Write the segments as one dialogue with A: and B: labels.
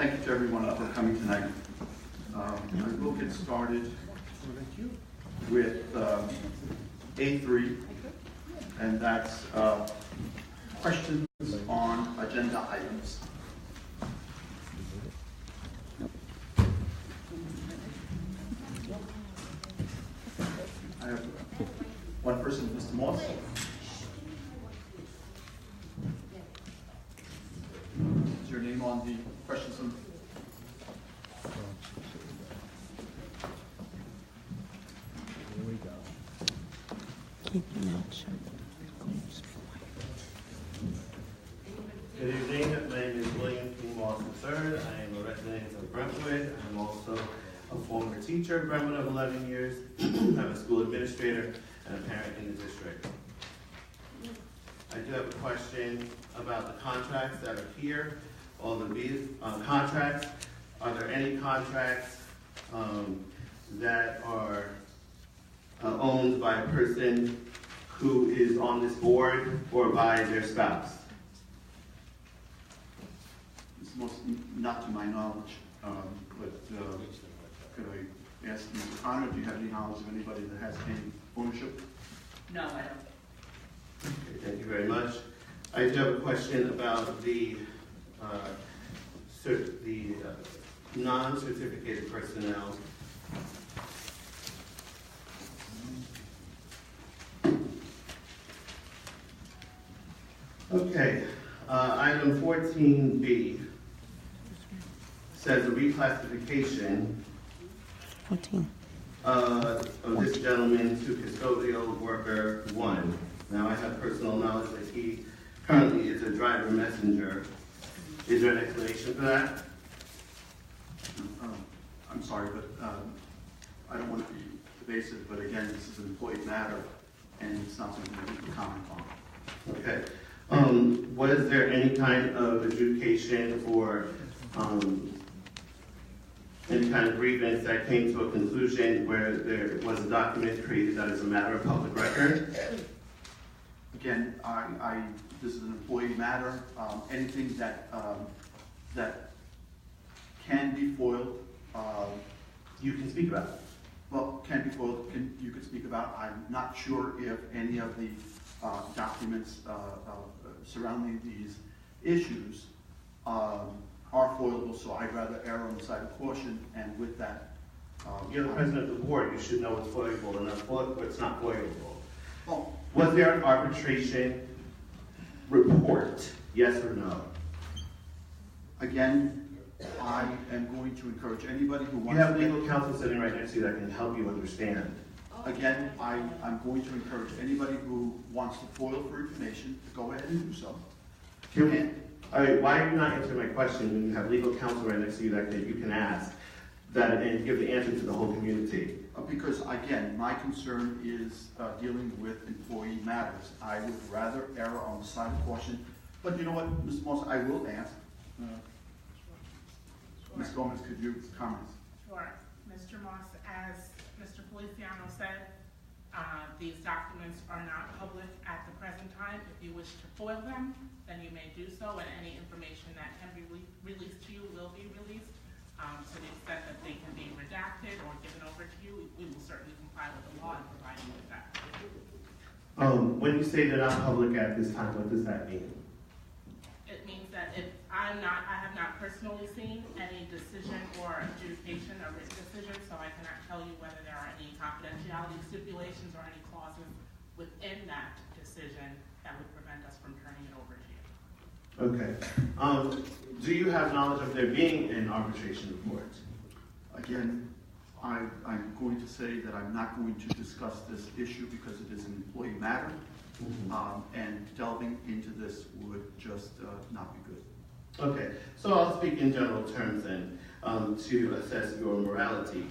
A: Thank you to everyone for coming tonight. I will get started with A3, and that's questions on agenda items. I have one person, Mr. Moss. Is your name on the questions?
B: Keep your mouth shut.
C: Good evening, my name is William P. Moss III. I am a resident of Brentwood. I'm also a former teacher at Brentwood of 11 years. I'm a school administrator and a parent in the district. I do have a question about the contracts that are here. All the contracts, are there any contracts that are owned by a person who is on this board or by their spouse?
A: It's not to my knowledge, but could I ask Mr. Connor, do you have any knowledge of anybody that has any ownership?
D: No, I don't.
C: Okay, thank you very much. I do have a question about the non-certificated personnel. Okay, item 14B says a reclassification
B: 14.
C: of this gentleman to custodial worker 1. Now, I have personal knowledge that he currently is a driver messenger. Is there an explanation for that?
A: I'm sorry, but I don't want to be evasive, but again, this is an employee matter, and it's not something that we can comment on.
C: Okay. Was there any kind of adjudication or any kind of grievance that came to a conclusion where there was a document created that is a matter of public record?
A: Again, this is an employee matter. Anything that can be foiled,
C: You can speak about it.
A: well, can be foiled, you could speak about. I'm not sure if any of the documents surrounding these issues are foilable, so I'd rather err on the side of caution, and with that...
C: You're the president of the board. You should know what's foilable and what's not foilable.
A: Well,
C: Was there an arbitration report? Yes or no?
A: again, I am going to encourage anybody who
C: You
A: wants
C: have
A: to...
C: legal counsel sitting right next to you that can help you understand.
A: Again, I'm going to encourage anybody who wants to foil for information to go ahead and do so.
C: All right, why are you not answering my question when you have legal counsel right next to you that you can ask that and give the answer to the whole community?
A: Because again, my concern is dealing with employee matters. I would rather err on the side of caution. But you know what, Mr. Moss, I will ask. Ms. Gomez, could you comment?
D: Sure. Mr. Moss, as Mr. Feliciano said, these documents are not public at the present time. If you wish to foil them, then you may do so, and any information that can be released to you will be released. To the extent that they can be redacted or given over to you, we will certainly comply with the law and provide you with that.
C: When you say they're not public at this time, what does that mean?
D: It means that if I have not personally seen any decision or adjudication or written decision, so I cannot tell you whether there are any confidentiality stipulations or any clauses within that decision that would prevent us from turning it over to you.
C: Okay. Do you have knowledge of there being an arbitration report?
A: Again, I'm going to say that I'm not going to discuss this issue because it is an employee matter. And delving into this would just not be good.
C: Okay, so I'll speak in general terms then to assess your morality.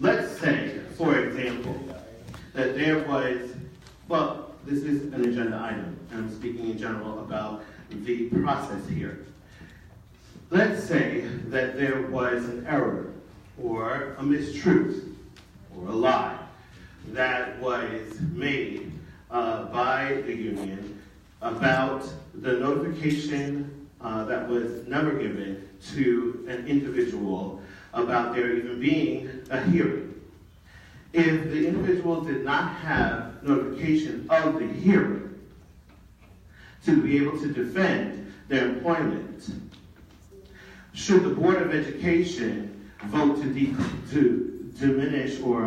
C: Let's say, for example, that there was, well, this is an agenda item, and I'm speaking in general about the process here. Let's say that there was an error or a mistruth or a lie that was made by the union about the notification that was never given to an individual about there even being a hearing. If the individual did not have notification of the hearing to be able to defend their employment, should the Board of Education vote to diminish or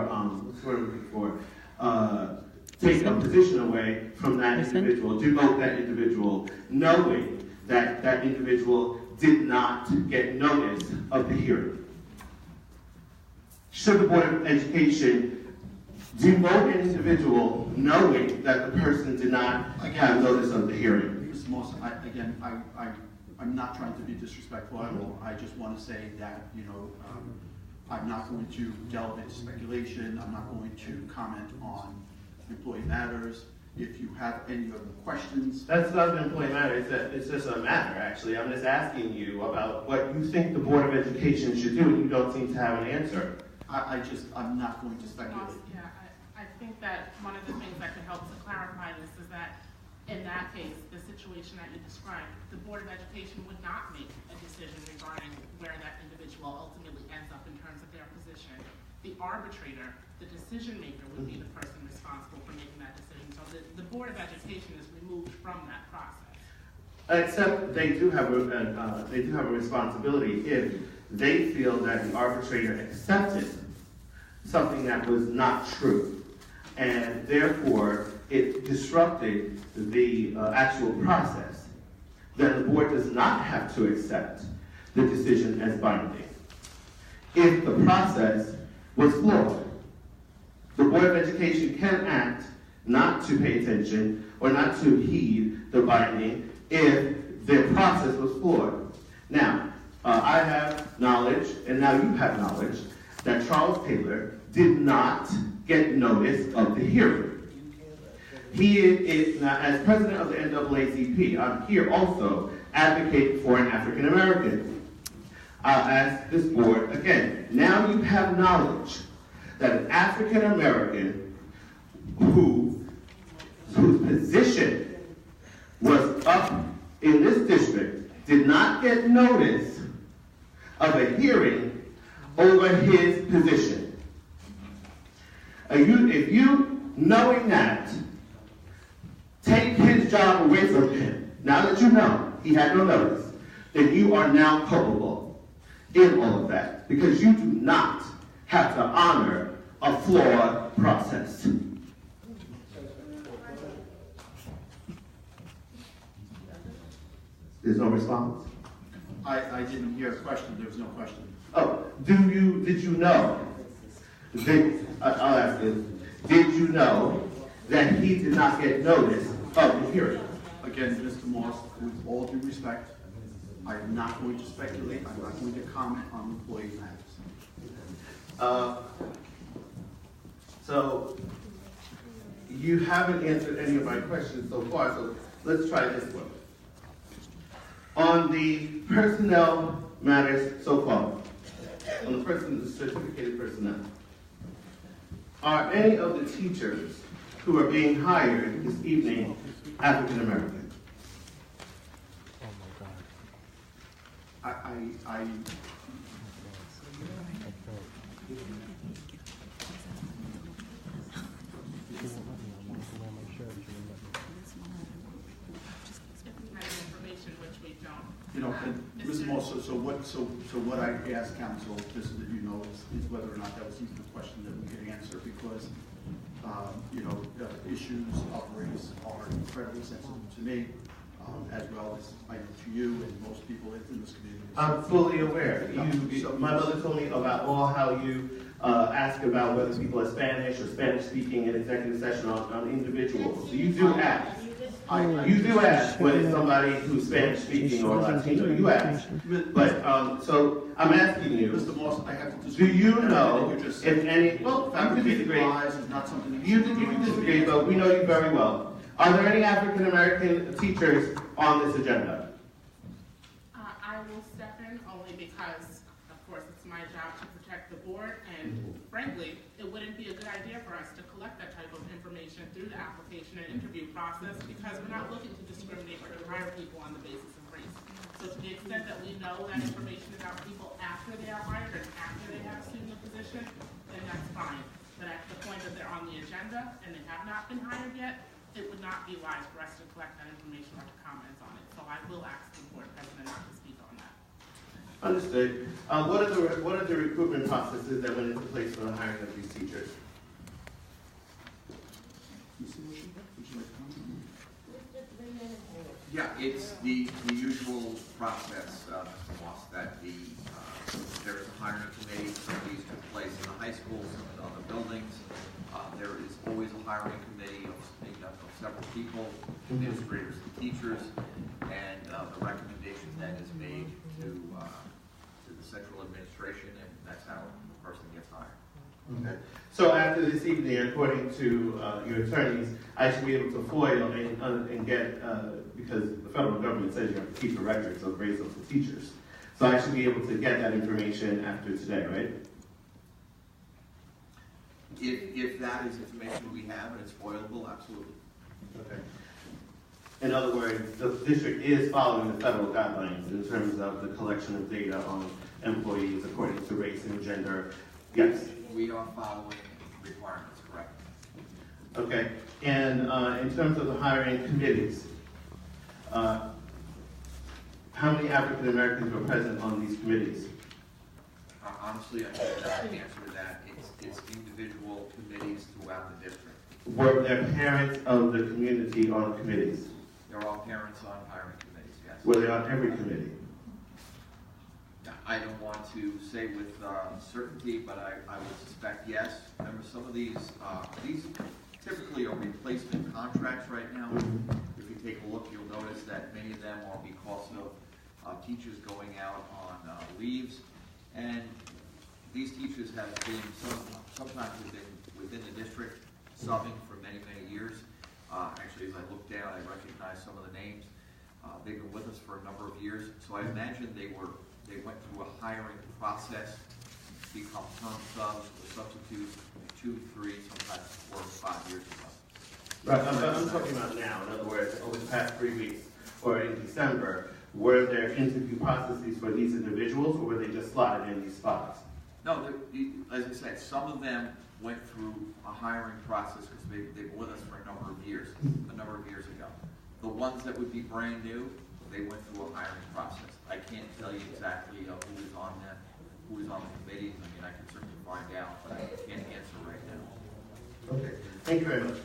C: take a position away from that individual, demote that individual, knowing that that individual did not get notice of the hearing? Should the Board of Education demote an individual knowing that the person did not have notice of the hearing?
A: Mr. Moss, I'm not trying to be disrespectful at all. I just want to say that, I'm not going to delve into speculation. I'm not going to comment on employee matters. If you have any other questions.
C: That's not an employee matter. It's just a matter, actually. I'm just asking you about what you think the Board of Education should do, and you don't seem to have an answer.
A: I'm not going to speculate.
D: Yeah, I think that one of the things that could help to clarify this is that in that case, the situation that you described, the Board of Education would not make a decision regarding where that individual ultimately ends up in terms of their position. The arbitrator, the decision maker, would be the person responsible for making that decision. So the Board of Education is removed from that process.
C: Except they do have a responsibility if they feel that the arbitrator accepted something that was not true, and therefore it disrupted the actual process. Then the board does not have to accept the decision as binding. If the process was flawed, the Board of Education can act not to pay attention or not to heed the binding if the process was flawed. Now, I have knowledge, and now you have knowledge, that Charles Taylor did not get notice of the hearing. He is, now, as president of the NAACP, I'm here also advocating for an African American. I'll ask this board again. Now you have knowledge that an African American whose position was up in this district did not get notice of a hearing over his position. If you, knowing that, take his job away from him, now that you know he had no notice, then you are now culpable in all of that, because you do not have to honor a flawed process. There's no response?
A: I didn't hear a question. There was no question.
C: Oh, did you know? I'll ask this. Did you know that he did not get notice of the hearing?
A: Again, Mr. Moss, with all due respect, I am not going to speculate. I'm not going to comment on employee matters.
C: So you haven't answered any of my questions so far, so let's try this one. On the personnel matters so far, on the certificated personnel, are any of the teachers who are being hired this evening African American?
A: I
D: Information which we don't.
A: Mr. Moss, so what I asked council, just so that you know, is whether or not that was even a question that we could answer, because issues of race are incredibly sensitive to me, as well as I know to you and most people in this community.
C: I'm fully aware. My mother told me about how you ask about whether people are Spanish or Spanish speaking in executive session on individuals. So you do ask. You do ask whether somebody who's Spanish speaking or Latino. You ask. But so I'm asking you.
A: Mr. Moss, I have to
C: Do
A: disagree.
C: you know if any? Well, you can disagree.
A: Lies is not something that
C: You can disagree, but we know you very well. Are there any African American teachers on this agenda?
D: I will step in only because, of course, it's my job to protect the board, and frankly, it wouldn't be a good idea for us to collect that type of information through the application and interview process, because we're not looking to discriminate or to hire people on the basis of race. So to the extent that we know that information about people after they are hired and after they have assumed the position, then that's fine. But at the point that they're on the agenda and they have not been hired yet, it would not be wise for us to collect that information or to comment on it. So I will ask the board president not to speak on that.
C: Understood. What are the recruitment processes that went into place for the hiring of these teachers?
E: Yeah, it's the usual process, Mr. Moss, that there is a hiring committee. Some of these took place in the high schools, some in other buildings. There is always a hiring committee made up of several people, administrators and teachers, and the recommendation then is made to the central administration, and that's how the person gets hired.
C: Okay. So after this evening, according to your attorneys, I should be able to FOIL and get, because the federal government says you have to keep a record of grades of the teachers. So I should be able to get that information after today, right?
E: If that is information we have and it's foilable, absolutely.
C: Okay. In other words, the district is following the federal guidelines in terms of the collection of data on employees according to race and gender. Yes.
E: We are following requirements, correct?
C: Okay. And in terms of the hiring committees, how many African Americans were present on these committees?
E: Honestly, I can't answer that. It's individual committees throughout the district.
C: Were there parents of the community on committees?
E: There are parents on hiring committees, yes.
C: Were they on every committee?
E: I don't want to say with certainty, but I would suspect yes. Remember, some of these typically are replacement contracts right now. If you take a look, you'll notice that many of them are because of teachers going out on leaves. And these teachers have been sometimes within the district subbing for many, many years. Actually, as I look down, I recognize some of the names. They've been with us for a number of years. So I imagine they went through a hiring process, become term subs or substitutes 2, 3, sometimes 4 or 5 years ago.
C: Right, I'm talking about now. In other words, over the past 3 weeks or in December, were there interview processes for these individuals, or were they just slotted in these spots?
E: No, as I said, some of them went through a hiring process because they've been with us for a number of years ago. The ones that would be brand new, they went through a hiring process. I can't tell you exactly who is on them, who is on the committee. I mean, I can certainly find out, but I can't answer right now.
C: Okay, thank you very much.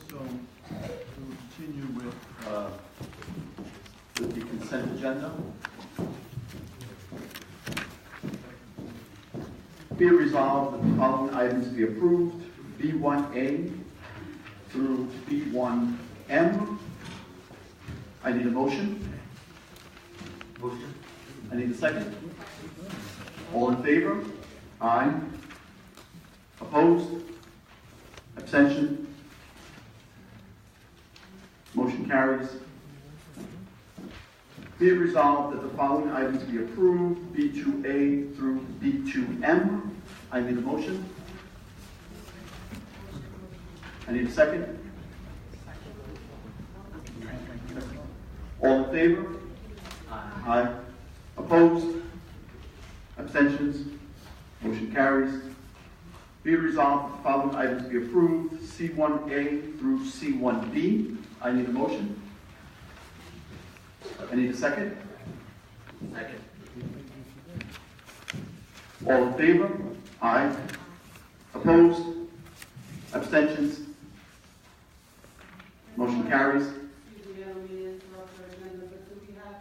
A: So, we'll continue with the consent agenda. Be it resolved that the following items be approved, B1A through B1M. I need a motion.
C: Motion.
A: I need a second. All in favor? Aye. Opposed? Abstention? Motion carries. Be it resolved that the following items be approved, B2A through B2M. I need a motion. I need a second. All in favor? Aye. Opposed? Abstentions? Motion carries. Be it resolved that the following items be approved, C1A through C1B. I need a motion. I need a second.
E: Second.
A: All in favor? Aye. Opposed? Abstentions? Motion carries.
F: Excuse me, I don't mean to interrupt our agenda, but do we have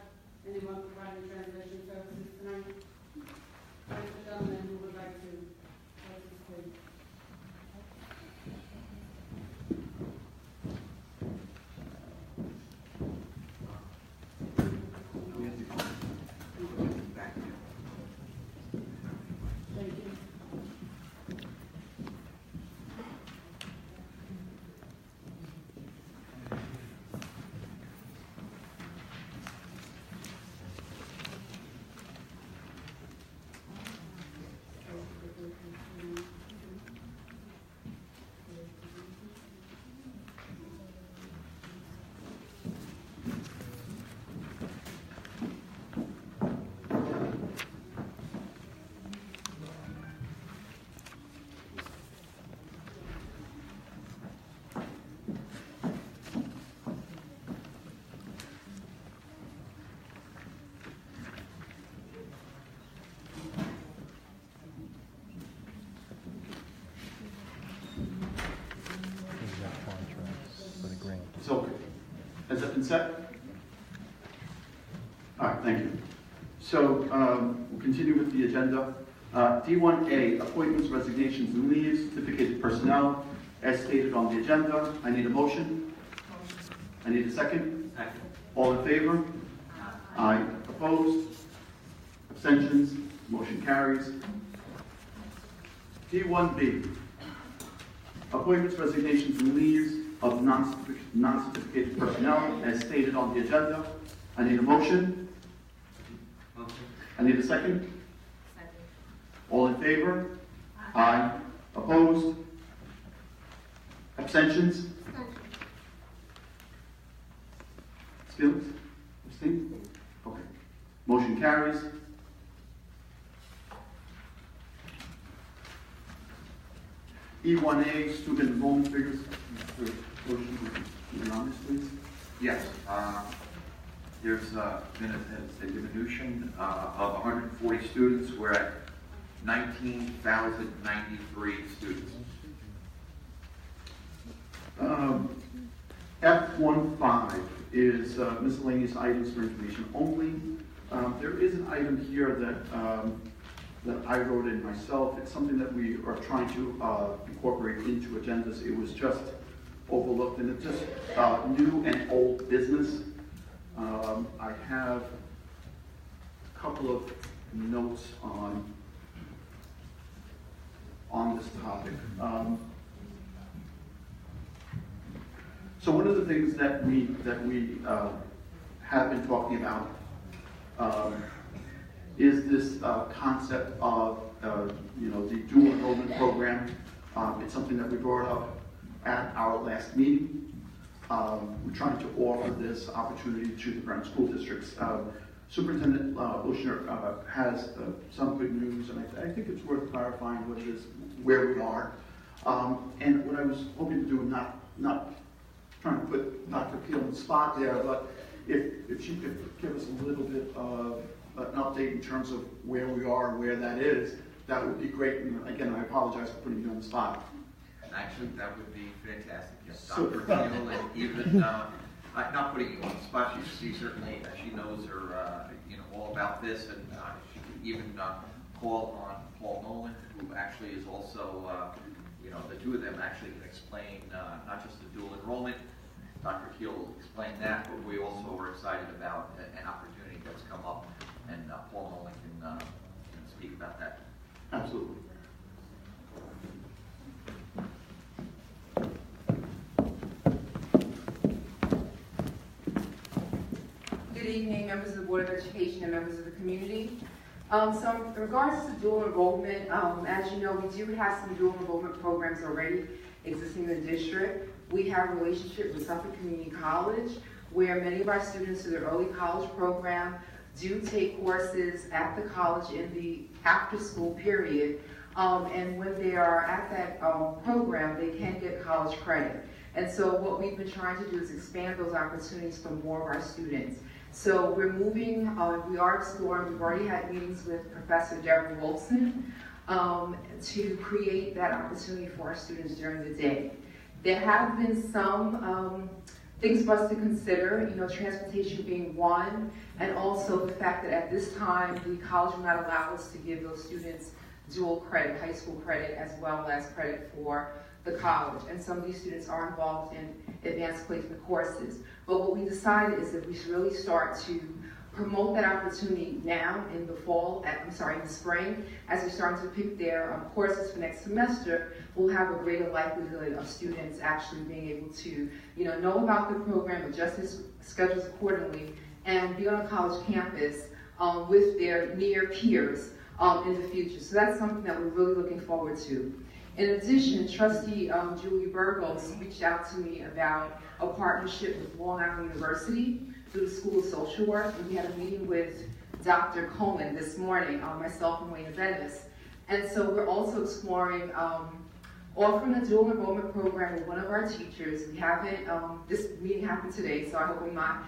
F: anyone providing translation services tonight? Mr. Gentleman who would like to participate. Thank you.
A: been set? All right, thank you. So we'll continue with the agenda. D1A, appointments, resignations, and leaves, certificated personnel, as stated on the agenda. I need a motion. I need a second.
E: Second.
A: All in favor? Aye. Opposed? Abstentions? Motion carries. D1B, appointments, resignations, and leaves of non-certificated personnel, as stated on the agenda. I need a motion. I need a second. All in favor? Aye. Opposed? Abstentions? Felix? Abstain? Okay. Motion carries. E1A, student enrollment figures. Mr. Ocean, you can on this, please?
E: Yes, there's been a diminution of 140 students. We're at 19,093 students.
A: F15 is miscellaneous items for information only. There is an item here that I wrote in myself. It's something that we are trying to incorporate into agendas. It was just overlooked, and it's just new and old business. I have a couple of notes on this topic. So one of the things that we have been talking about is this concept of the dual enrollment program. It's something that we brought up at our last meeting. We're trying to offer this opportunity to the Brown School Districts. Superintendent Bushner has some good news, and I think it's worth clarifying what it is, where we are. And what I was hoping to do, not trying to put Dr. Peel on the spot there, but if she could give us a little bit of an update in terms of where we are and where that is, that would be great. And again, I apologize for putting you on the spot.
E: Actually, that would be fantastic. Yes,
A: Super.
E: Dr. Peel, and even not putting you on the spot. She certainly she knows her all about this, and she could even call on Paul Nolan, who actually is also the two of them actually can explain not just the dual enrollment. Dr. Keel will explain that, but we also are excited about an opportunity that's come up, and Paul Nolan can speak about that.
A: Absolutely.
G: Good evening, members of the Board of Education and members of the community. So in regards to dual enrollment, as you know, we do have some dual enrollment programs already existing in the district. We have a relationship with Suffolk Community College, where many of our students through the early college program do take courses at the college in the after-school period. And when they are at that program, they can get college credit. And so what we've been trying to do is expand those opportunities for more of our students. So we're moving, we are exploring, we've already had meetings with Professor Deborah Wilson to create that opportunity for our students during the day. There have been some things for us to consider, transportation being one, and also the fact that at this time, the college will not allow us to give those students dual credit, high school credit, as well as credit for the college. And some of these students are involved in advanced placement courses. But what we decided is that we should really start to promote that opportunity now in the fall, in the spring, as they're starting to pick their courses for next semester. We'll have a greater likelihood of students actually being able to, know about the program, adjust their schedules accordingly, and be on a college campus with their near peers in the future. So that's something that we're really looking forward to. In addition, Trustee Julie Burgos reached out to me about a partnership with Long Island University through the School of Social Work, and we had a meeting with Dr. Coleman this morning, myself and Wayne Venice. And so we're also exploring offering a dual enrollment program with one of our teachers. We haven't, this meeting happened today, so I hope I'm not,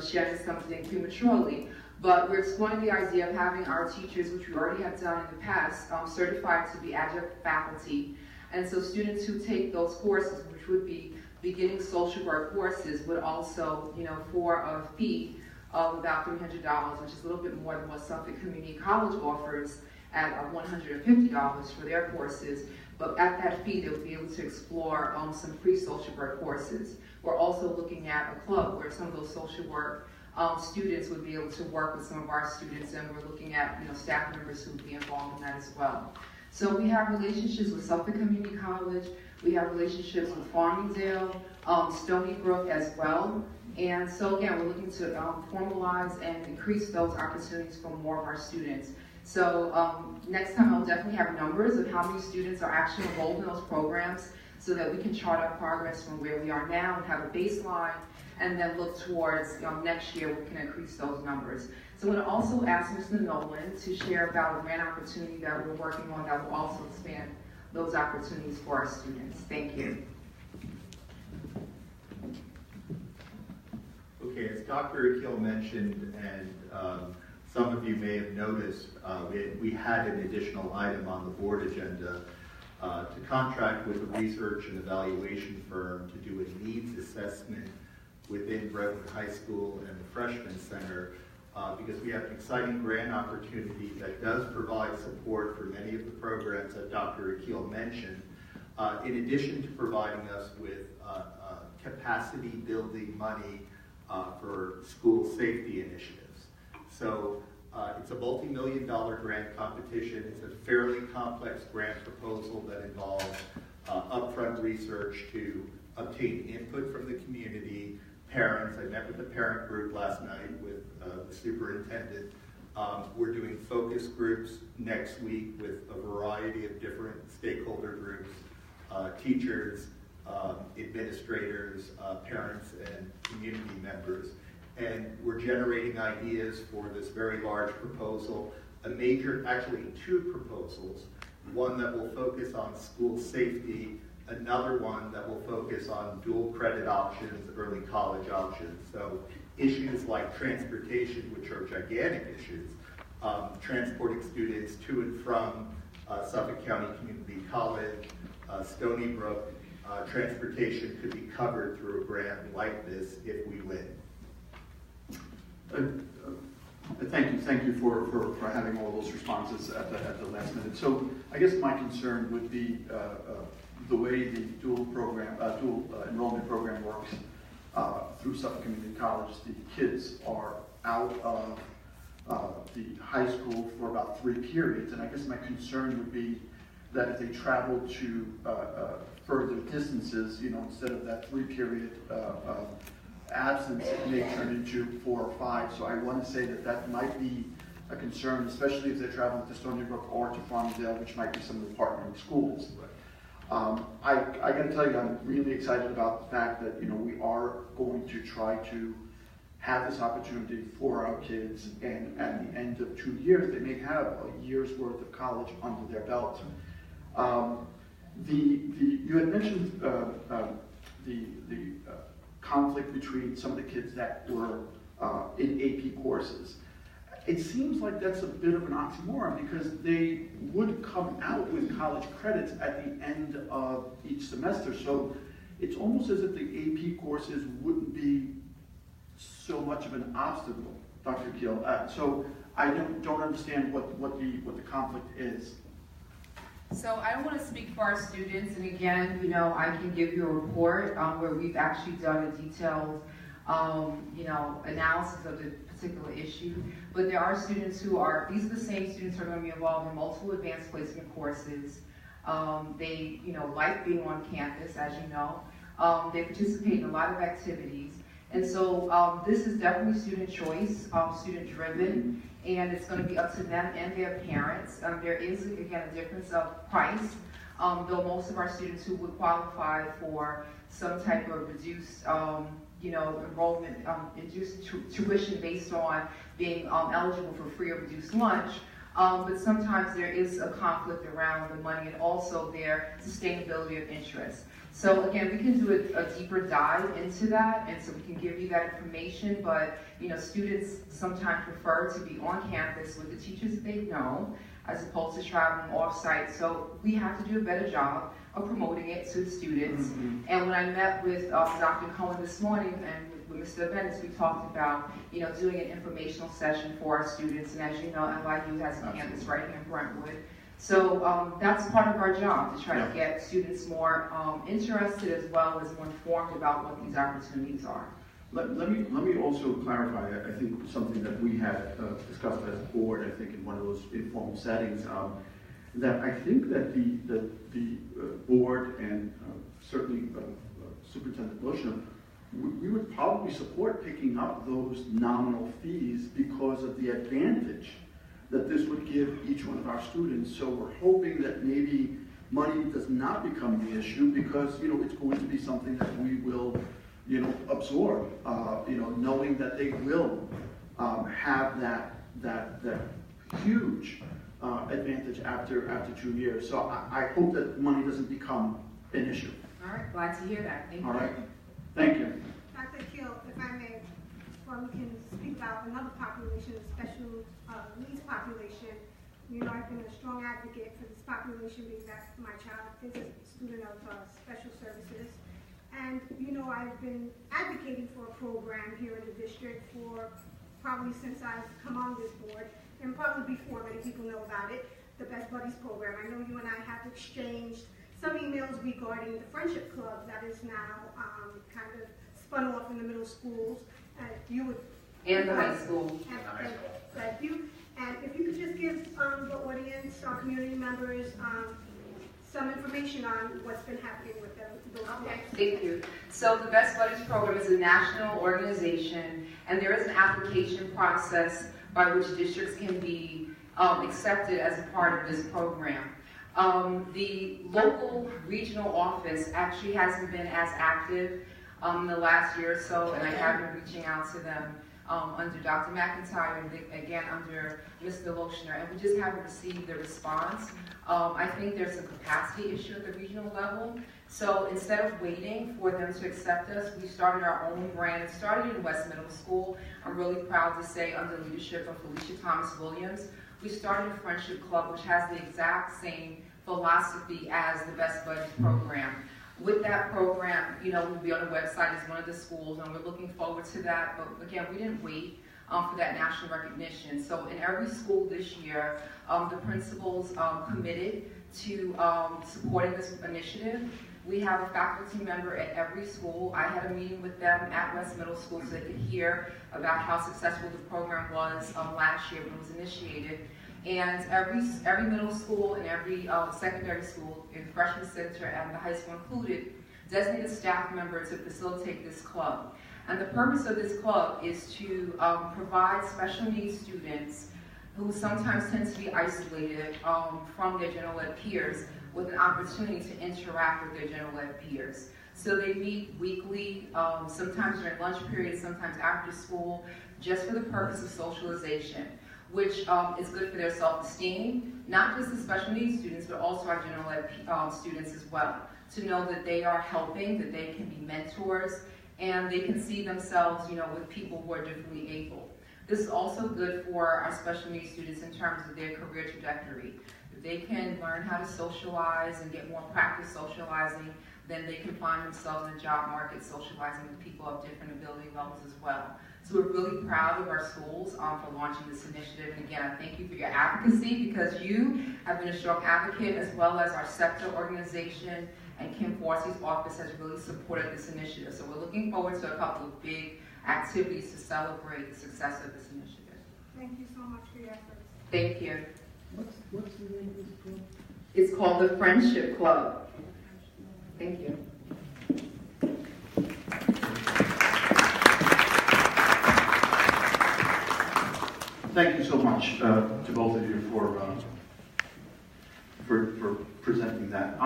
G: sharing something prematurely. But we're exploring the idea of having our teachers, which we already have done in the past, certified to be adjunct faculty. And so students who take those courses, which would be beginning social work courses would also, for a fee of about $300, which is a little bit more than what Suffolk Community College offers at $150 for their courses. But at that fee, they would be able to explore some free social work courses. We're also looking at a club where some of those social work students would be able to work with some of our students, and we're looking at staff members who would be involved in that as well. So we have relationships with Suffolk Community College, we have relationships with Farmingdale, Stony Brook as well. And so again, we're looking to formalize and increase those opportunities for more of our students. So next time I'll definitely have numbers of how many students are actually enrolled in those programs so that we can chart our progress from where we are now and have a baseline, and then look towards next year we can increase those numbers. So I'm going to also ask Mr. Nolan to share about a grant opportunity that we're working on that will also expand those opportunities for our students. Thank you.
H: Okay, as Dr. Akil mentioned, and some of you may have noticed, we had an additional item on the board agenda to contract with a research and evaluation firm to do a needs assessment within Brentwood High School and the Freshman Center, because we have an exciting grant opportunity that does provide support for many of the programs that Dr. Akil mentioned, in addition to providing us with capacity building money for school safety initiatives. So it's a multi-million-dollar grant competition. It's a fairly complex grant proposal that involves upfront research to obtain input from the community, parents. I met with the parent group last night with the superintendent. We're doing focus groups next week with a variety of different stakeholder groups, teachers, administrators, parents, and community members. And we're generating ideas for this very large proposal, actually two proposals, one that will focus on school safety, another one that will focus on dual credit options, early college options. So issues like transportation, which are gigantic issues, transporting students to and from Suffolk County Community College, Stony Brook, transportation could be covered through a grant like this if we win.
A: Thank you for having all those responses at the last minute. So I guess my concern would be the way the dual enrollment program works through Suffolk Community College. The kids are out of the high school for about 3 periods, and I guess my concern would be that if they travel to further distances, instead of that 3-period absence, it may turn into 4 or 5. So I want to say that might be a concern, especially if they're traveling to Stony Brook or to Farmingdale, which might be some of the partnering schools. I got to tell you, I'm really excited about the fact that we are going to try to have this opportunity for our kids, and at the end of 2 years, they may have a year's worth of college under their belt. You had mentioned the conflict between some of the kids that were in AP courses. It seems like that's a bit of an oxymoron, because they would come out with college credits at the end of each semester. So it's almost as if the AP courses wouldn't be so much of an obstacle, Dr. Gill. So I don't understand what the conflict is.
G: So I don't want to speak for our students, and again, I can give you a report where we've actually done a detailed, analysis of the particular issue. But there are students these are the same students who are going to be involved in multiple advanced placement courses. They, like being on campus, as you know. They participate in a lot of activities. And so this is definitely student choice, student driven, and it's going to be up to them and their parents. There is, again, a difference of price, though most of our students who would qualify for some type of reduced, enrollment, reduced tuition based on being eligible for free or reduced lunch. But sometimes there is a conflict around the money and also their sustainability of interest. So again, we can do a deeper dive into that, and so we can give you that information, but students sometimes prefer to be on campus with the teachers that they know, as opposed to traveling off-site. So we have to do a better job promoting it to the students. And when I met with Dr. Cohen this morning and with Mr. Bennett, we talked about, doing an informational session for our students. And as you know, NYU has a campus right here in Brentwood. So that's part of our job, to try to get students more interested as well as more informed about what these opportunities are.
A: Let me also clarify, I think something that we had discussed as a board, I think in one of those informal settings, that I think that the board and certainly Superintendent Bushner, we would probably support picking up those nominal fees because of the advantage that this would give each one of our students. So we're hoping that maybe money does not become the issue because, it's going to be something that we will, absorb, knowing that they will have that huge advantage after 2 years. So I hope that money doesn't become an issue.
G: All right, glad to hear that. Thank you.
A: All right, thank you.
I: Dr. Keel, if I may, we can speak about another population, the special needs population. I've been a strong advocate for this population because my child is a student of special services. And, I've been advocating for a program here in the district for probably since I've come on this board, and probably before many people know about it, the Best Buddies program. I know you and I have exchanged some emails regarding the Friendship Club that is now kind of spun off in the middle schools. You would...
G: And the high school.
I: Thank you. And if you could just give the audience, our community members, some information on what's been happening with them.
G: Okay, thank you. So the Best Buddies program is a national organization, and there is an application process by which districts can be accepted as a part of this program. The local regional office actually hasn't been as active in the last year or so, and I have been reaching out to them under Dr. McIntyre and again under Mr. Lochner, and we just haven't received the response. I think there's a capacity issue at the regional level. So instead of waiting for them to accept us, we started our own brand. It started in West Middle School. I'm really proud to say under leadership of Felicia Thomas Williams. We started a Friendship Club, which has the exact same philosophy as the Best Buddies program. With that program, we'll be on the website as one of the schools, and we're looking forward to that. But again, we didn't wait for that national recognition. So in every school this year, the principals committed to supporting this initiative. We have a faculty member at every school. I had a meeting with them at West Middle School so they could hear about how successful the program was last year when it was initiated. And every middle school and every secondary school, in the freshman center and the high school included, designated staff member to facilitate this club. And the purpose of this club is to provide special needs students who sometimes tend to be isolated from their general ed peers with an opportunity to interact with their general ed peers. So they meet weekly, sometimes during lunch periods, sometimes after school, just for the purpose of socialization, which is good for their self-esteem, not just the special needs students, but also our general ed students as well, to know that they are helping, that they can be mentors, and they can see themselves, with people who are differently able. This is also good for our special needs students in terms of their career trajectory. If they can learn how to socialize and get more practice socializing, then they can find themselves in the job market socializing with people of different ability levels as well. So we're really proud of our schools for launching this initiative. And again, I thank you for your advocacy because you have been a strong advocate as well as our sector organization and Kim Forsey's office has really supported this initiative. So we're looking forward to a couple of big activities to celebrate the success of this initiative.
I: Thank you so much for your efforts.
G: Thank you.
B: What's the name of this club?
G: It's called the Friendship Club. Thank you.
A: Thank you so much to both of you for presenting that.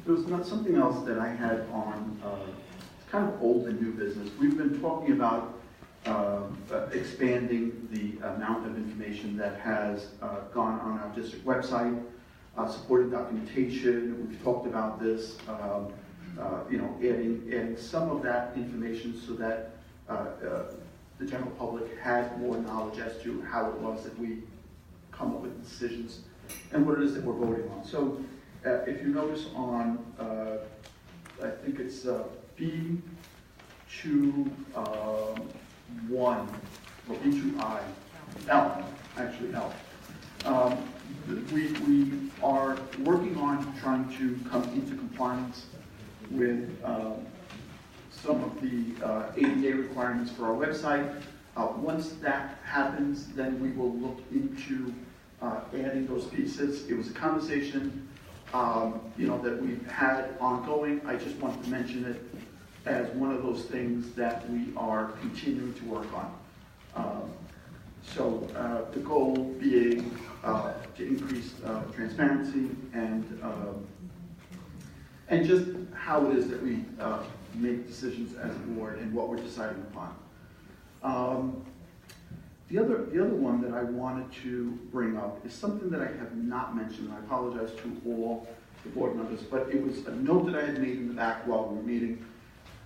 A: There was not something else that I had on. It's kind of old and new business. We've been talking about expanding the amount of information that has gone on our district website, supporting documentation. We've talked about this, adding some of that information so that the general public had more knowledge as to how it was that we come up with decisions and what it is that we're voting on. So if you notice on, I think it's B2 1, or B2I, L, actually L. We are working on trying to come into compliance with some of the ADA requirements for our website. Once that happens, then we will look into adding those pieces. It was a conversation, that we've had ongoing. I just wanted to mention it as one of those things that we are continuing to work on. So the goal being to increase transparency and just how it is that we make decisions as a board and what we're deciding upon. The other one that I wanted to bring up is something that I have not mentioned, and I apologize to all the board members, but it was a note that I had made in the back while we were meeting.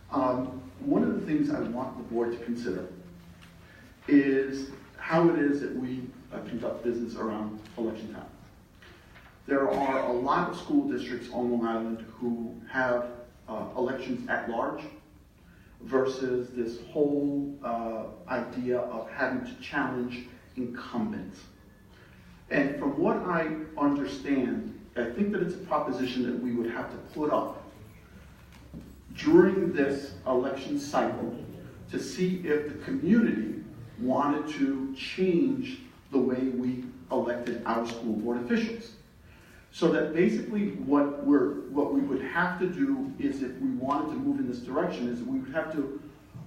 A: One of the things I want the board to consider is how it is that we conduct business around election time. There are a lot of school districts on Long Island who have elections at large versus this whole idea of having to challenge incumbents. And from what I understand, I think that it's a proposition that we would have to put up during this election cycle to see if the community wanted to change the way we elected our school board officials. So that basically what we would have to do is, if we wanted to move in this direction, is we would have to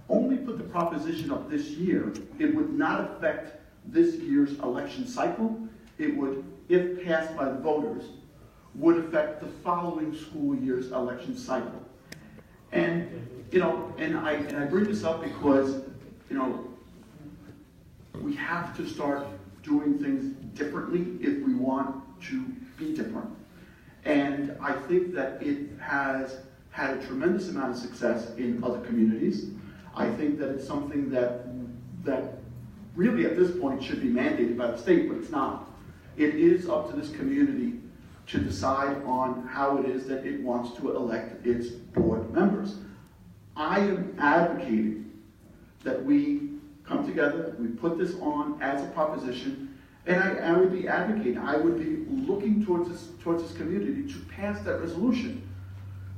A: only put the proposition up this year. It would not affect this year's election cycle. It would, if passed by the voters, would affect the following school year's election cycle. And, and I bring this up because, we have to start doing things differently if we want to be different. And I think that it has had a tremendous amount of success in other communities. I think that it's something that really at this point should be mandated by the state, but it's not. It is up to this community to decide on how it is that it wants to elect its board members. I am advocating that we come together, we put this on as a proposition, and I would be advocating, I would be looking towards this community to pass that resolution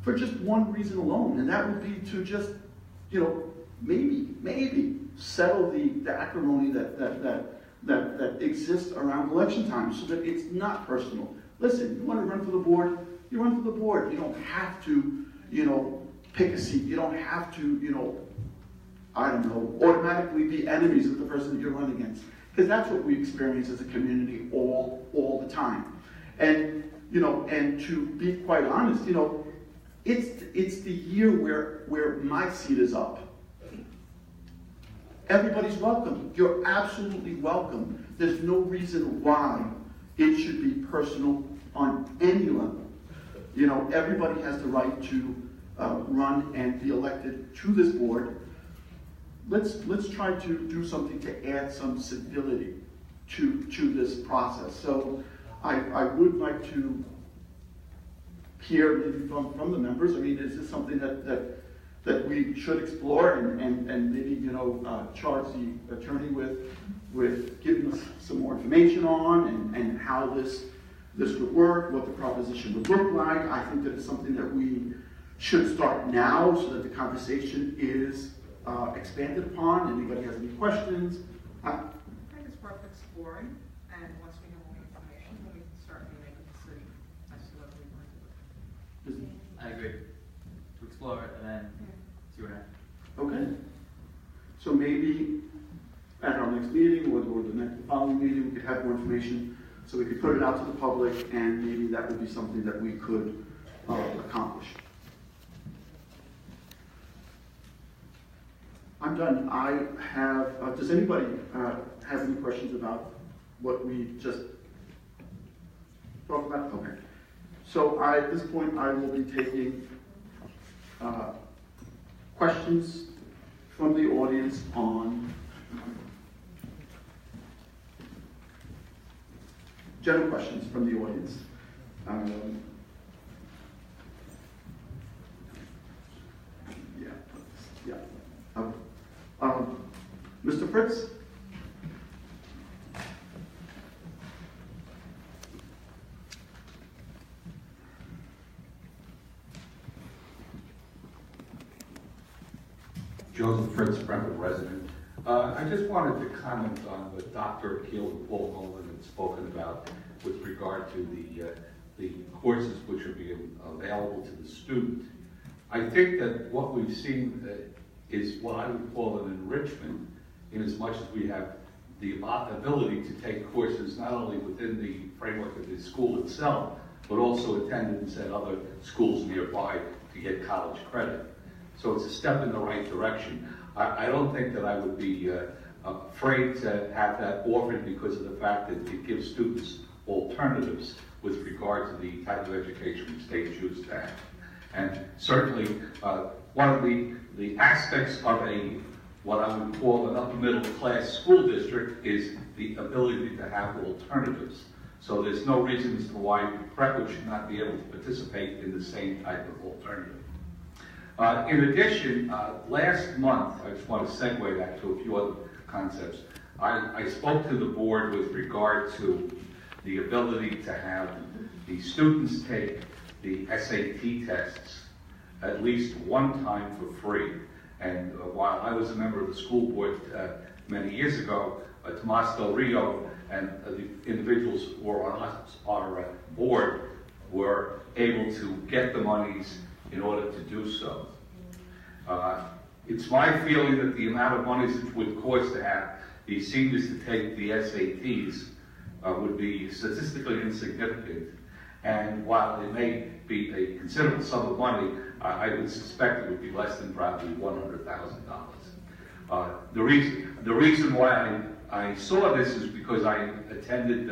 A: for just one reason alone, and that would be to just, maybe settle the acrimony that exists around election time, so that it's not personal. Listen, you want to run for the board, you run for the board. You don't have to, pick a seat. You don't have to, automatically be enemies of the person that you're running against. Because that's what we experience as a community all the time. And, and to be quite honest, it's the year where my seat is up. Everybody's welcome. You're absolutely welcome. There's no reason why it should be personal on any level. Everybody has the right to run and be elected to this board. Let's try to do something to add some civility to this process. So I would like to hear maybe from the members. I mean, is this something that we should explore and maybe charge the attorney with giving us some more information on and how this would work, what the proposition would look like. I think that it's something that we should start now so that the conversation is expanded upon. Anybody has any questions?
D: I think it's worth exploring, and once we have more information, then we can certainly make a decision as to whether we want to do it.
J: I agree. To explore it and then see what happens.
A: Okay. So maybe at our next meeting or the following meeting, we could have more information so we could put it out to the public, and maybe that would be something that we could accomplish. I'm done. I have, does anybody have any questions about what we just talked about? Okay. So at this point, I will be taking questions from the audience on general questions from the audience. Joseph Fritz.
K: Joseph Fritz, Brentwood resident. I just wanted to comment on what Dr. Keel and Paul Nolan had spoken about with regard to the courses which are being available to the student. I think that what we've seen is what I would call an enrichment, in as much as we have the ability to take courses not only within the framework of the school itself, but also attendance at other schools nearby to get college credit. So it's a step in the right direction. I don't think that I would be afraid to have that offered because of the fact that it gives students alternatives with regard to the type of education the state chooses to have. And certainly, one of the aspects of what I would call an upper middle class school district is the ability to have alternatives. So there's no reason as to why Brentwood should not be able to participate in the same type of alternative. In addition, last month, I just want to segue that to a few other concepts. I spoke to the board with regard to the ability to have the students take the SAT tests at least one time for free. And while I was a member of the school board many years ago, Tomas Del Rio and the individuals who were on our board were able to get the monies in order to do so. It's my feeling that the amount of monies it would cost to have the seniors to take the SATs would be statistically insignificant. And while it may be a considerable sum of money, I would suspect it would be less than probably $100,000. The reason why I saw this is because I attended,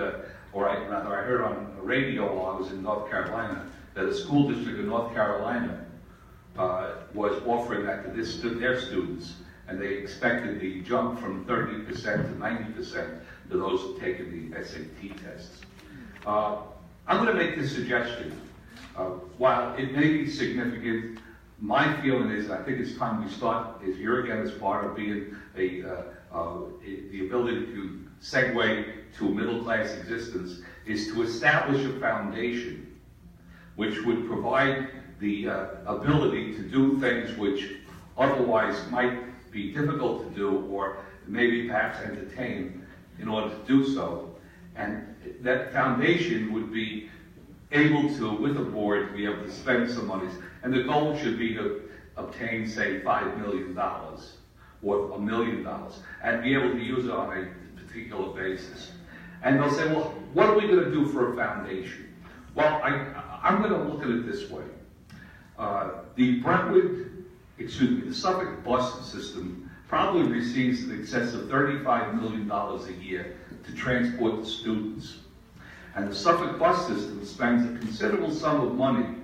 K: or I heard on the radio while I was in North Carolina, that a school district in North Carolina was offering that to their students, and they expected the jump from 30% to 90% to those who've taken the SAT tests. I'm going to make this suggestion. While it may be significant, my feeling is I think it's time we start, as here again as part of being the ability to segue to a middle-class existence, is to establish a foundation which would provide the ability to do things which otherwise might be difficult to do or maybe perhaps entertain in order to do so. And that foundation would be able to, with the board, be able to spend some monies. And the goal should be to obtain, say, $5 million or $1 million and be able to use it on a particular basis. And they'll say, well, what are we going to do for a foundation? Well, I'm going to look at it this way. The Suffolk bus system probably receives in excess of $35 million a year to transport the students. And the Suffolk bus system spends a considerable sum of money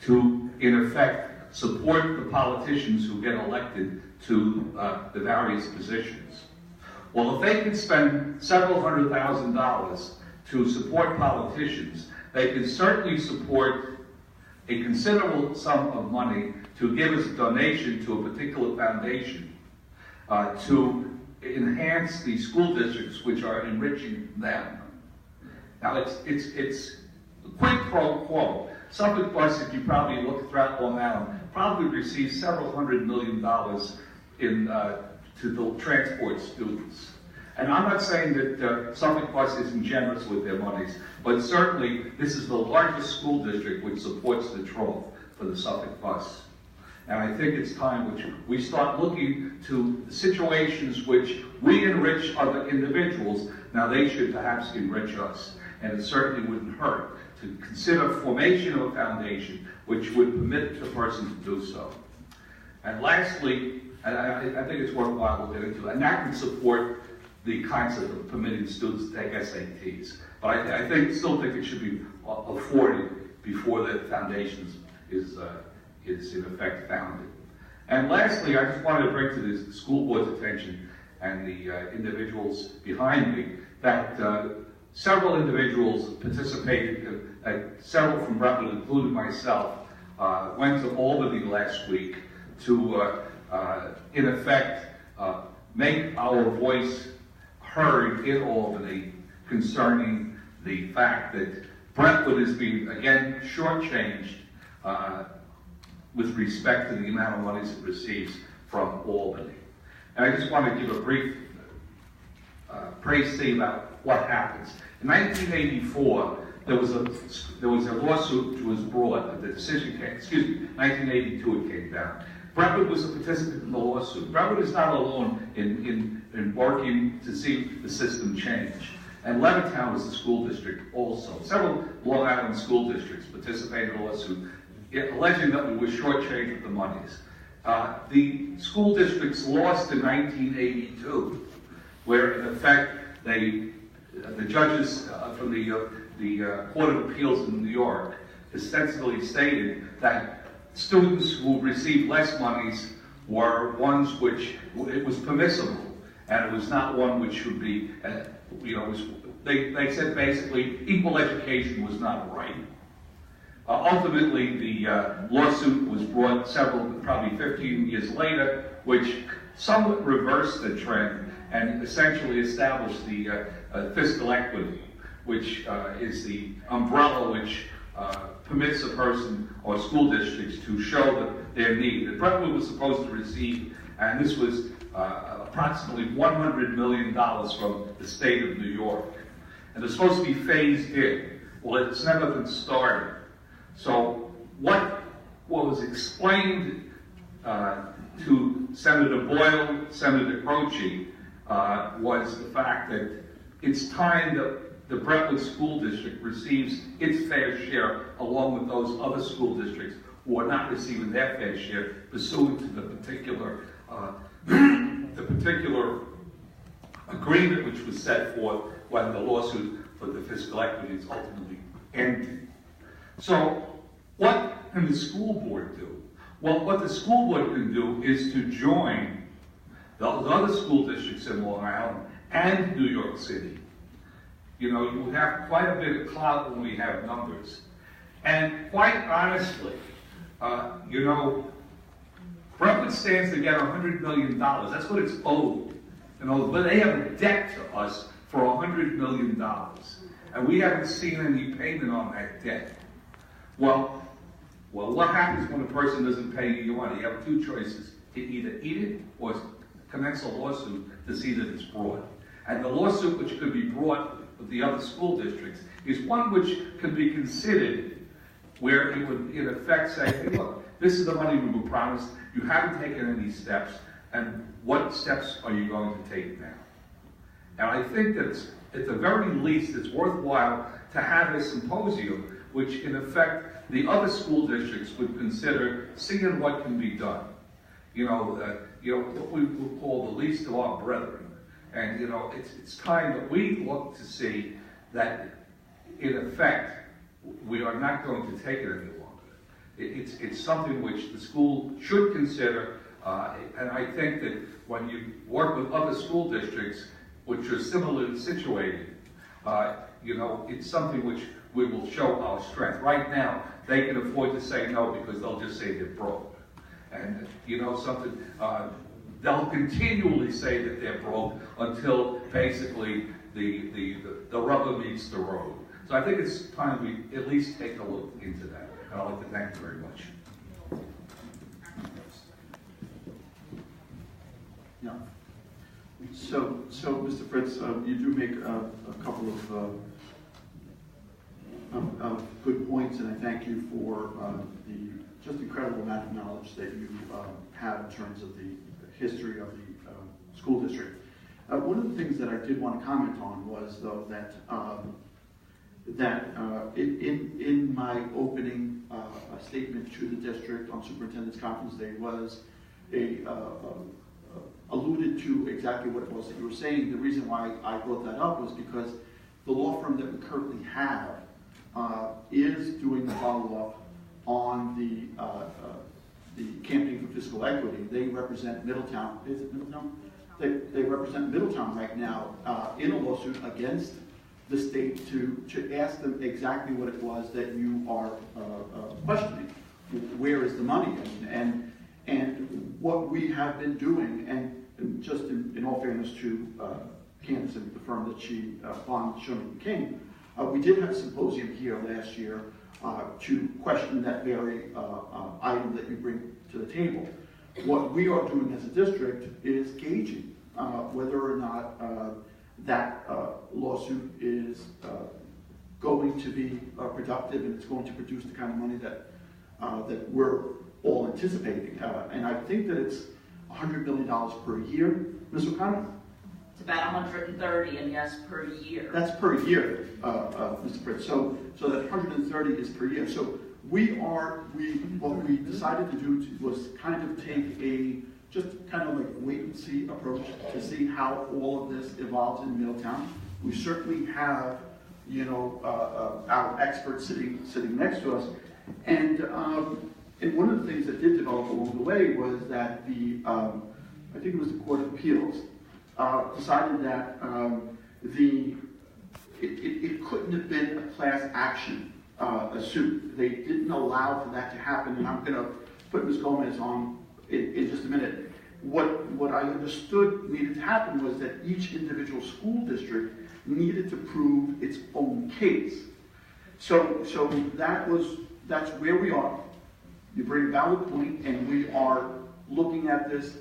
K: to, in effect, support the politicians who get elected to the various positions. Well, if they can spend several $100,000 to support politicians, they can certainly support a considerable sum of money to give as a donation to a particular foundation to enhance the school districts which are enriching them. Now, it's quid pro quo. Suffolk Bus, if you probably look throughout Long Island, probably receives several $100 million to the transport students. And I'm not saying that Suffolk Bus isn't generous with their monies, but certainly this is the largest school district which supports the trough for the Suffolk Bus. And I think it's time which we start looking to situations which we enrich other individuals. Now they should perhaps enrich us. And it certainly wouldn't hurt to consider formation of a foundation which would permit a person to do so. And lastly, and I think it's worthwhile to get into, and that can support the concept of permitting students to take SATs. But I still think it should be afforded before the foundation is in effect founded. And lastly, I just wanted to bring to the school board's attention and the individuals behind me that several individuals participated, several from Brentwood, including myself, went to Albany last week to, in effect, make our voice heard in Albany concerning the fact that Brentwood is being, again, shortchanged with respect to the amount of monies it receives from Albany. And I just want to give a brief précis about what happens. In 1984, there was a lawsuit which was brought. The decision came. 1982 it came down. Brentwood was a participant in the lawsuit. Brentwood is not alone in working to see the system change. And Levittown was a school district also. Several Long Island school districts participated in the lawsuit, alleging that we were shortchanged with the monies. The school districts lost in 1982, where in effect the judges from the Court of Appeals in New York ostensibly stated that students who received less monies were ones which it was permissible, and it was not one which should be, they said basically equal education was not a right. Ultimately, the lawsuit was brought probably 15 years later, which somewhat reversed the trend and essentially established the fiscal equity, which is the umbrella which permits a person or school districts to show their need. That Brentwood was supposed to receive, and this was approximately $100 million from the state of New York. And it's supposed to be phased in. Well, it's never been started. So what was explained to Senator Boyle, Senator Croce, was the fact that it's time that the Brentwood School District receives its fair share along with those other school districts who are not receiving their fair share pursuant to the particular agreement which was set forth when the lawsuit for the fiscal equity is ultimately ended. So what can the school board do? Well, what the school board can do is to join those other school districts in Long Island and New York City. You know, you have quite a bit of clout when we have numbers. And quite honestly, Brentwood stands to get $100 million. That's what it's owed. But they have a debt to us for $100 million. And we haven't seen any payment on that debt. Well, what happens when a person doesn't pay you money? You have two choices. To either eat it or commence a lawsuit to see that it's brought. And the lawsuit which could be brought with the other school districts is one which could be considered where it would, in effect, say, hey, look, this is the money we were promised. You haven't taken any steps. And what steps are you going to take now? And I think that at the very least, it's worthwhile to have a symposium which, in effect, the other school districts would consider seeing what can be done. What we would call the least of our brethren. And, it's time that we look to see that, in effect, we are not going to take it any longer. It's something which the school should consider, and I think that when you work with other school districts which are similarly situated, it's something which we will show our strength. Right now, they can afford to say no because they'll just say they're broke. And they'll continually say that they're broke until basically the rubber meets the road. So I think it's time we at least take a look into that. And I'd like to thank you very much.
A: Yeah. So Mr. Fritz, you do make a couple of good points, and I thank you for the just incredible amount of knowledge that you have in terms of the history of the school district. One of the things that I did want to comment on was, though, that in my opening statement to the district on Superintendent's Conference Day was alluded to exactly what it was that you were saying. The reason why I brought that up was because the law firm that we currently have is doing the follow-up on the Campaign for Fiscal Equity. They represent Middletown. Is it Middletown? They represent Middletown right now in a lawsuit against the state to ask them exactly what it was that you are questioning. Where is the money? And what we have been doing, and and just in all fairness to Candace and the firm that she, Bond Sherman King, we did have a symposium here last year to question that very item that you bring to the table. What we are doing as a district is gauging whether or not that lawsuit is going to be productive and it's going to produce the kind of money that that we're all anticipating. And I think that it's $100 million per year, Ms. O'Connor?
L: It's about 130, and yes, per year.
A: That's per year, Mr. Pritz. So that 130 is per year. So what we decided to do was kind of take just kind of like wait and see approach to see how all of this evolves in Middletown. We certainly have, you know, our experts sitting next to us. And one of the things that did develop along the way was that I think it was the Court of Appeals, decided that it couldn't have been a class action suit. They didn't allow for that to happen, and I'm going to put Ms. Gomez on in just a minute. What I understood needed to happen was that each individual school district needed to prove its own case. So that's where we are. You bring a valid point, and we are looking at this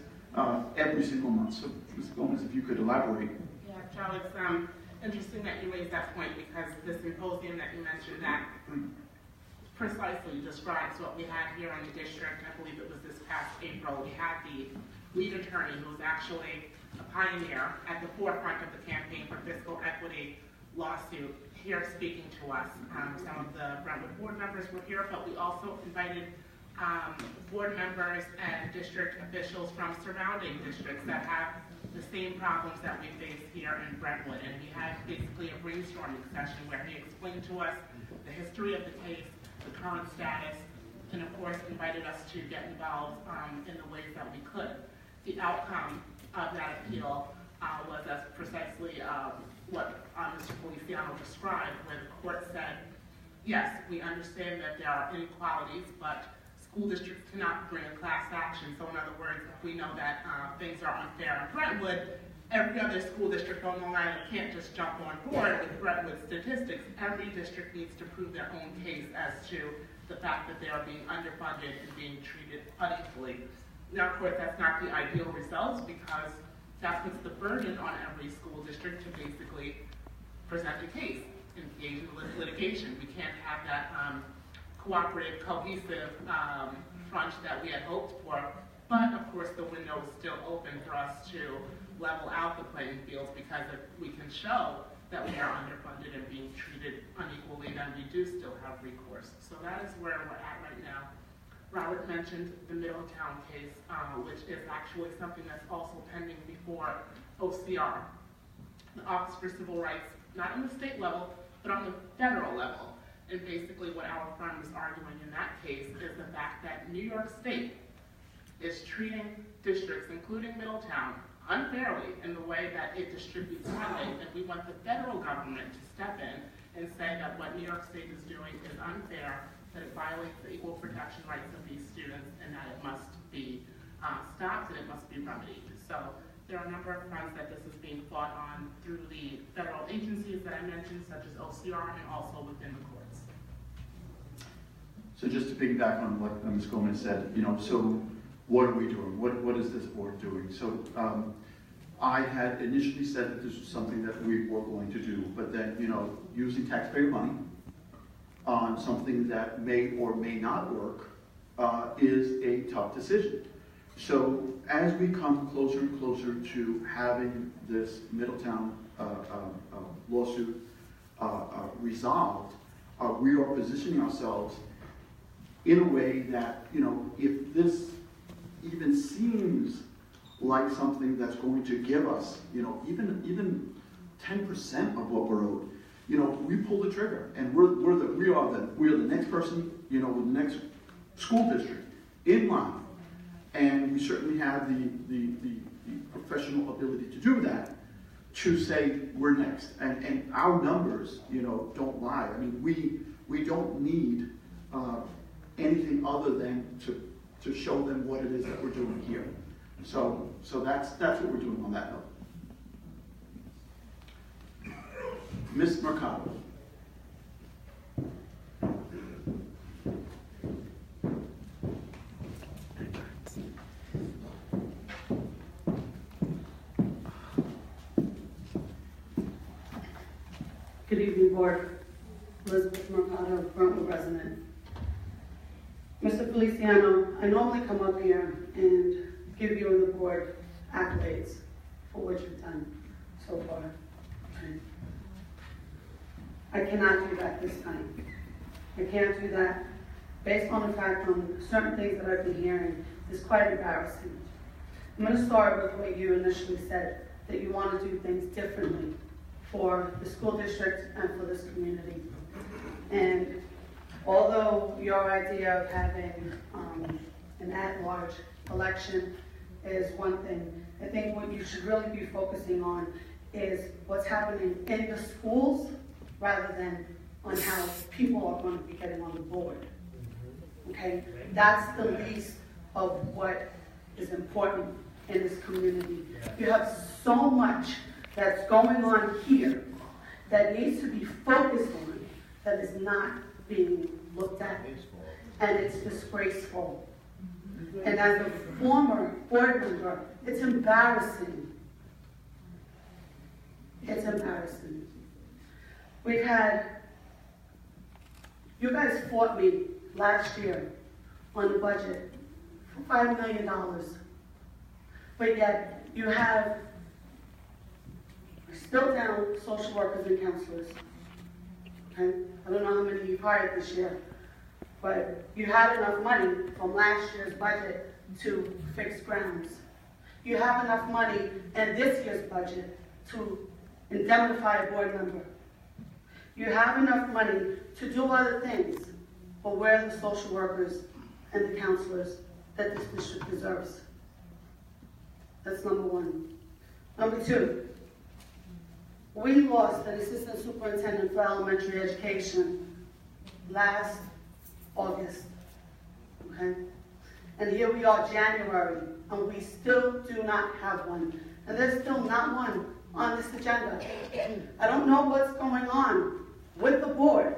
A: every single month. So, Ms. Gomez, if you could elaborate.
D: Yeah, Joe, it's interesting that you raised that point because the symposium that you mentioned that precisely describes what we had here in the district. I believe it was this past April. We had the lead attorney who was actually a pioneer at the forefront of the campaign for fiscal equity lawsuit here speaking to us. Some of the Brentwood board members were here, but we also invited board members and district officials from surrounding districts that have the same problems that we face here in Brentwood. And we had basically a brainstorming session where he explained to us the history of the case, the current status, and of course invited us to get involved in the ways that we could. The outcome of that appeal was as precisely what Mr. Feliciano described, where the court said, yes, we understand that there are inequalities, but school districts cannot bring a class action. So in other words, if we know that things are unfair in Brentwood, every other school district on Long Island can't just jump on board with Brentwood statistics. Every district needs to prove their own case as to the fact that they are being underfunded and being treated unequally. Now, of course, that's not the ideal results because that puts the burden on every school district to basically present a case, engage in litigation. We can't have that cooperative, cohesive front that we had hoped for. But of course, the window is still open for us to level out the playing fields because if we can show that we are underfunded and being treated unequally, then we do still have recourse. So that is where we're at right now. Robert mentioned the Middletown case, which is actually something that's also pending before OCR, the Office for Civil Rights, not on the state level, but on the federal level. And basically what our firm is arguing in that case is the fact that New York State is treating districts, including Middletown, unfairly in the way that it distributes funding, and we want the federal government to step in and say that what New York State is doing is unfair, that it violates the equal protection rights of these students, and that it must be stopped and it must be remedied. So there are a number of fronts that this is being fought on through the federal agencies that I mentioned, such as OCR, and also within the courts.
A: So just to piggyback on what Ms. Gomez said, you know, so what are we doing? What is this board doing? So I had initially said that this was something that we were going to do, but then, you know, using taxpayer money on something that may or may not work is a tough decision. So as we come closer and closer to having this Middletown lawsuit resolved, we are positioning ourselves in a way that, you know, if this even seems like something that's going to give us, you know, even 10% of what we're owed, you know, we pull the trigger, and we are the next person, you know, with the next school district in line, and we certainly have the professional ability to do that, to say we're next, and our numbers, you know, don't lie. I mean, we don't need anything other than to show them what it is that we're doing here. So that's what we're doing on that note. Ms. Mercado.
F: Good evening, Board. Elizabeth Mercado, Brentwood resident. Mr. Feliciano, I normally come up here and give you and the board accolades for what you've done so far. Okay. I cannot do that this time. I can't do that based on the fact on certain things that I've been hearing is quite embarrassing. I'm going to start with what you initially said, that you want to do things differently for the school district and for this community. And although your idea of having an at-large election is one thing, I think what you should really be focusing on is what's happening in the schools rather than on how people are going to be getting on the board. Okay? That's the least of what is important in this community. You have so much that's going on here that needs to be focused on that is not being looked at. And it's disgraceful. And as a former board member, it's embarrassing. It's embarrassing. We've had, you guys fought me last year on the budget for $5 million. But yet, you have still down social workers and counselors. Okay? I don't know how many you've hired this year, but you had enough money from last year's budget to fix grounds. You have enough money in this year's budget to indemnify a board member. You have enough money to do other things, but where are the social workers and the counselors that this district deserves? That's number one. Number two, we lost an assistant superintendent for elementary education last August, okay? And here we are, January, and we still do not have one. And there's still not one on this agenda. I don't know what's going on with the board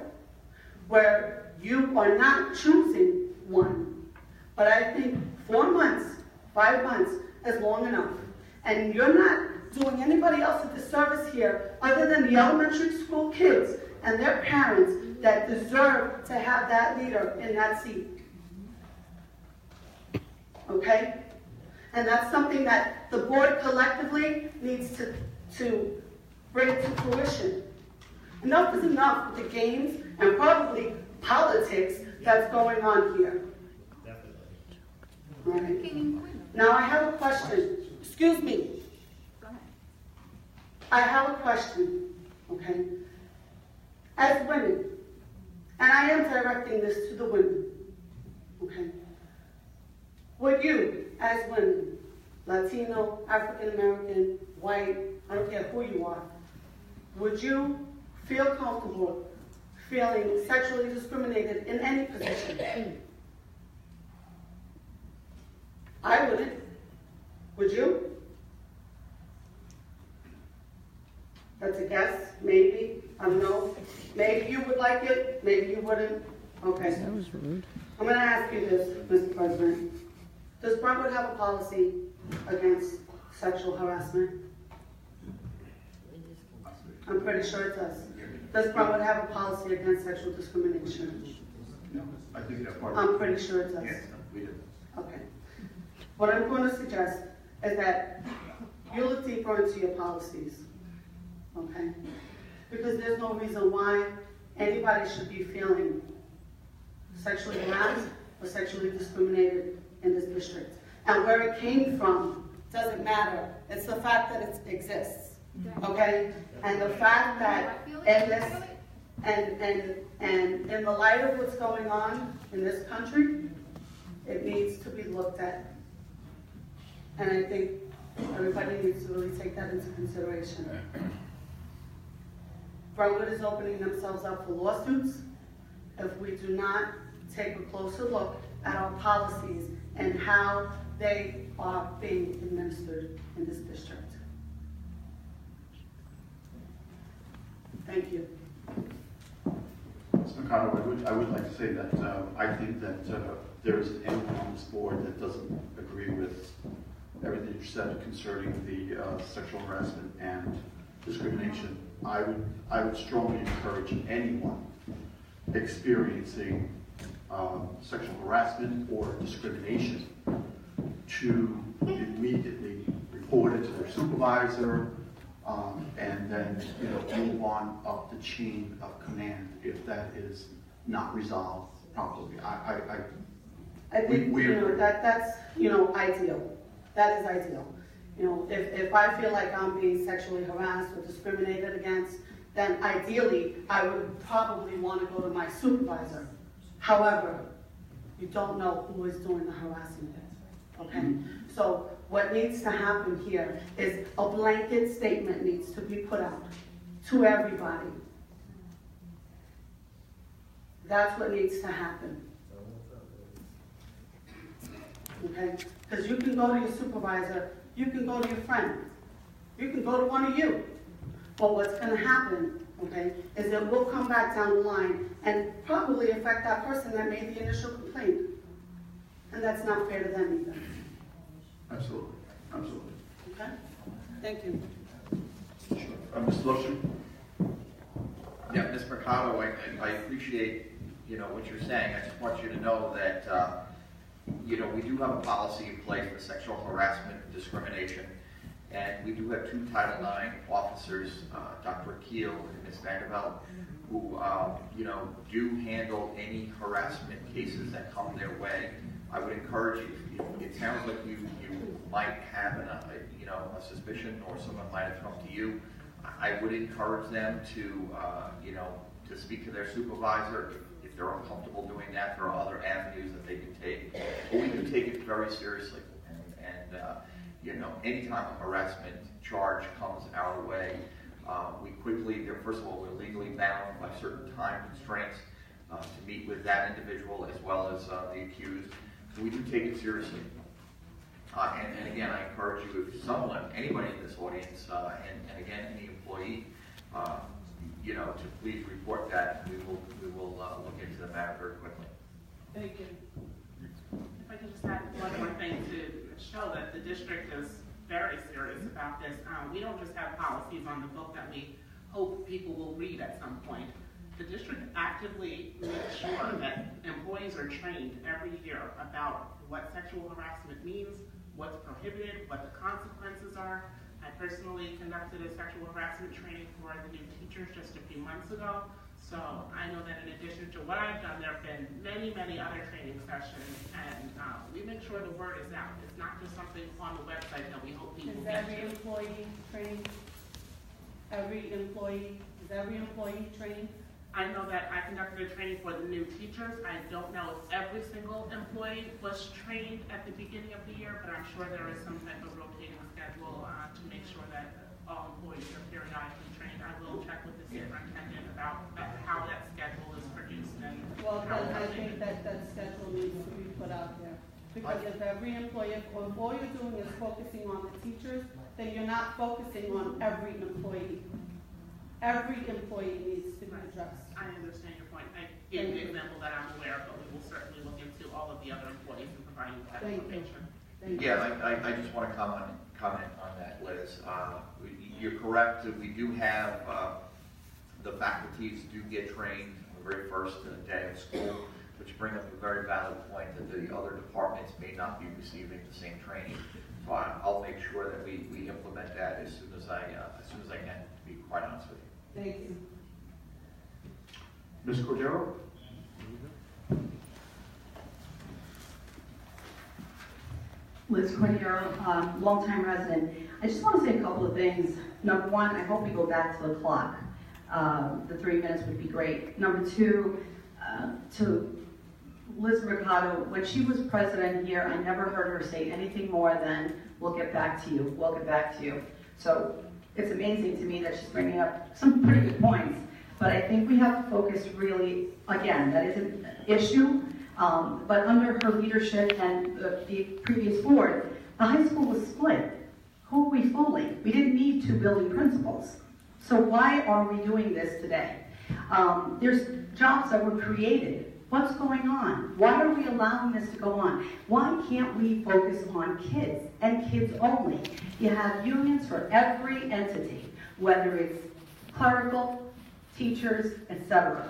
F: where you are not choosing one. But I think 4 months, 5 months is long enough. And you're not doing anybody else a disservice here other than the elementary school kids and their parents that deserve to have that leader in that seat. Okay? And that's something that the board collectively needs to bring to fruition. Enough is enough with the games and probably politics that's going on here. All right. Now I have a question. Excuse me. I have a question, okay? As women, and I am directing this to the women, okay? Would you, as women, Latino, African American, white, I don't care who you are, would you feel comfortable feeling sexually discriminated in any position? I wouldn't. Would you? That's a guess, maybe, I don't know. Maybe you would like it, maybe you wouldn't. Okay. That was rude. I'm going to ask you this, Mr. President. Does Brentwood have a policy against sexual harassment? I'm pretty sure it does. Does Brentwood have a policy against sexual discrimination?
A: No, I think that's part of
F: I'm pretty sure it does.
A: Yes, we do.
F: Okay. What I'm going to suggest is that you look deeper into your policies, okay? Because there's no reason why anybody should be feeling sexually harassed or sexually discriminated in this district. And where it came from doesn't matter. It's the fact that it exists, okay? And the fact that in this, and in the light of what's going on in this country, it needs to be looked at. And I think everybody needs to really take that into consideration. Brentwood is opening themselves up for lawsuits if we do not take a closer look at our policies and how they are being administered in this district. Thank you.
A: Mr. Mercado, I would like to say that I think that there is anyone on this board that doesn't agree with everything you said concerning the sexual harassment and discrimination. I would strongly encourage anyone experiencing sexual harassment or discrimination to immediately report it to their supervisor, and then move on up the chain of command if that is not resolved properly.
F: I think that's ideal. That is ideal. If I feel like I'm being sexually harassed or discriminated against, then ideally I would probably want to go to my supervisor. However, you don't know who is doing the harassment. Okay? So what needs to happen here is a blanket statement needs to be put out to everybody. That's what needs to happen. Okay? Because you can go to your supervisor, you can go to your friend, you can go to one of you. But what's going to happen, okay, is it will come back down the line and probably affect that person that made the initial complaint. And that's not fair to them either.
A: Absolutely. Absolutely.
F: Okay? Thank you.
A: Sure. Mr. Lotion?
E: Yeah, Ms. Mercado, I appreciate, what you're saying. I just want you to know that, we do have a policy in place for sexual harassment and discrimination. And we do have 2 Title IX officers, Dr. Akil and Ms. Vanderveld, who, do handle any harassment cases that come their way. I would encourage you, it sounds like you might have a suspicion or someone might have come to you. I would encourage them to, to speak to their supervisor. If they're uncomfortable doing that, there are other avenues that they can take. But we do take it very seriously. And anytime a harassment charge comes our way, we quickly, first of all, we're legally bound by certain time constraints to meet with that individual as well as the accused. So we do take it seriously. And again, I encourage you, if someone, anybody in this audience, and again, any employee, to please report that. We will look into the matter very quickly.
F: Thank you.
D: If I could just add one more thing to show that the district is very serious about this. We don't just have policies on the book that we hope people will read at some point. The district actively makes sure that employees are trained every year about what sexual harassment means, what's prohibited, what the consequences are. I personally conducted a sexual harassment training for the new teachers just a few months ago. So I know that in addition to what I've done, there have been many, many other training sessions, and we make sure the word is out. It's not just something on the website that we hope people get to.
F: Is every employee trained? Is every employee trained?
D: I know that I conducted a training for the new teachers. I don't know if every single employee was trained at the beginning of the year, but I'm sure there is some type of rotating schedule to make sure that all employees are periodically trained. I will check with the superintendent about how that schedule is produced.
F: Well, then I think that schedule needs to be put out there. Because if every employee, if all you're doing is focusing on the teachers, then you're not focusing on every employee. Every employee needs to be addressed.
D: I understand your point. I gave an example that I'm aware of, but we will certainly look into all of the other employees and provide you that information.
E: Yeah, I just want to comment on that, Liz. You're correct. We do have the faculties do get trained on the very first day of school, which brings up a very valid point that the other departments may not be receiving the same training. So I'll make sure that we implement that as soon as I can. To be quite honest with you.
F: Thank you.
A: Ms. Cordero?
M: Liz Cordero, longtime resident. I just want to say a couple of things. Number one, I hope we go back to the clock. The 3 minutes would be great. Number two, to Liz Mercado, when she was president here, I never heard her say anything more than, we'll get back to you, we'll get back to you. So it's amazing to me that she's bringing up some pretty good points. But I think we have to focus really, again, that is an issue. But under her leadership and the previous board, the high school was split. Who are we fooling? We didn't need 2 building principals. So why are we doing this today? There's jobs that were created. What's going on? Why are we allowing this to go on? Why can't we focus on kids and kids only? You have unions for every entity, whether it's clerical, teachers, etc.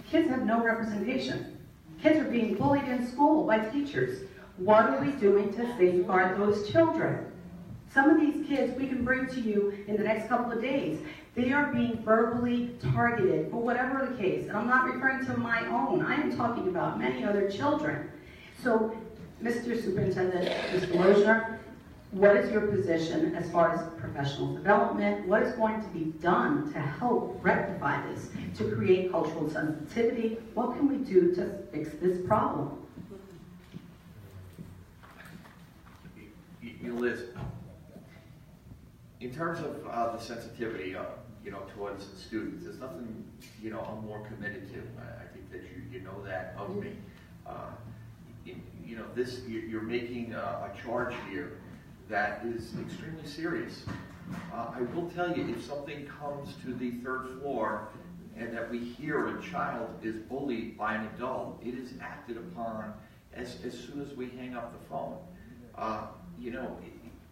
M: Kids have no representation. Kids are being bullied in school by teachers. What are we doing to safeguard those children? Some of these kids we can bring to you in the next couple of days. They are being verbally targeted for whatever the case. And I'm not referring to my own. I am talking about many other children. So, Mr. Superintendent, Mr. Lochner, what is your position as far as professional development? What is going to be done to help rectify this, to create cultural sensitivity? What can we do to fix this problem?
E: Liz, in terms of the sensitivity, towards students, there's nothing, I'm more committed to. I think that you know that of me. You're making a charge here that is extremely serious. I will tell you, if something comes to the 3rd floor and that we hear a child is bullied by an adult, it is acted upon as soon as we hang up the phone.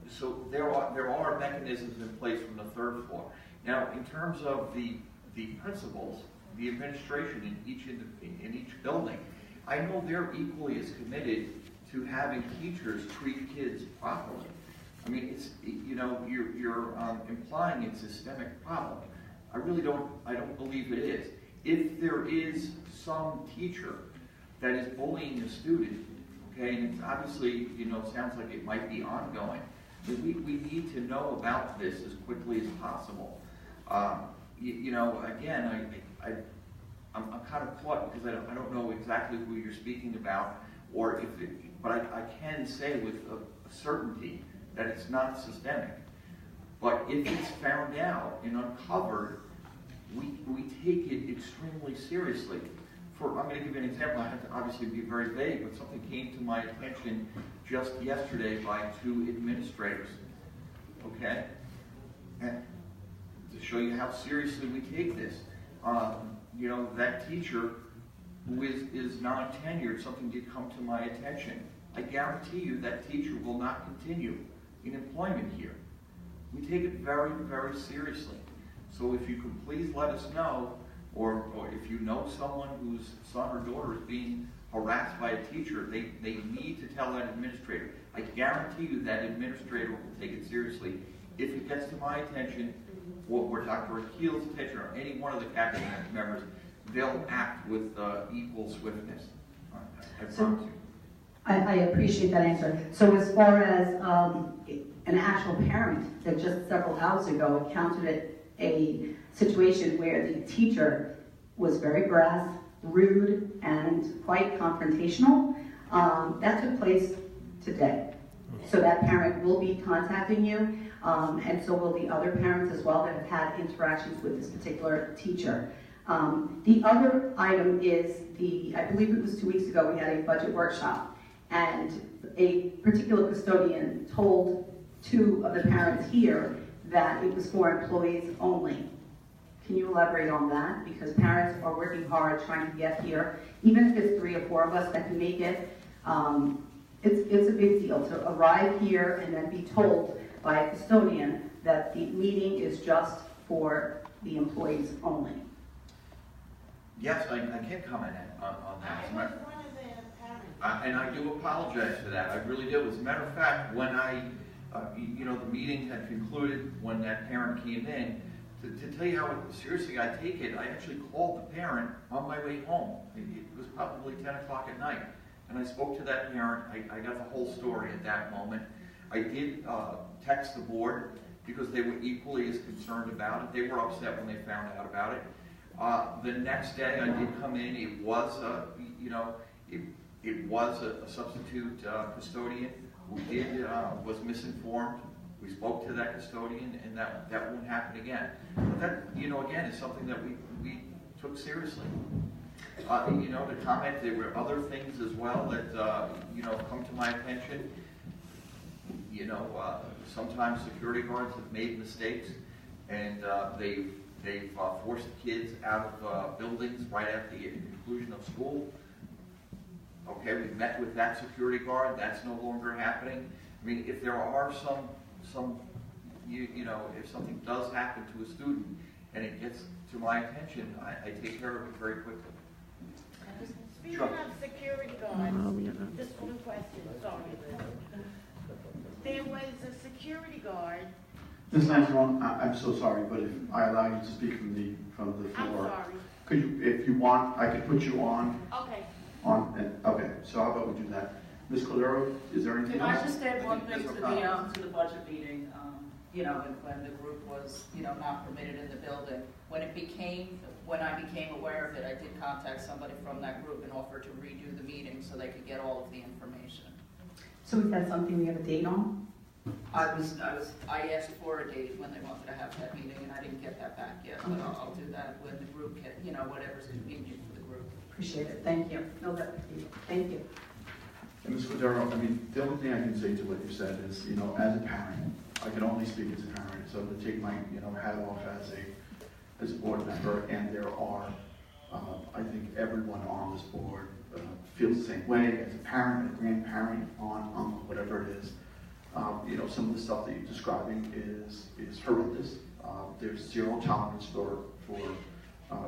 E: So there are mechanisms in place from the 3rd floor. Now, in terms of the principals, the administration in each building, I know they're equally as committed to having teachers treat kids properly. I mean, it's you're implying it's a systemic problem. I don't believe it is. If there is some teacher that is bullying a student, okay, and it's obviously sounds like it might be ongoing, but we need to know about this as quickly as possible. Again, I'm kind of caught because I don't know exactly who you're speaking about, but I can say with a certainty that it's not systemic. But if it's found out and uncovered, we take it extremely seriously. I'm going to give you an example. I have to obviously be very vague, but something came to my attention just yesterday by 2 administrators. Okay? And to show you how seriously we take this, that teacher who is non-tenured, something did come to my attention. I guarantee you that teacher will not continue in employment here. We take it very, very seriously. So if you could please let us know, or if you know someone whose son or daughter is being harassed by a teacher, they need to tell that administrator. I guarantee you that administrator will take it seriously. If it gets to my attention, or Dr. Akil's attention, or any one of the cabinet members, they'll act with equal swiftness. I promise you.
M: I appreciate that answer. So as far as an actual parent that just several hours ago encountered a situation where the teacher was very brash, rude, and quite confrontational, that took place today. So that parent will be contacting you, and so will the other parents as well that have had interactions with this particular teacher. The other item is I believe it was 2 weeks ago, we had a budget workshop, and a particular custodian told 2 of the parents here that it was for employees only. Can you elaborate on that? Because parents are working hard trying to get here. Even if it's 3 or 4 of us that can make it, it's a big deal to arrive here and then be told by a custodian that the meeting is just for the employees only.
E: Yes, I can comment on that. And I do apologize for that. I really do. As a matter of fact, when the meeting had concluded, when that parent came in, to tell you how seriously I take it, I actually called the parent on my way home. It was probably 10 o'clock at night. And I spoke to that parent. I got the whole story at that moment. I did text the board because they were equally as concerned about it. They were upset when they found out about it. The next day I did come in. It was a substitute custodian who was misinformed. We spoke to that custodian, and that won't happen again. But that, again, is something that we took seriously. You know, to comment, there were other things as well that, you know, come to my attention. You know, sometimes security guards have made mistakes, and they've forced kids out of buildings right at the conclusion of school. Okay, we've met with that security guard. That's no longer happening. I mean, if there are some you know, if something does happen to a student and it gets to my attention, I take care of it very quickly.
N: Speaking of security guards, just one question, sorry. There was a security guard.
A: Ms. Langeron, I'm so sorry, but if I allow you to speak from the floor.
N: I'm sorry.
A: Could you, if you want, I could put you on.
N: Okay.
A: Okay, so how about we do that? Ms. Cordero, is there anything
L: Can
A: else?
L: I just add one thing to the budget meeting? You know, when the group was, you know, not permitted in the building. When I became aware of it, I did contact somebody from that group and offered to redo the meeting so they could get all of the information.
M: So is that something we have a date on?
L: I asked for a date when they wanted to have that meeting, and I didn't get that back yet, but I'll do that when the group can, you know, whatever's convenient for the group.
M: Appreciate it, thank you. No, thank you.
A: And Ms. Cordero, I mean, the only thing I can say to what you said is, you know, as a parent, I can only speak as a parent, so to take my, you know, hat off as a board member, and there are, I think everyone on this board feels the same way, as a parent, a grandparent, aunt, uncle, whatever it is. You know, some of the stuff that you're describing is horrendous. There's zero tolerance for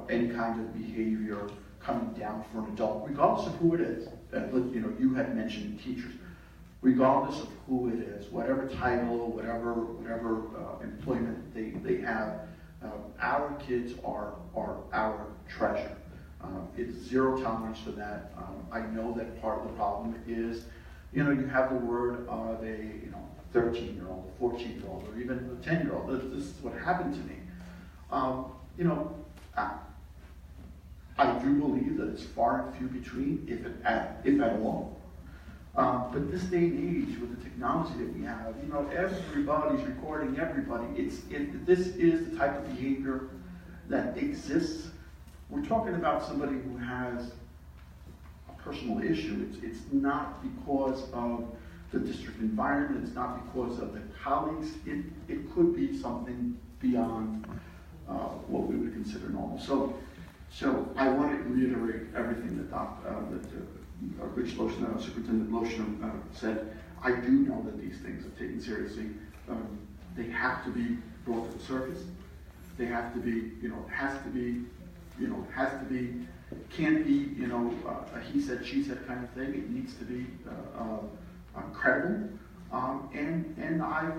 A: any kind of behavior coming down for an adult, regardless of who it is. You know, you had mentioned teachers. Regardless of who it is, whatever title, whatever employment they have, our kids are our treasure. It's zero tolerance for that. I know that part of the problem is, you know, you have the word of a 13-year-old, a 14-year-old, or even a 10-year-old. This is what happened to me. You know, I do believe that it's far and few between, if at all. But this day and age, with the technology that we have, you know, everybody's recording everybody. This is the type of behavior that exists. We're talking about somebody who has a personal issue. It's not because of the district environment. It's not because of the colleagues. It could be something beyond what we would consider normal. So I want to reiterate everything that Rich Lotion, Superintendent Lotion said. I do know that these things are taken seriously. They have to be brought to the surface. They have to be, you know, can't be, you know, a he said, she said kind of thing. It needs to be credible. And I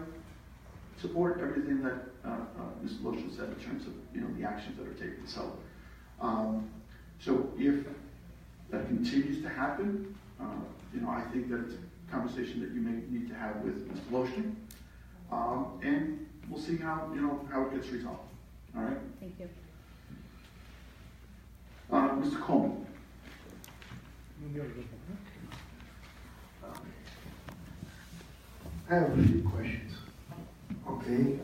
A: support everything that Ms. Lotion said in terms of, you know, the actions that are taken. So if that continues to happen, you know, I think that it's a conversation that you may need to have with Mr. Lotion, and we'll see how it gets resolved. All right.
M: Thank you.
A: Mr. Coleman.
B: I have a few questions. Okay.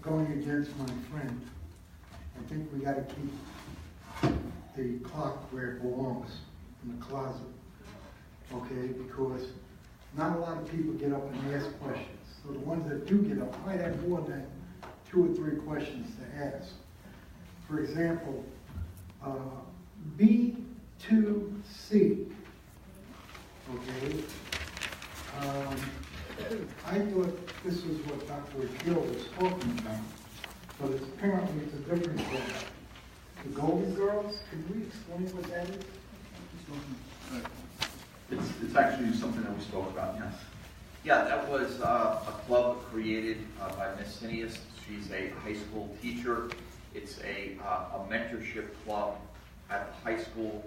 B: Going against my friend, I think we got to keep the clock where it belongs, in the closet. Okay, because not a lot of people get up and ask questions. So the ones that do get up might have more than 2 or 3 questions to ask. For example, B2C. Okay. I thought this was what Dr. Akil was talking about, but apparently it's a different thing. The Golden Girls, can we explain what that is?
A: It's actually something that we spoke about, yes.
E: Yeah, that was a club created by Ms. Cineas. She's a high school teacher. It's a mentorship club at the high school.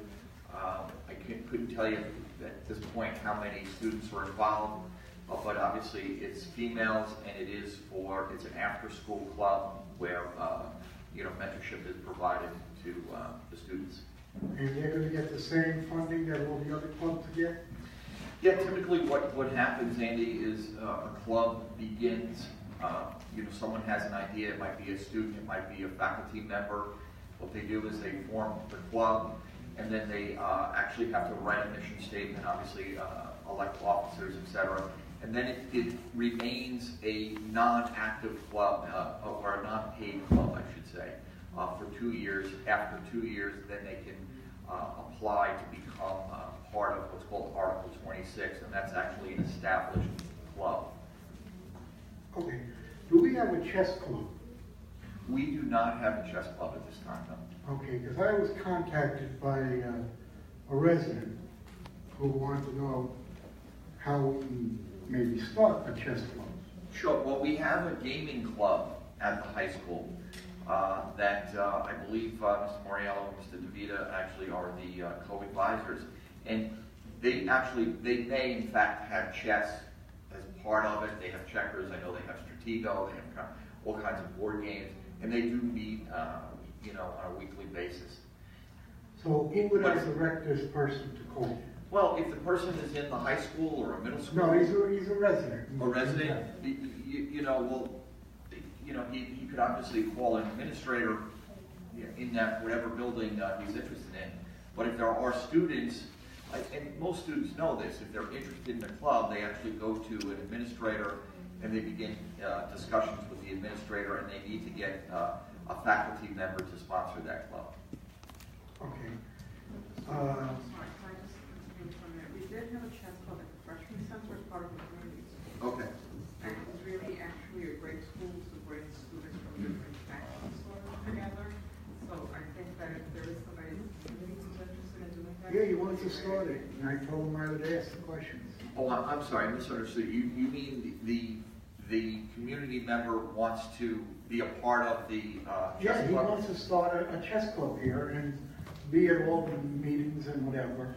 E: I couldn't tell you at this point how many students are involved, but obviously it's females, and it's an after-school club where mentorship is provided to the students.
B: And they're going to get the same funding that all the other clubs get?
E: Yeah, typically what happens, Andy, is a club begins, someone has an idea, it might be a student, it might be a faculty member, What they do is they form the club, and then they actually have to write a mission statement, obviously elect officers, etc. And then it remains a non-active club, or a non-paid club, I should say, for 2 years. After 2 years, then they can apply to become part of what's called Article 26, and that's actually an established club.
B: Okay, do we have a chess club?
E: We do not have a chess club at this time, no.
B: Okay, because I was contacted by a resident who wanted to know how we can maybe start a chess club.
E: Sure. Well, we have a gaming club at the high school that I believe Mr. Moriello and Mr. DeVita actually are the co-advisors. And they may in fact have chess as part of it. They have checkers. I know they have Stratego. They have all kinds of board games. And they do meet, on a weekly basis.
B: So who would I direct this person to call?
E: Well, if the person is in the high school or a middle school.
B: No, he's a resident.
E: A resident, he could obviously call an administrator in that whatever building he's interested in. But if there are students, and most students know this, if they're interested in the club, they actually go to an administrator and they begin discussions with the administrator, and they need to get a faculty member to sponsor that club.
B: Okay.
O: We did have a chess club at the freshman center as part of the community.
E: Okay.
O: And it was really actually a great school to bring students from different factions together. So I think that if there is somebody who's interested in doing that.
B: Yeah, he wants to start it, and I told him I would ask the questions.
E: Oh, I'm sorry, I misunderstood. You mean the community member wants to be a part of the chess
B: Yeah, he
E: club?
B: wants to start a chess club here and be at all the meetings and whatever,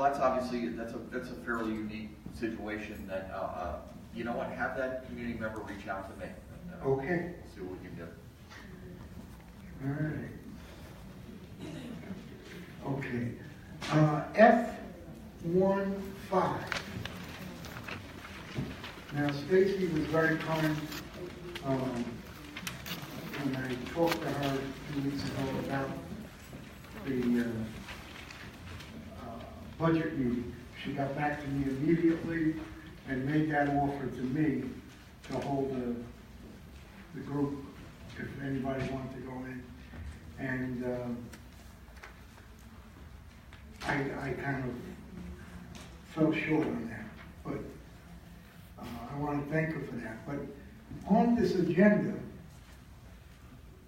E: That's obviously, that's a fairly unique situation that, you know what, have that community member reach out to me. And,
B: Okay.
E: We'll see what we can do.
B: All right. Okay. F15. Now, Stacy was very kind when I talked to her 2 weeks ago about the budget meeting. She got back to me immediately and made that offer to me to hold the group if anybody wanted to go in. And I kind of fell short on that, but I want to thank her for that. But on this agenda,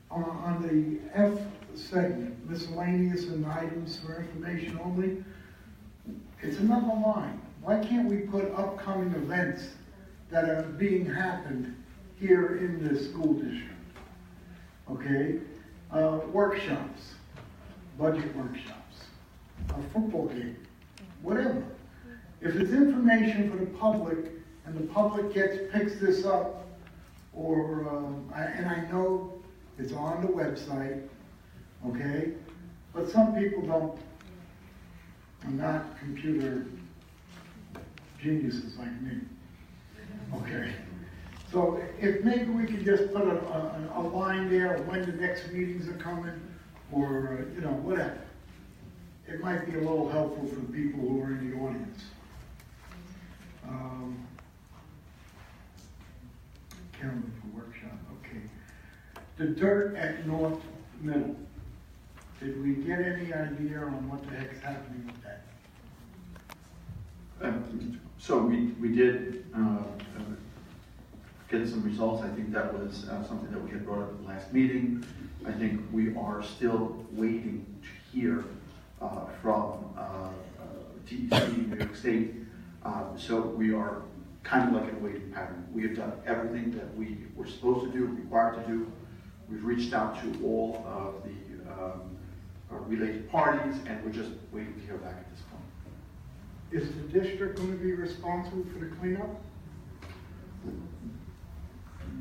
B: on the F segment, miscellaneous and items for information only, it's another line. Why can't we put upcoming events that are being happened here in the school district? Okay? Workshops, budget workshops, a football game, whatever. If it's information for the public and the public picks this up, or, and I know it's on the website, okay? But some people are not computer geniuses like me, okay? So if maybe we could just put a line there of when the next meetings are coming, or, whatever. It might be a little helpful for the people who are in the audience. Calendar for workshop, okay. The dirt at North Middle. Did we get any idea on what the heck's happening with that?
A: So we did get some results. I think that was something that we had brought up at the last meeting. I think we are still waiting to hear from DEC, New York State. So we are kind of like in a waiting pattern. We have done everything that we were supposed to do, required to do. We've reached out to all of the related parties, and we're just waiting to hear back at this point.
B: Is the district going to be responsible for the cleanup?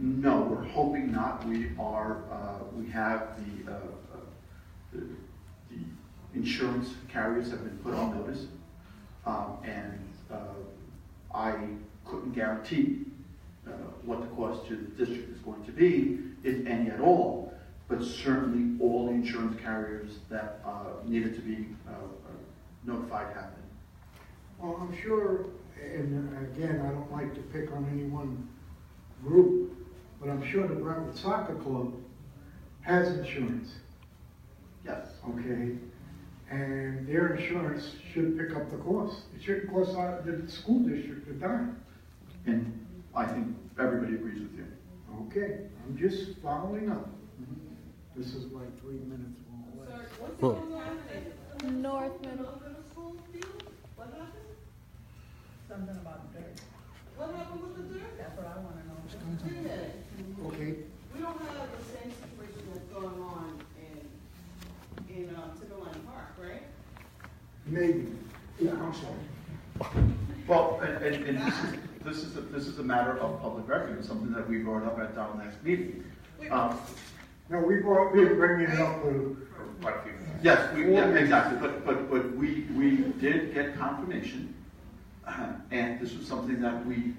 A: No, we're hoping not. We are. We have the insurance carriers have been put on notice, and I couldn't guarantee what the cost to the district is going to be, if any at all. but certainly all the insurance carriers that needed to be notified have been.
B: Well, I'm sure, and again, I don't like to pick on any one group, but I'm sure the Brentwood Soccer Club has insurance,
A: Yes.
B: okay? And their insurance should pick up the cost. It shouldn't cost the school district a dime.
A: And I think everybody agrees with you.
B: Okay, I'm just following up. This is like 3 minutes long.
O: Sir, what's going on?
N: North Middle.
O: School field? What happened?
N: Something about dirt.
O: What happened with the dirt?
N: That's what I want to know.
O: Yeah.
B: Okay,
O: We don't have the same situation that's going on in Timberline Park, right?
B: maybe. Yeah, I'm sorry.
A: Well, and this is a matter of public record. It's something that we brought up at our last meeting.
B: No, we're bringing it up for
E: Quite a few.
A: Yes, exactly, but we did get confirmation, and this was something that we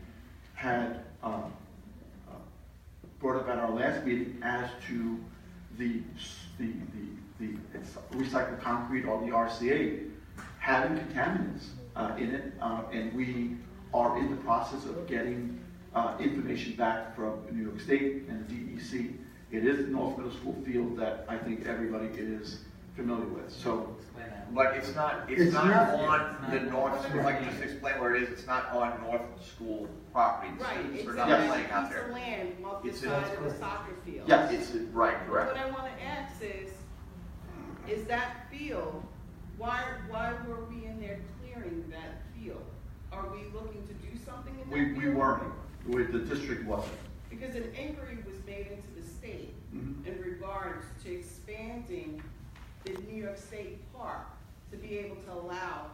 A: had brought up at our last meeting as to the recycled concrete or the RCA having contaminants in it, and we are in the process of getting information back from New York State and the DEC. It is the North Middle School field that I think everybody is familiar with. So,
E: But it's not on the North, if I can just explain where it is, it's not on North School property. The
O: Right,
E: students
O: it's
E: are
O: a
E: not
A: Yes.
E: playing out
O: piece
E: there.
O: of land up the
E: It's
O: side of the soccer field.
A: yes,
E: It's, right, correct.
O: What I want to ask is that field, why were we in there clearing that field? Are we looking to do something in that field?
A: we weren't. The district wasn't.
O: Because an inquiry was made into the state in regards to expanding the New York State Park to be able to allow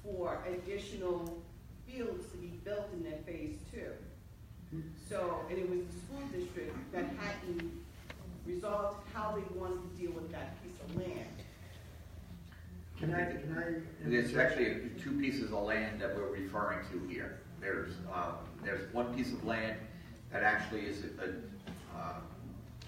O: for additional fields to be built in that phase 2. So, and it was the school district that hadn't resolved how they wanted to deal with that piece of land.
B: Can I?
E: There's actually 2 pieces of land that we're referring to here. There's one piece of land that actually is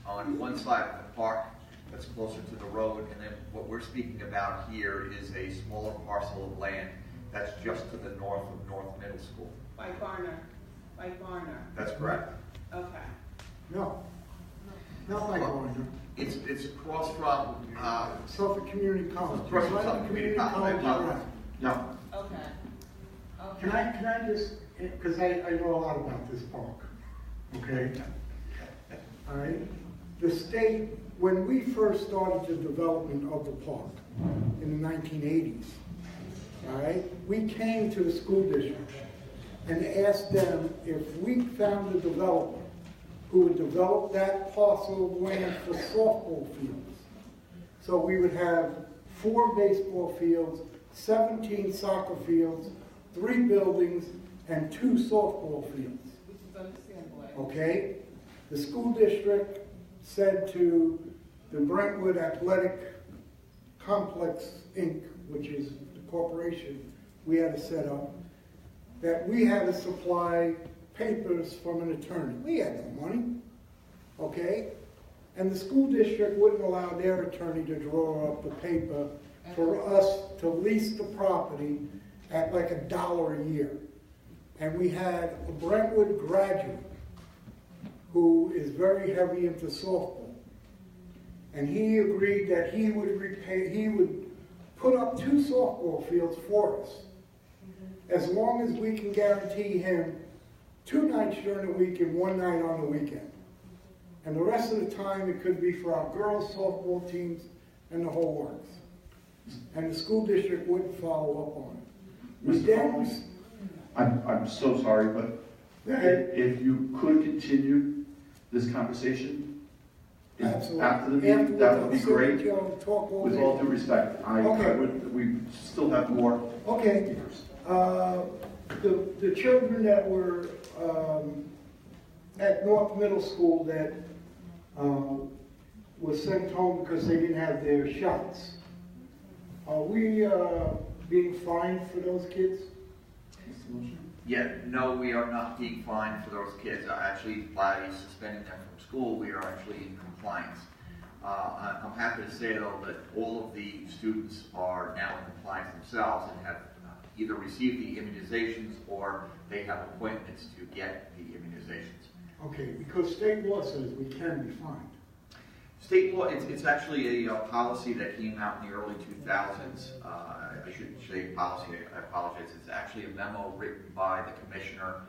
E: on one side of the park that's closer to the road, and then what we're speaking about here is a smaller parcel of land that's just to the north of North Middle School.
O: By Garner.
E: That's correct.
O: Okay.
B: No, not like Orange.
E: It's across from,
B: Suffolk Community College.
E: Across from Suffolk Community College.
B: College.
A: Yeah.
O: Okay.
B: Can I just, because I know a lot about this park, okay? All right? The state, when we first started the development of the park in the 1980s, all right, we came to the school district and asked them if we found a developer who would develop that parcel of land for softball fields. So we would have 4 baseball fields, 17 soccer fields, 3 buildings, and 2 softball fields.
O: Which is understandable.
B: Okay? The school district said to the Brentwood Athletic Complex, Inc., which is the corporation we had to set up, that we had to supply papers from an attorney. We had no money, okay? And the school district wouldn't allow their attorney to draw up the paper for us to lease the property at like $1 a year. And we had a Brentwood graduate who is very heavy into softball. And he agreed that he would put up 2 softball fields for us, as long as we can guarantee him 2 nights during the week and 1 night on the weekend. And the rest of the time it could be for our girls' softball teams and the whole works. And the school district wouldn't follow up on it. We then,
A: I'm so sorry, but if you could continue this conversation
B: absolutely.
A: after the meeting, that would be great.
B: Talk all
A: With
B: day.
A: all due respect, we still have more.
B: Okay. The children that were at North Middle School that were sent home because they didn't have their shots, are we being fined for those kids?
E: Yeah, no, we are not being fined for those kids. Actually, by suspending them from school, we are actually in compliance. I'm happy to say, though, that all of the students are now in compliance themselves and have either received the immunizations or they have appointments to get the immunizations.
B: Okay, because state law says we can be fined.
E: State law, it's actually a policy that came out in the early 2000s. I shouldn't say policy, I apologize. It's actually a memo written by the commissioner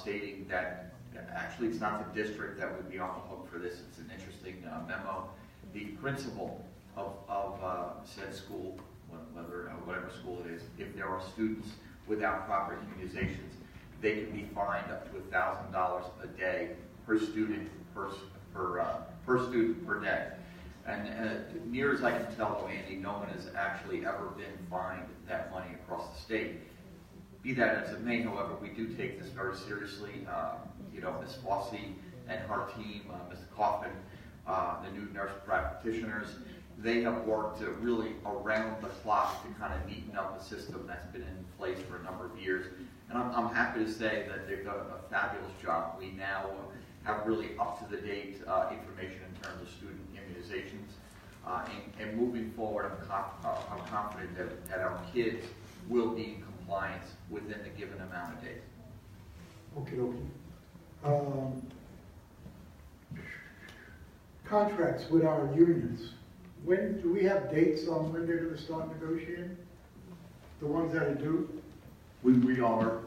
E: stating that actually it's not the district that would be on the hook for this. It's an interesting memo. The principal of said school, whatever school it is, if there are students without proper immunizations, they can be fined up to $1,000 a day per student per student per day. And near as I can tell, Andy, no one has actually ever been fined that money across the state. Be that as it may, however, we do take this very seriously. You know, Ms. Fossey and her team, Mr. Kaufman, the new nurse practitioners, they have worked really around the clock to kind of neaten up a system that's been in place for a number of years. And I'm happy to say that they've done a fabulous job. We now have really up-to-the-date information in terms of student immunizations. And moving forward, I'm confident that our kids will be in compliance within the given amount of days.
B: Okay. Contracts with our unions. When do we have dates on when they're going to start negotiating? The ones that are due?
A: We are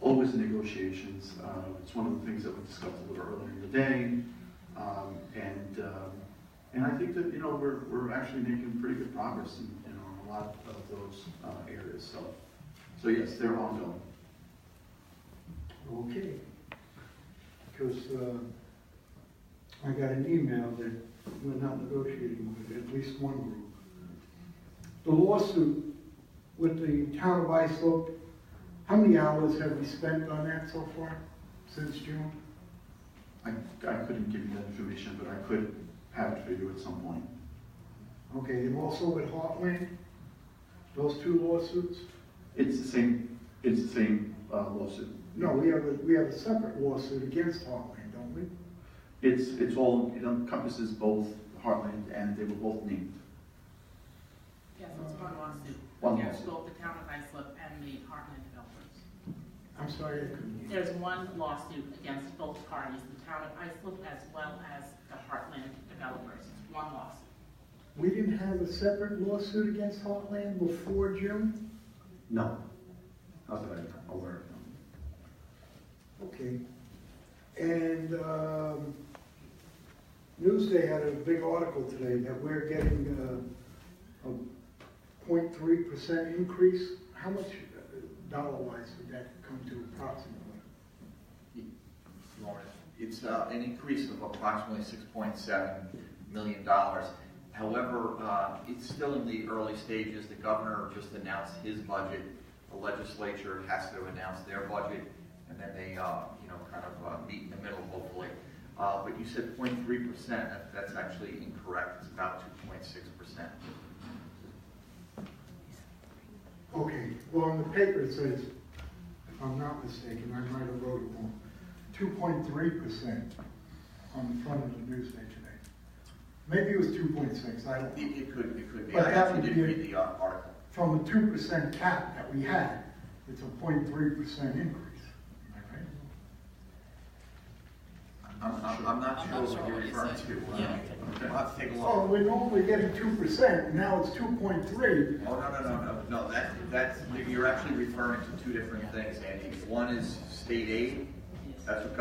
A: always in negotiations. It's one of the things that we discussed a little earlier in the day. And I think that, you know, we're actually making pretty good progress in a lot of those areas. So yes, they're ongoing.
B: Okay. Because I got an email that we're not negotiating with at least one group. The lawsuit with the town of Islip, how many hours have we spent on that so far since June?
A: I couldn't give you that information, but I could have it for you at some point.
B: Okay, and also with Heartland, those two lawsuits?
A: It's the same lawsuit.
B: No, we have a separate lawsuit against Heartland, don't we?
A: It encompasses both Heartland and they were both named.
D: Yes, it's one lawsuit.
A: One
D: Against
A: lawsuit.
D: both the town of Islip and the Heartland developers.
B: I'm sorry, I couldn't hear.
D: There's one lawsuit against both parties, the town of Islip as well as the Heartland developers. It's one lawsuit.
B: We didn't have a separate lawsuit against Heartland before June?
A: No. Not that I'm aware of.
B: Okay. And Newsday had a big article today that we're getting a 0.3% increase. How much dollar-wise would that come to approximately?
E: It's an increase of approximately $6.7 million. However, it's still in the early stages. The governor just announced his budget. The legislature has to announce their budget, and then they, kind of meet in the middle, hopefully. But you said 0.3%. That's actually incorrect. It's about 2.6%.
B: Okay. Well, in the paper it says, if I'm not mistaken, I might have wrote it wrong, 2.3% on the front of the Newsday today. Maybe it was 2.6. I don't know.
E: It could be.
B: But
E: I
B: that
E: actually
B: would
E: didn't
B: be
E: read the article.
B: From the 2% cap that we had, it's a 0.3% increase.
E: I'm not sure what you're referring to. I'll have to take a look.
B: Oh, we're normally getting 2%, now it's 2.3.
E: Oh, no, that's, you're actually referring to two different things, Andy. One is state aid, that's what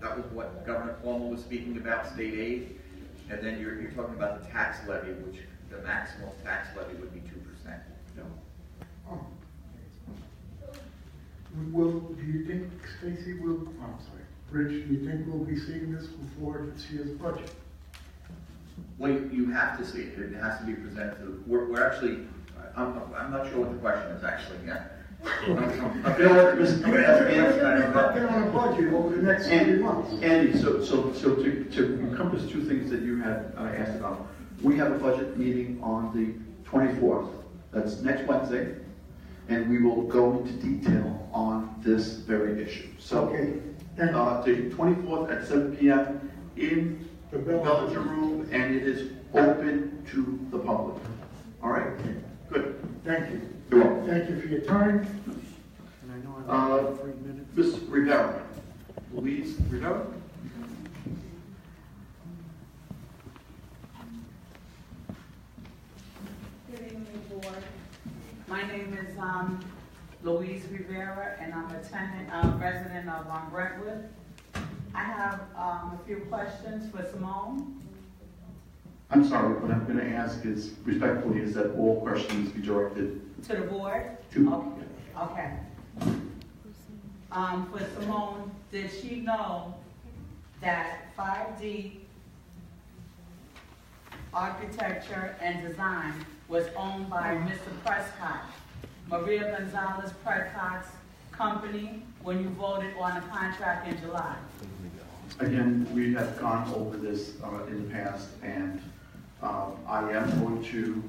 E: that was what Governor Cuomo was speaking about, state aid. And then you're talking about the tax levy, which the maximum tax levy would be 2%.
B: Oh. Do you think, Stacy, I'm sorry, Rich, do you think we'll be seeing this before this year's budget?
E: Well, you have to see it. It has to be presented to, we're actually, I'm not sure what the question is actually yet.
B: We're going to on a budget over the next 3 months.
A: Andy, so to encompass two things that you had asked about, we have a budget meeting on the 24th. That's next Wednesday, and we will go into detail on this very issue. So,
B: okay.
A: the 24th at 7 p.m. in
B: The
A: Bellinger Room, and it is open to the public. All right? Good.
B: Thank you.
A: You're welcome.
B: Thank you for your time. And I know I have 3 minutes.
A: Ms. Rivera. Louise Rivera?
P: Good evening, board. My name is Louise Rivera, and I'm a resident of Brentwood. I have a few questions for Simone.
A: I'm sorry, what I'm going to ask is, respectfully, is that all questions be directed
P: To the board?
A: to...
P: Okay. For Simone, did she know that 5D Architecture and Design was owned by Mr. Prescott, Maria Gonzalez Prescott's company, when you voted on the contract in July?
A: Again, we have gone over this in the past, and I am going to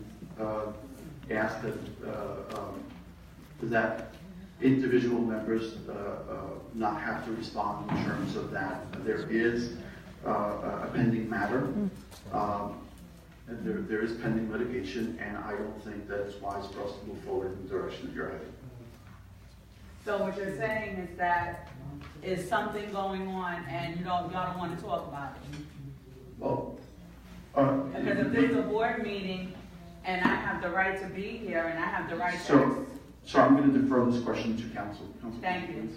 A: ask that individual members not have to respond in terms of that. There is a pending matter. And there is pending litigation, and I don't think that it's wise for us to move forward in the direction that you're heading.
P: So what you're saying is that is something going on and y'all don't want to talk about it?
A: Well,
P: because if there's a board meeting and I have the right to be here and I have the right
A: so I'm going to defer this question to counsel.
P: Thank you.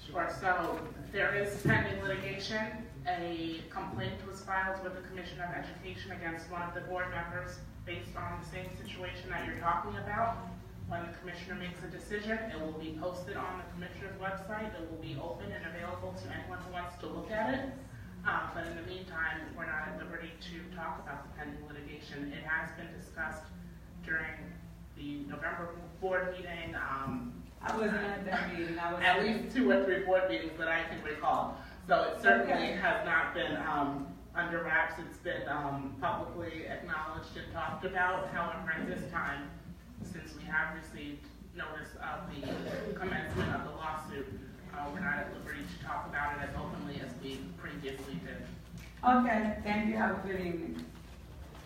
D: Sure, so there is pending litigation. A complaint was filed with the Commission of Education against one of the board members based on the same situation that you're talking about. When the commissioner makes a decision, it will be posted on the commissioner's website. It will be open and available to anyone who wants to look at it. But in the meantime, we're not at liberty to talk about the pending litigation. It has been discussed during the November board meeting.
P: I wasn't at that meeting. I was
D: at least 2 or 3 board meetings that I can recall. So it certainly has not been under wraps. It's been publicly acknowledged and talked about. However, at this time, since we have received notice of the commencement of the lawsuit, we're not at liberty to talk about it as openly as we previously did.
P: Okay, thank you. Have a good evening.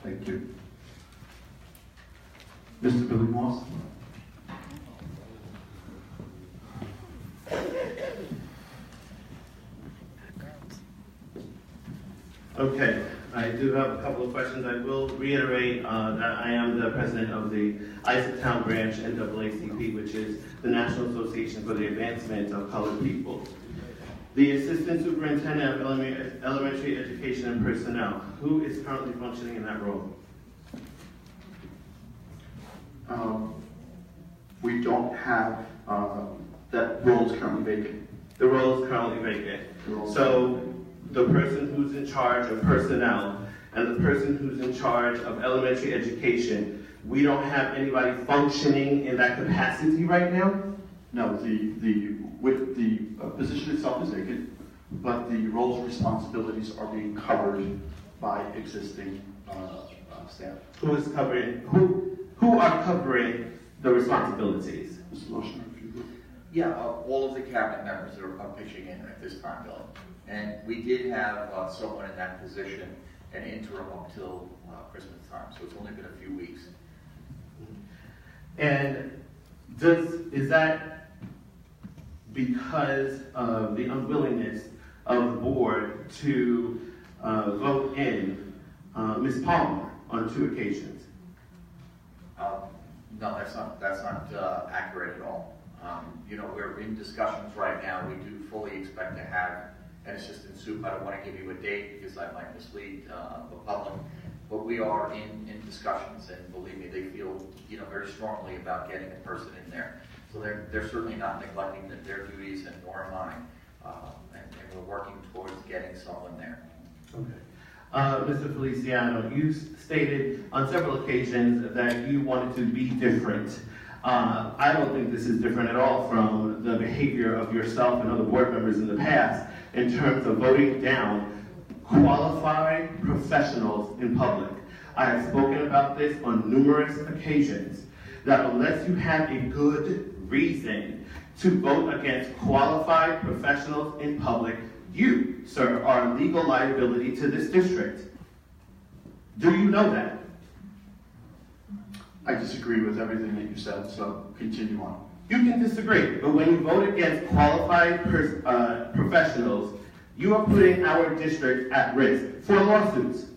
A: Thank you. Mr. Billy Moss?
C: Okay, I do have a couple of questions. I will reiterate that I am the president of the Isaac branch NAACP, which is the National Association for the Advancement of Colored People. The Assistant Superintendent of Elementary Education and Personnel, who is currently functioning in that role?
A: We don't have, that role is currently vacant.
C: The role is currently vacant. So the person who's in charge of personnel and the person who's in charge of elementary education, we don't have anybody functioning in that capacity right now?
A: No, the position itself is vacant, but the roles and responsibilities are being covered by existing staff.
C: Who is covering, who are covering the responsibilities?
A: Mr. Loshner, if you would.
E: Yeah, all of the cabinet members are pitching in at this time, Bill. And we did have someone in that position, an interim up till Christmas time, so it's only been a few weeks.
C: And is that because of the unwillingness of the board to vote in Ms. Palmer on 2 occasions?
E: No, that's not accurate at all. You know, we're in discussions right now. We do fully expect to have an assistant soup. I don't want to give you a date because I might mislead the public, but we are in discussions, and believe me, they feel, you know, very strongly about getting a person in there. So they're certainly not neglecting their duties, and nor am I. And we're working towards getting someone there.
C: Okay. Mr. Feliciano, you stated on several occasions that you wanted to be different. I don't think this is different at all from the behavior of yourself and other board members in the past in terms of voting down qualified professionals in public. I have spoken about this on numerous occasions, that unless you have a good reason to vote against qualified professionals in public, You, sir, are a legal liability to this district. Do you know that?
A: I disagree with everything that you said, so continue on.
C: You can disagree, but when you vote against qualified professionals, you are putting our district at risk for lawsuits.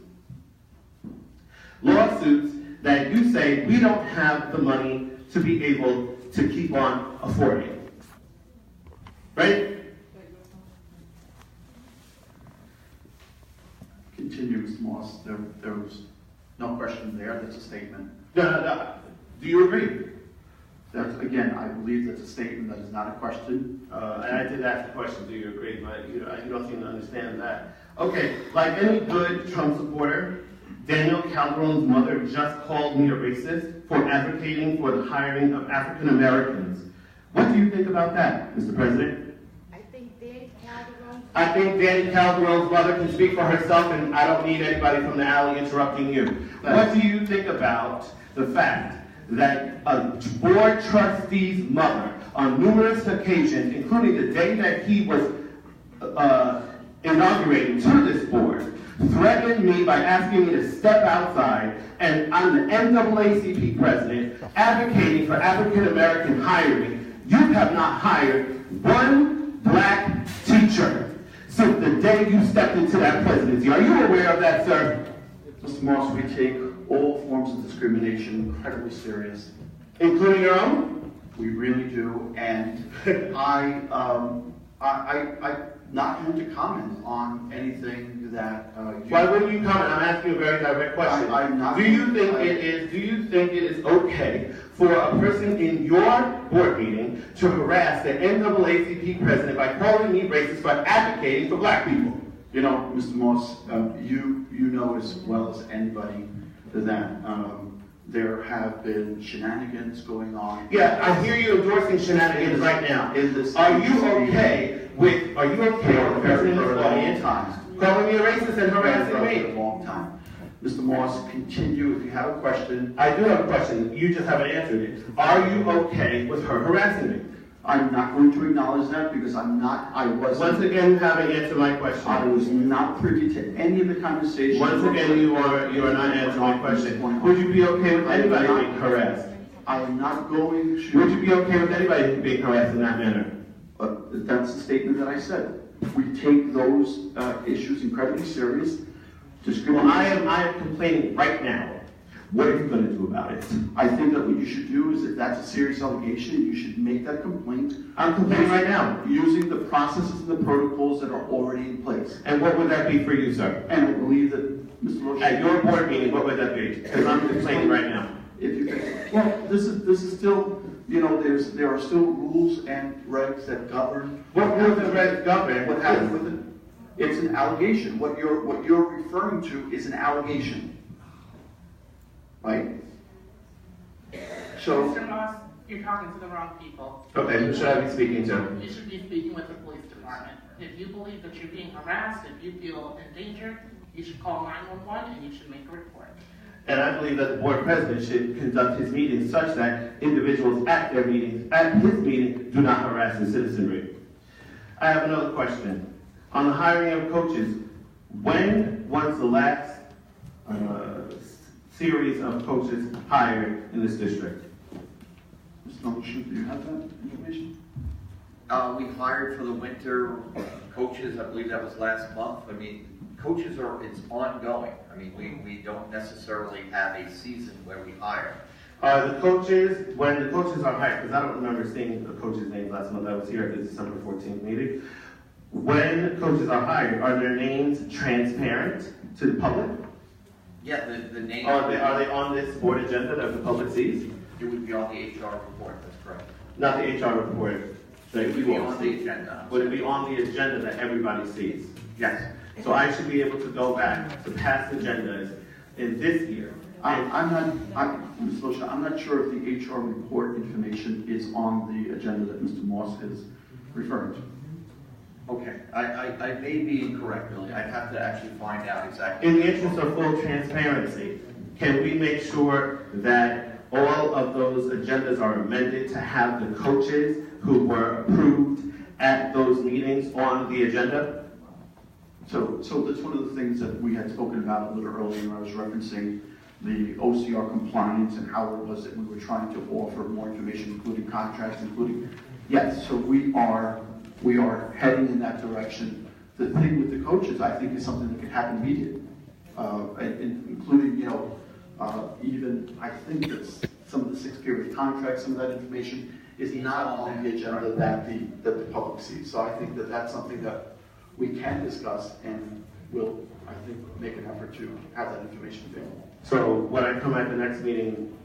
C: Lawsuits that you say we don't have the money to be able to keep on affording. Right?
A: Continue, Mr. Moss. There was no question there. That's a statement.
C: No. Do you agree?
A: That's, again, I believe that's a statement. That is not a question.
C: And I did ask the question, do you agree? But you don't seem to understand that. Okay, like any good Trump supporter, Daniel Calderon's mother just called me a racist for advocating for the hiring of African Americans. What do you think about that, Mr. President?
N: I think Danny Calderon.
C: I think Danny Calderon's mother can speak for herself, and I don't need anybody from the alley interrupting you. What do you think about the fact that a board trustee's mother, on numerous occasions, including the day that he was inaugurated to this board, threatened me by asking me to step outside, and I'm the NAACP president advocating for African American hiring. You have not hired one black teacher since the day you stepped into that presidency. Are you aware of that, sir?
A: Mr. Moss, we take all forms of discrimination incredibly serious.
C: Including your own?
A: We really do, and I'm not going to comment on anything that
C: Why wouldn't you comment? I'm asking a very direct question.
A: I'm not.
C: Do you think it is okay for a person in your board meeting to harass the NAACP president by calling me racist for advocating for black people?
A: You know, Mr. Moss, you know as well as anybody that there have been shenanigans going on.
C: Yeah, I hear you endorsing shenanigans right now. Are you okay with the person in this audience calling me a racist and harassing me?
A: A long time. Mr. Moss, continue if you have a question.
C: I do have a question. You just haven't answered it. Are you okay with her harassing me?
A: I'm not going to acknowledge that because
C: Once again, you haven't answered my question.
A: I was not privy to any of the conversation.
C: Once again, you are not answering my question. Would you be okay with anybody being harassed?
A: I am not going to.
C: Would you be okay with anybody being harassed in that manner?
A: That's the statement that I said. We take those issues incredibly serious.
C: Well, I am complaining right now. What are you going to do about it?
A: I think that what you should do is, if that's a serious allegation, you should make that complaint.
C: I'm complaining right now.
A: Using the processes and the protocols that are already in place.
C: And what would that be for you, sir?
A: And I believe that, Mr. Roche,
C: at your board meeting, what would that be? Because I'm complaining right now.
A: If you can, well, this is still, you know, there are still rules and regs that govern.
C: What rules and regs govern?
A: What happens with it? It's an allegation. What you're referring to is an allegation. Right? So,
D: Mr. Moss, you're talking to the wrong people.
C: Okay, who should I be speaking to?
D: You should be speaking with the police department. If you believe that you're being harassed, if you feel endangered, you should call 911 and you should make a report.
C: And I believe that the board president should conduct his meetings such that individuals at his meeting, do not harass the citizenry. I have another question. On the hiring of coaches, when was the last series of coaches hired in this district?
A: Mr. Nobleshoot, do you have that information?
E: We hired for the winter coaches, I believe that was last month. I mean, coaches it's ongoing. I mean, we don't necessarily have a season where we hire.
C: The coaches, when the coaches are hired, because I don't remember seeing the coaches' names last month, I was here at the December 14th meeting. When coaches are hired, are their names transparent to the public?
E: Yeah, the name.
C: Are they on this board agenda that the public sees?
E: It would be on the HR report, that's correct.
C: Not the HR report.
E: It would be on the agenda.
C: Would it be on the agenda that everybody sees?
E: Yes.
C: So I should be able to go back to past agendas in this year.
A: Ms. Losha, I'm not sure if the HR report information is on the agenda that Mr. Moss is referring to.
E: Okay, I may be incorrect, Billy. I'd have to actually find out exactly.
C: In the interest of full transparency, can we make sure that all of those agendas are amended to have the coaches who were approved at those meetings on the agenda?
A: So that's one of the things that we had spoken about a little earlier when I was referencing the OCR compliance and how it was that we were trying to offer more information, including contracts, yes, so we are heading in that direction. The thing with the coaches, I think, is something that can happen immediately, including, even, I think that some of the 6-period contracts, some of that information is not on the agenda that the public sees. So I think that that's something that we can discuss and will, I think, make an effort to have that information available.
C: So when I come at the next meeting,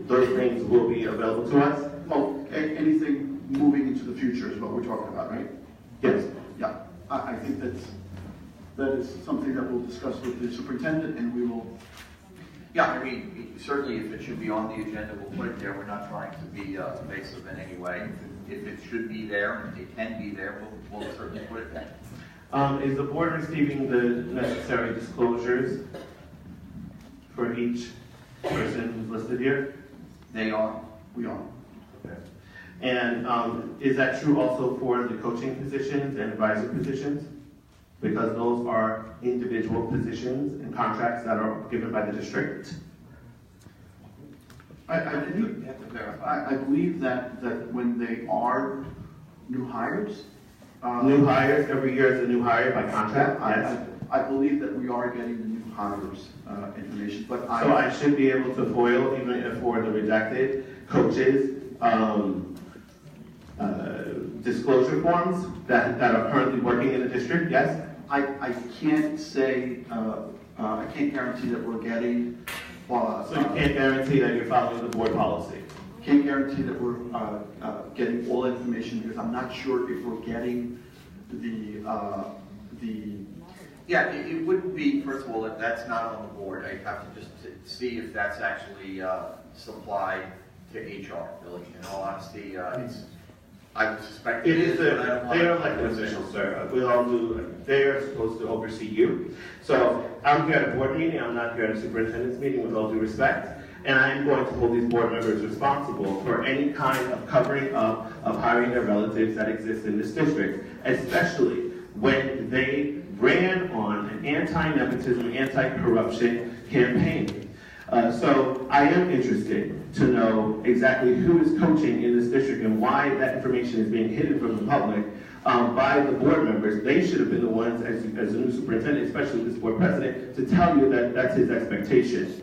C: those things will be available to us?
A: Well, anything moving into the future is what we're talking about, right?
C: Yes.
A: Yeah, I think that is something that we'll discuss with the superintendent, and we will.
E: Yeah, I mean, certainly if it should be on the agenda, we'll put it there. We're not trying to be evasive in any way. If it should be there, and it can be there, we'll certainly put it there.
C: Is the board receiving the necessary disclosures for each person who's listed here?
E: They are.
A: We are.
C: Okay. And is that true also for the coaching positions and advisor positions? Because those are individual positions and contracts that are given by the district.
A: I believe that when they are new hires.
C: New hires, every year is a new hire by contract? Yes.
A: I believe that we are getting the new hires information, but
C: So I should be able to foil, even if for the redacted coaches, disclosure forms that are currently working in the district, yes?
A: I can't say, I can't guarantee that we're getting.
C: So you can't guarantee that you're following the board policy?
A: Can't guarantee that we're getting all information, because I'm not sure if we're getting the.
E: Yeah, it wouldn't be, first of all, if that's not on the board, I have to just see if that's actually supplied to HR, Billy. In all honesty, I would suspect
C: It is
E: but I don't want
C: they are
E: to-
C: elected officials, sir. We all do, they are supposed to oversee you. So I'm here at a board meeting, I'm not here at a superintendent's meeting, with all due respect. And I am going to hold these board members responsible for any kind of covering up of hiring their relatives that exist in this district, especially when they ran on an anti-nepotism, anti-corruption campaign. So I am interested to know exactly who is coaching in this district and why that information is being hidden from the public by the board members. They should have been the ones, as a new superintendent, especially this board president, to tell you that that's his expectation.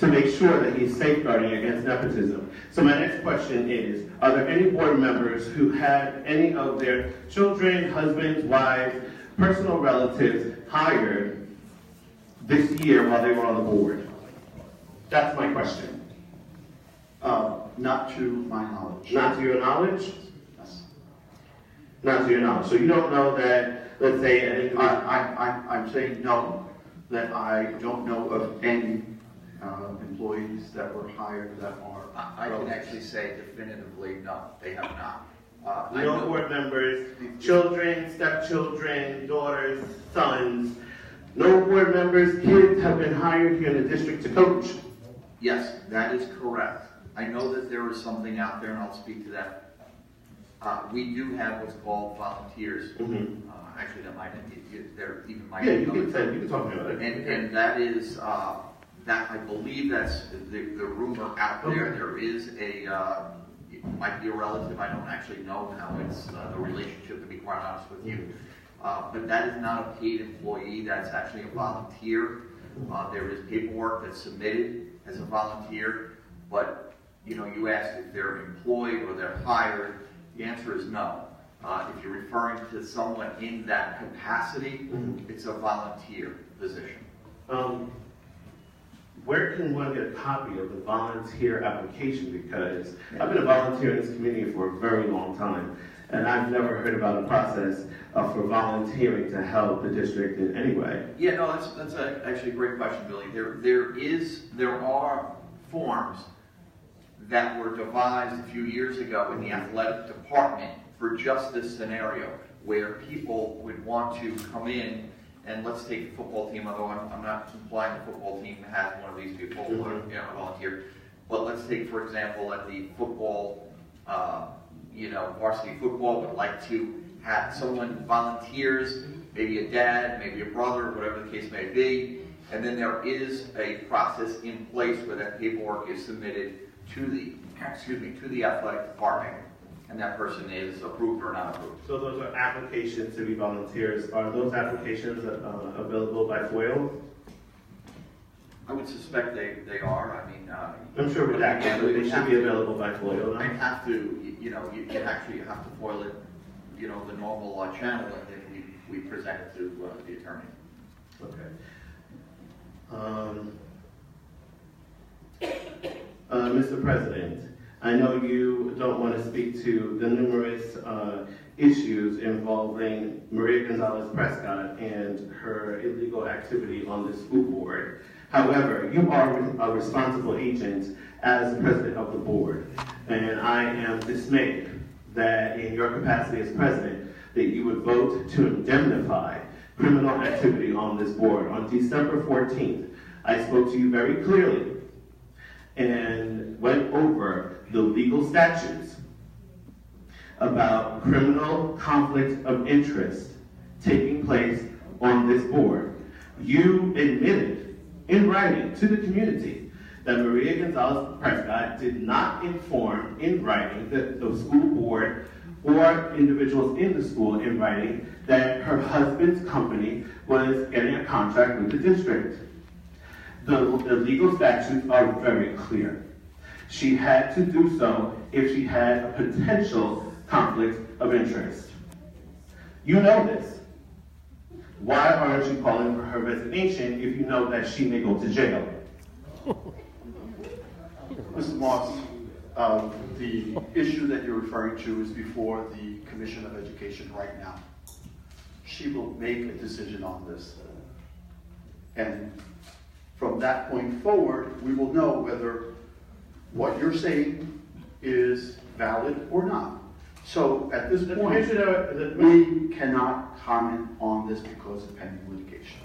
C: To make sure that he's safeguarding against nepotism. So my next question is, are there any board members who had any of their children, husbands, wives, personal relatives hired this year while they were on the board? That's my question.
A: Not to my knowledge.
C: Not to your knowledge?
A: Yes.
C: Not to your knowledge. So you don't know that, let's say, an individual...
A: I'm saying no, that I don't know of any employees that were hired that are.
E: I can actually say definitively, no, they have not.
C: No board members, children, stepchildren, daughters, sons, no board members, kids have been hired here in the district to coach?
E: Yes, that is correct. I know that there is something out there, and I'll speak to that. We do have what's called volunteers.
C: Mm-hmm.
E: Actually, that might, there even might.
C: Yeah, you can talk about it.
E: And that is, that I believe that's the rumor out there.
C: Okay.
E: There is a, it might be a relative. I don't actually know how it's the relationship, to be quite honest with you. But that is not a paid employee. That's actually a volunteer. There is paperwork that's submitted as a volunteer, but you asked if they're employed or they're hired. The answer is no. If you're referring to someone in that capacity, it's a volunteer position.
C: Where can one get a copy of the volunteer application? Because I've been a volunteer in this community for a very long time, and I've never heard about a process for volunteering to help the district in any way.
E: Yeah, no, that's actually a great question, Billy. There are forms that were devised a few years ago in the athletic department for just this scenario, where people would want to come in. And let's take the football team, although I'm not implying the football team has one of these people who are volunteer. But let's take, for example, that the football, varsity football would like to someone volunteers, maybe a dad, maybe a brother, whatever the case may be, and then there is a process in place where that paperwork is submitted to the athletic department, and that person is approved or not approved.
C: So those are applications to be volunteers. Are those applications available by FOIL?
E: I would suspect they are. I mean,
C: I'm sure with that, they should be available by FOIL.
E: I have to, you actually have to FOIL it, the normal channel, and then we present it to the attorney.
C: Okay. Mr. President, I know you don't want to speak to the numerous issues involving Maria Gonzalez-Prescott and her illegal activity on the school board. However, you are a responsible agent as president of the board, and I am dismayed that in your capacity as president, that you would vote to indemnify criminal activity on this board. On December 14th, I spoke to you very clearly and went over the legal statutes about criminal conflict of interest taking place on this board. You admitted in writing to the community that Maria Gonzalez-Prescott did not inform in writing the school board or individuals in the school in writing that her husband's company was getting a contract with the district. The legal statutes are very clear. She had to do so if she had a potential conflict of interest. You know this. Why aren't you calling for her resignation if you know that she may go to jail?
A: Mr. Moss, the issue that you're referring to is before the Commission of Education right now. She will make a decision on this. And from that point forward, we will know whether what you're saying is valid or not. So at this point, we cannot comment on this because of pending litigation.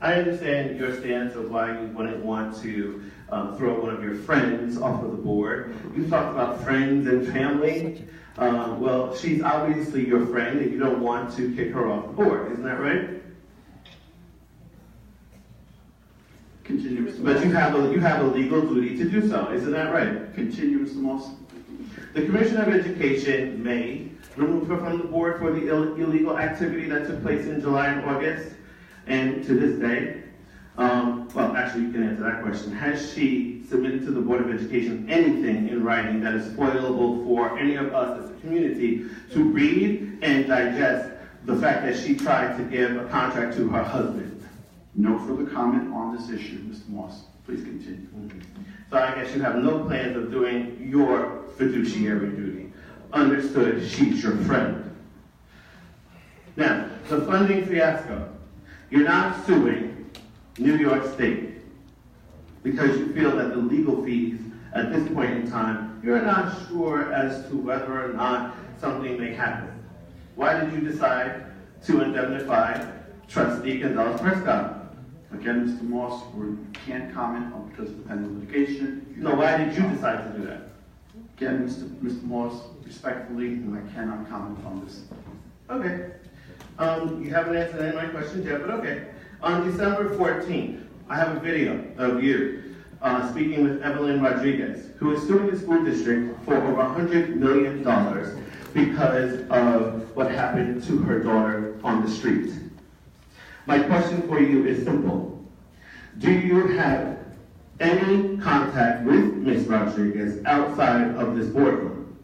C: I understand your stance of why you wouldn't want to throw one of your friends off of the board. You talked about friends and family. Well, she's obviously your friend and you don't want to kick her off the board, isn't that right?
A: Continue, Mr.
C: But you have a legal duty to do so, isn't that right?
A: Continue, Mr. Moss.
C: The Commission of Education may remove her from the board for the illegal activity that took place in July and August, and to this day. Well, actually, you can answer that question. Has she submitted to the Board of Education anything in writing that is spoilable for any of us as a community to read and digest the fact that she tried to give a contract to her husband?
A: No further comment on this issue, Mr. Moss. Please continue.
C: So I guess you have no plans of doing your fiduciary duty. Understood, she's your friend. Now, the funding fiasco. You're not suing New York State because you feel that the legal fees at this point in time, you're not sure as to whether or not something may happen. Why did you decide to indemnify Trustee Gonzalez-Prescott?
A: Again, Mr. Moss, we can't comment on because of the pending litigation.
C: No, why did you decide to do that?
A: Again, Mr. Moss, respectfully, I cannot comment on this.
C: Okay. You haven't answered any of my questions yet, but okay. On December 14th, I have a video of you speaking with Evelyn Rodriguez, who is suing the school district for over $100 million because of what happened to her daughter on the street. My question for you is simple. Do you have any contact with Ms. Rodriguez outside of this boardroom?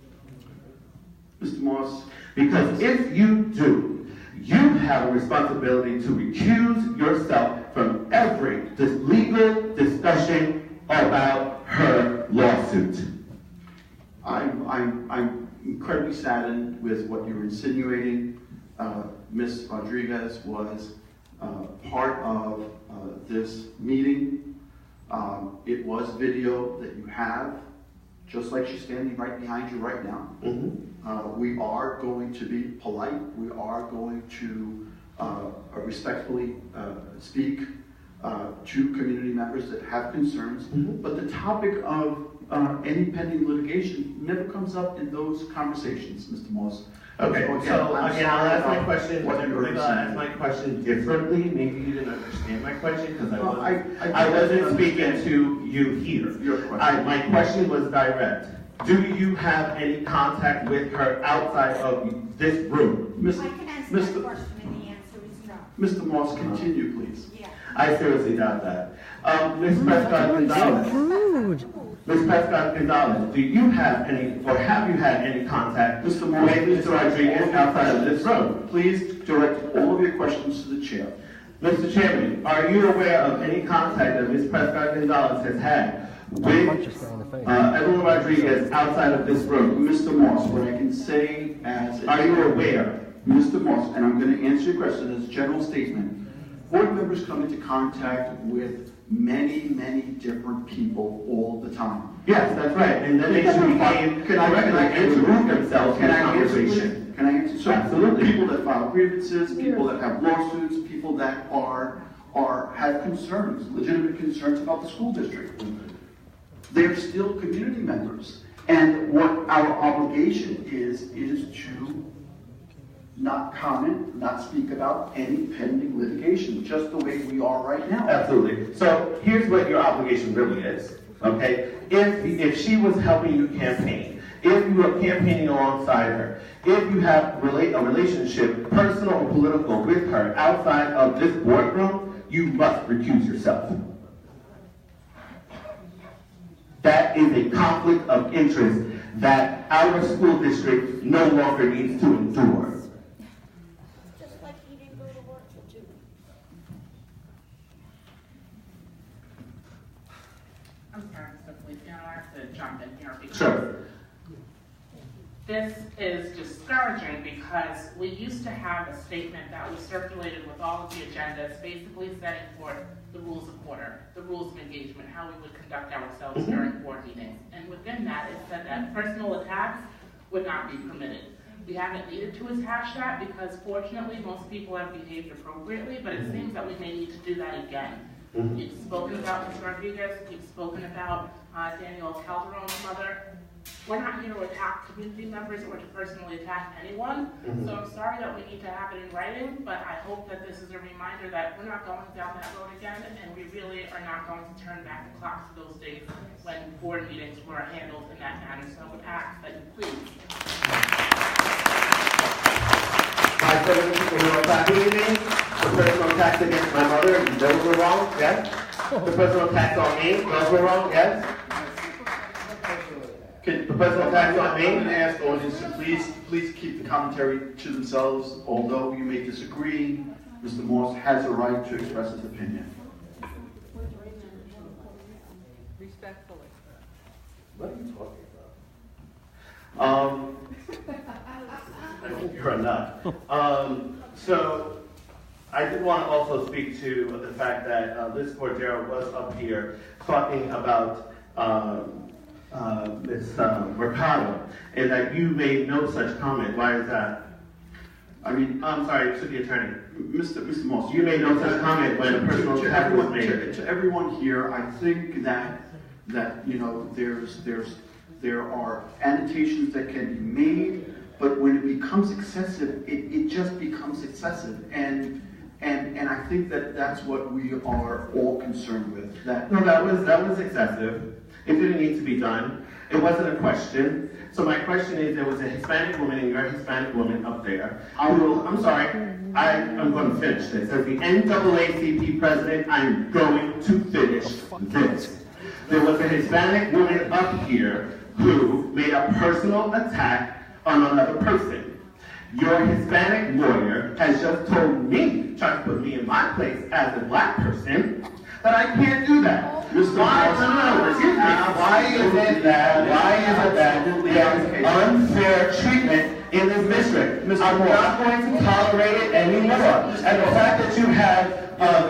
A: Mr. Moss?
C: Because if you do, you have a responsibility to recuse yourself from every legal discussion about her lawsuit.
A: I'm incredibly saddened with what you're insinuating. Ms. Rodriguez was part of this meeting. It was video that you have, just like she's standing right behind you right now. We are going to be polite. We are going to respectfully speak to community members that have concerns. But the topic of any pending litigation never comes up in those conversations, Mr. Moss.
C: Okay, so
A: I'm
C: again, I'll
A: sorry
C: ask my
A: about
C: question,
A: what you were
C: maybe I'll ask
A: saying.
C: my question differently. Maybe you didn't understand my question because
A: No,
C: I wasn't speaking to you here.
A: Your question.
C: My question was direct. Do you have any contact with her outside of this room?
I: I can answer that question, and the answer is no.
A: Mr. Moss, continue, please.
I: Yeah.
C: I seriously doubt that. Ms. Prescott-Gonzalez. Ms. Prescott-Gonzalez, do you have any, or have you had any contact with
A: Mr. Moss,
C: Mr. Rodriguez outside of this room?
A: Please direct all of your questions to the chair.
C: Mr. Chairman, are you aware of any contact that Ms. Prescott-Gonzalez has had with Evelyn Rodriguez outside of this room?
A: Mr. Moss, what I can say as...
C: Are you aware?
A: Mr. Moss, and I'm going to answer your question as a general statement. Board members come into contact with many, many different people all the time.
C: Yes, that's right. And then they should became and remove themselves from the conversation.
A: Can I answer? So,
C: Absolutely.
A: People that file grievances, people that have lawsuits, people that have concerns, legitimate concerns about the school district. They're still community members. And what our obligation is to not comment, not speak about any pending litigation, just the way we are right now.
C: Absolutely. So here's what your obligation really is, okay? If she was helping you campaign, if you were campaigning alongside her, if you have a relationship, personal or political, with her outside of this boardroom, you must recuse yourself. That is a conflict of interest that our school district no longer needs to endure.
N: Just like he didn't go to work for 2 weeks.
D: I'm sorry, Mr. Feliciano, I have to jump in here because
C: Sure.
D: this is discouraging because we used to have a statement that was circulated with all of the agendas, basically setting forth the rules of order, the rules of engagement, how we would conduct ourselves during board meetings. And within that, it said that personal attacks would not be permitted. We haven't needed to attach that because fortunately most people have behaved appropriately, but it seems that we may need to do that again. You've spoken about Ms. Rodriguez, you've spoken about Daniel Calderon's mother. We're not here to attack community members or to personally attack anyone, so I'm sorry that we need to have it in writing, but I hope that this is a reminder that we're not going down that road again, and we really are not going to turn back the clock to those days when board meetings were handled in that manner, so I would ask that you please.
C: My faculty meeting, the personal attacks against my mother, those were wrong, yes? The personal attacks on me, those were wrong, yes?
A: The personal attacks on me? I'm going to ask the audience to please keep the commentary to themselves. Although you may disagree, Mr. Moss has a right to express his opinion.
G: Respectfully.
C: What are you talking about? You're a nut. So, I did want to also speak to the fact that Liz Cordero was up here talking about Ms. Mercado, and that you made no such comment. Why is that? I mean, I'm sorry, to the attorney.
A: Mr. Moss,
C: You made no such comment when a personal attack was made.
A: To everyone here, I think that you know there are annotations that can be made, but when it becomes excessive, it just becomes excessive, and I think that that's what we are all concerned with.
C: No, that was excessive. It didn't need to be done. It wasn't a question. So my question is, there was a Hispanic woman, and you're a Hispanic woman up there. I'm sorry, I'm going to finish this. As the NAACP president, I'm going to finish this. There was a Hispanic woman up here who made a personal attack on another person. Your Hispanic lawyer has just told me, trying to put me in my place as a black person, that I can't do that. Why is it that there's unfair treatment in this district? I'm not going to tolerate it anymore. And the fact that you have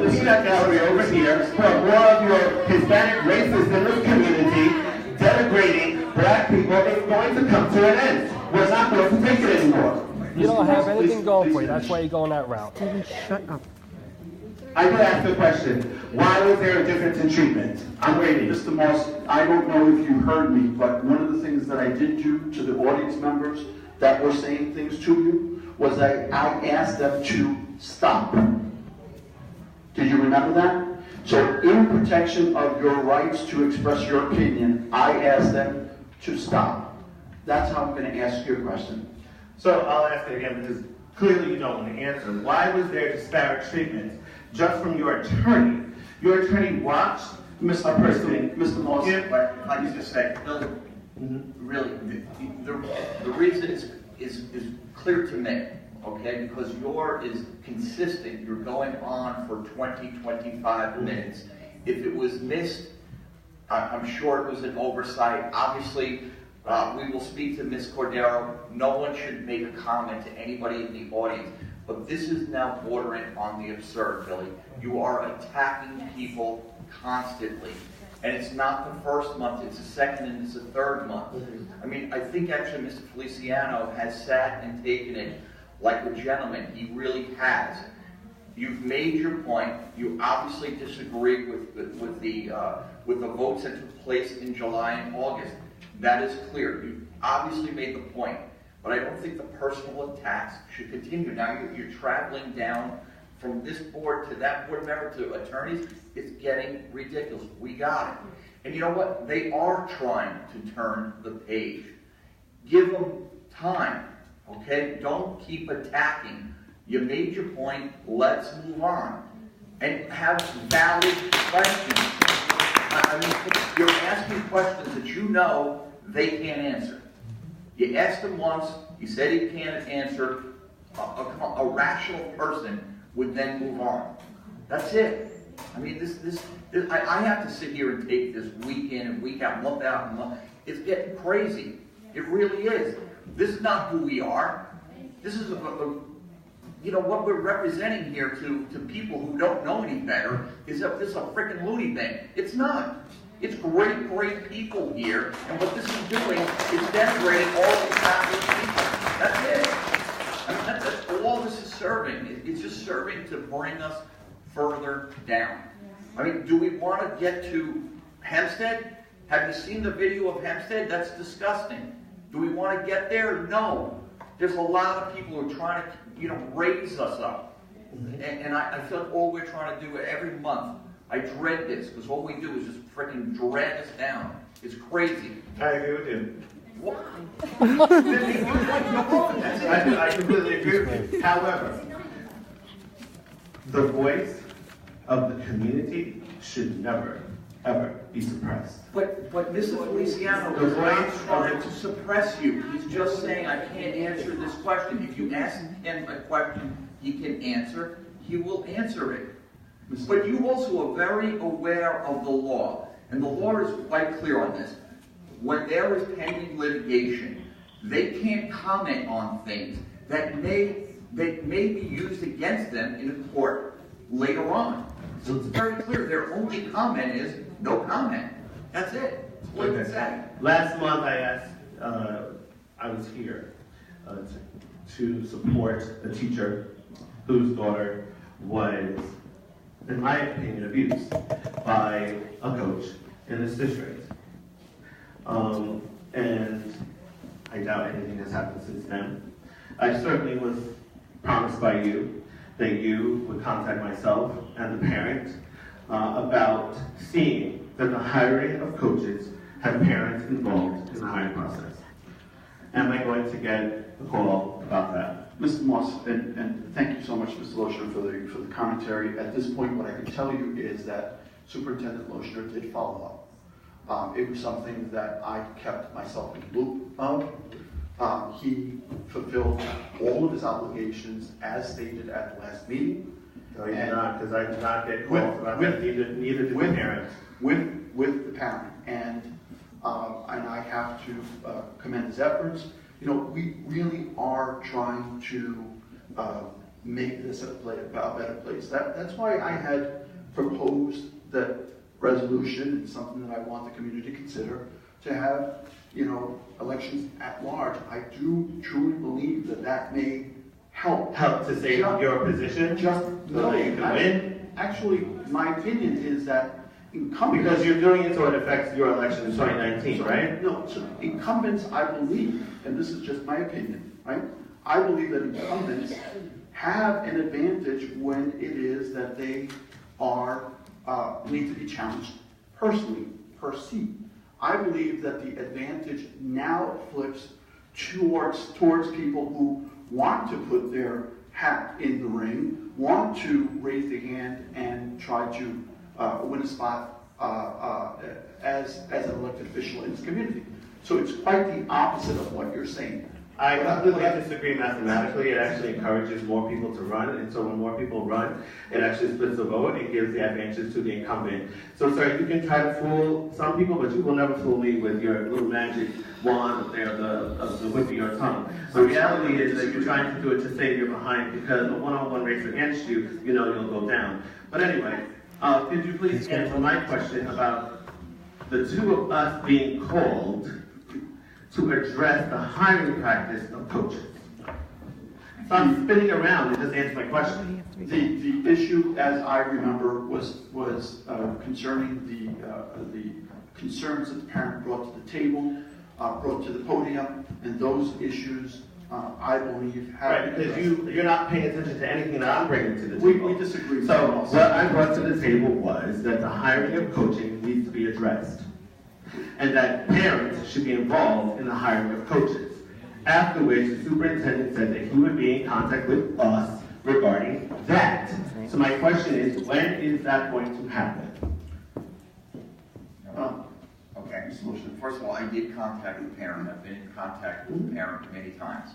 C: the peanut gallery over here, who are more of your Hispanic racists in this community, denigrating black people, is going to come to an end. We're not going to take it anymore.
Q: You don't have anything going for you. That's why you're going that route.
C: Shut up. I did ask the question, why was there a difference in treatment? I'm waiting.
A: Mr. Moss, I don't know if you heard me, but one of the things that I did do to the audience members that were saying things to you was I asked them to stop. Did you remember that? So in protection of your rights to express your opinion, I asked them to stop. That's how I'm going to ask you a question.
C: So I'll ask it again because clearly you don't want to answer. Why was there disparate treatment just from your attorney? Your attorney watched
A: Mr. Moss,
E: if I can just say, really, the reason is clear to me, okay? Because yours is consistent. You're going on for 20, 25 minutes. If it was missed, I'm sure it was an oversight. Obviously, we will speak to Ms. Cordero. No one should make a comment to anybody in the audience. But this is now bordering on the absurd, Billy. You are attacking people constantly. And it's not the first month, it's the second and it's the third month. I mean, I think actually Mr. Feliciano has sat and taken it like a gentleman. He really has. You've made your point. You obviously disagree with the votes that took place in July and August. That is clear. You obviously made the point. But I don't think the personal attacks should continue. Now you're traveling down from this board to that board member to attorneys. It's getting ridiculous. We got it. And you know what? They are trying to turn the page. Give them time, okay? Don't keep attacking. You made your point. Let's move on. And have valid questions. I mean, you're asking questions that you know they can't answer. You asked him once, he said he can't answer. A rational person would then move on. That's it. I mean, I have to sit here and take this week in and week out, month out and month. It's getting crazy. It really is. This is not who we are. This is what we're representing here to people who don't know any better is that this is a freaking loony bin. It's not. It's great people here, and what this is doing is denigrating all these happy people. That's it. I mean, that's all this is serving. It's just serving to bring us further down. I mean, do we want to get to Hempstead? Have you seen the video of Hempstead? That's disgusting. Do we want to get there? No. There's a lot of people who are trying to, raise us up. And I feel like all we're trying to do every month, I dread this, because all we do is just freaking drag us down. It's crazy.
C: I agree with you.
E: What?
C: I completely agree with you. However, the voice of the community should never, ever be suppressed.
E: But Mr. Feliciano is not trying to suppress you. He's just saying, I can't answer this question. If you ask him a question he can answer, he will answer it. But you also are very aware of the law. And the law is quite clear on this. When there is pending litigation, they can't comment on things that may be used against them in a court later on. So it's very clear. Their only comment is no comment. That's it. That's what it said.
C: Last month I asked, I was here to support a teacher whose daughter was, in my opinion, abused by a coach in this district. And I doubt anything has happened since then. I certainly was promised by you that you would contact myself and the parent about seeing that the hiring of coaches have parents involved in the hiring process. Am I going to get a call about that?
A: Mr. Moss, and thank you so much, Mr. Lochner, for the commentary. At this point, what I can tell you is that Superintendent Lochner did follow up. It was something that I kept myself in the loop of. He fulfilled all of his obligations as stated at the last meeting.
C: No, he did not, because I did not get calls about that. Neither did the parents.
A: With the parent. And I have to commend his efforts. We really are trying to make this a better place. That's why I had proposed the resolution, and something that I want the community to consider, to have, elections at large. I do truly believe that may help.
C: Help to save your position?
A: Actually, my opinion is that incumbents...
C: Because you're doing it so it affects your election in 2019, right?
A: No, so incumbents, I believe, and this is just my opinion, right? I believe that incumbents have an advantage when it is that they are, need to be challenged personally, per seat. I believe that the advantage now flips towards people who want to put their hat in the ring, want to raise their hand and try to win a spot as an elected official in this community. So it's quite the opposite of what you're saying.
C: I completely disagree mathematically. It actually encourages more people to run, and so when more people run, it actually splits the vote and gives the advantage to the incumbent. So, sir, you can try to fool some people, but you will never fool me with your little magic wand up there of the whip of your tongue. The reality is that you're trying to do it to save your behind, because a one-on-one race against you, you know you'll go down. But anyway, could you please answer my question about the two of us being called to address the hiring practice of coaches? So I'm spinning around and just answer my question.
A: The issue, as I remember, was concerning the concerns that the parent brought to the table, brought to the podium, and those issues, I believe, have...
C: Right, because you're not paying attention to anything that I'm bringing to the table.
A: We disagree.
C: So what I brought to the table was that the hiring of coaching needs to be addressed, and that parents should be involved in the hiring of coaches. After which, the superintendent said that he would be in contact with us regarding that. So my question is, when is that going to happen?
E: Okay, Mr. Lucian, first of all, I did contact the parent. I've been in contact with the parent many times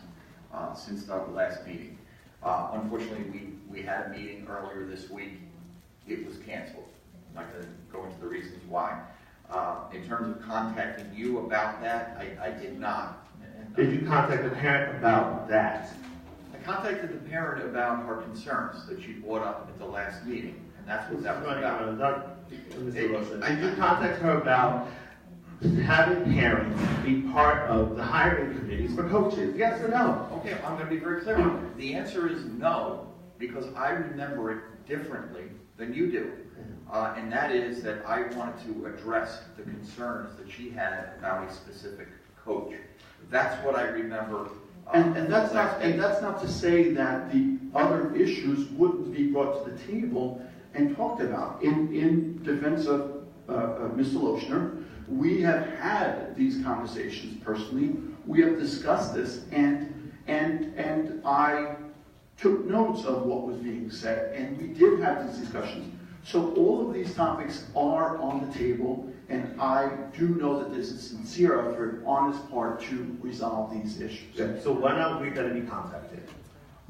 E: since the last meeting. Unfortunately, we had a meeting earlier this week. It was canceled. I'm not going to go into the reasons why. In terms of contacting you about that, I did not.
C: Did you contact the parent about that?
E: I contacted the parent about her concerns that she brought up at the last meeting, and that's what that was about.
C: Did you contact her about having parents be part of the hiring committees for coaches? Yes or no?
E: Okay, I'm going to be very clear on it. The answer is no, because I remember it differently than you do. And that is that I wanted to address the concerns that she had about a specific coach. That's what I remember.
A: And that's not to say that the other issues wouldn't be brought to the table and talked about. In defense of Mr. Lochner, we have had these conversations personally. We have discussed this, and I took notes of what was being said, and we did have these discussions. So all of these topics are on the table, and I do know that there's a sincere effort on his part to resolve these issues.
C: Yeah. So when are we going to be contacted?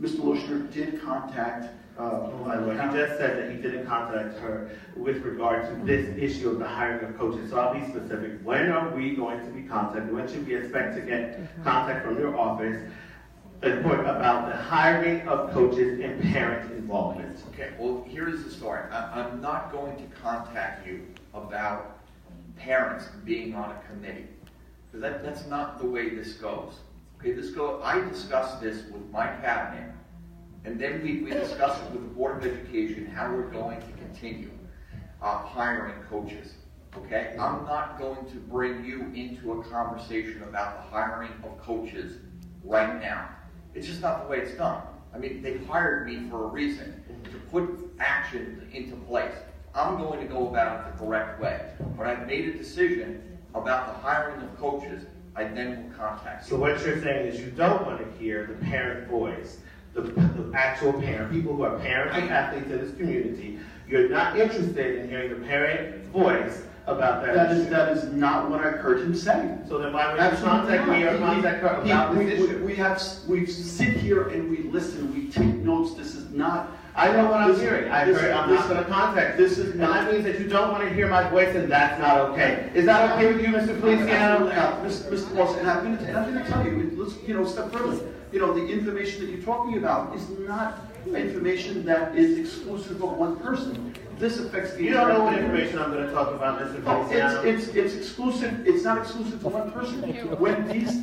A: Mr. Lochner did contact...
C: he just said that he didn't contact her with regard to this issue of the hiring of coaches. So I'll be specific. When are we going to be contacted? When should we expect to get contact from your office about the hiring of coaches and parent involvement?
E: Okay, well, here's the story. I'm not going to contact you about parents being on a committee, because that's not the way this goes. Okay, I discussed this with my cabinet, and then we discussed it with the Board of Education, how we're going to continue hiring coaches. Okay, I'm not going to bring you into a conversation about the hiring of coaches right now. It's just not the way it's done. I mean, they hired me for a reason, to put action into place. I'm going to go about it the correct way. When I've made a decision about the hiring of coaches, I then will contact you.
C: So what you're saying is you don't want to hear the parent voice, the actual parent, people who are parents and athletes in this community. You're not interested in hearing the parent voice about that issue.
A: That is not what I heard him say.
C: So then why would you contact me or contact her about this issue?
A: We sit here and we listen, we take notes. This is not...
C: I know what I'm hearing. I heard I'm not going to contact.
A: This is not...
C: And that means that you don't want to hear my voice, and that's not okay. Is that okay with you, Mr. Feliciano?
A: Mr. Lawson, and I'm going to tell you, let's step further. The information that you're talking about is not information that is exclusive of one person. This affects the...
C: You don't know what information I'm going to talk about, Mr. Feliciano.
A: It's exclusive. It's not exclusive to one person. When these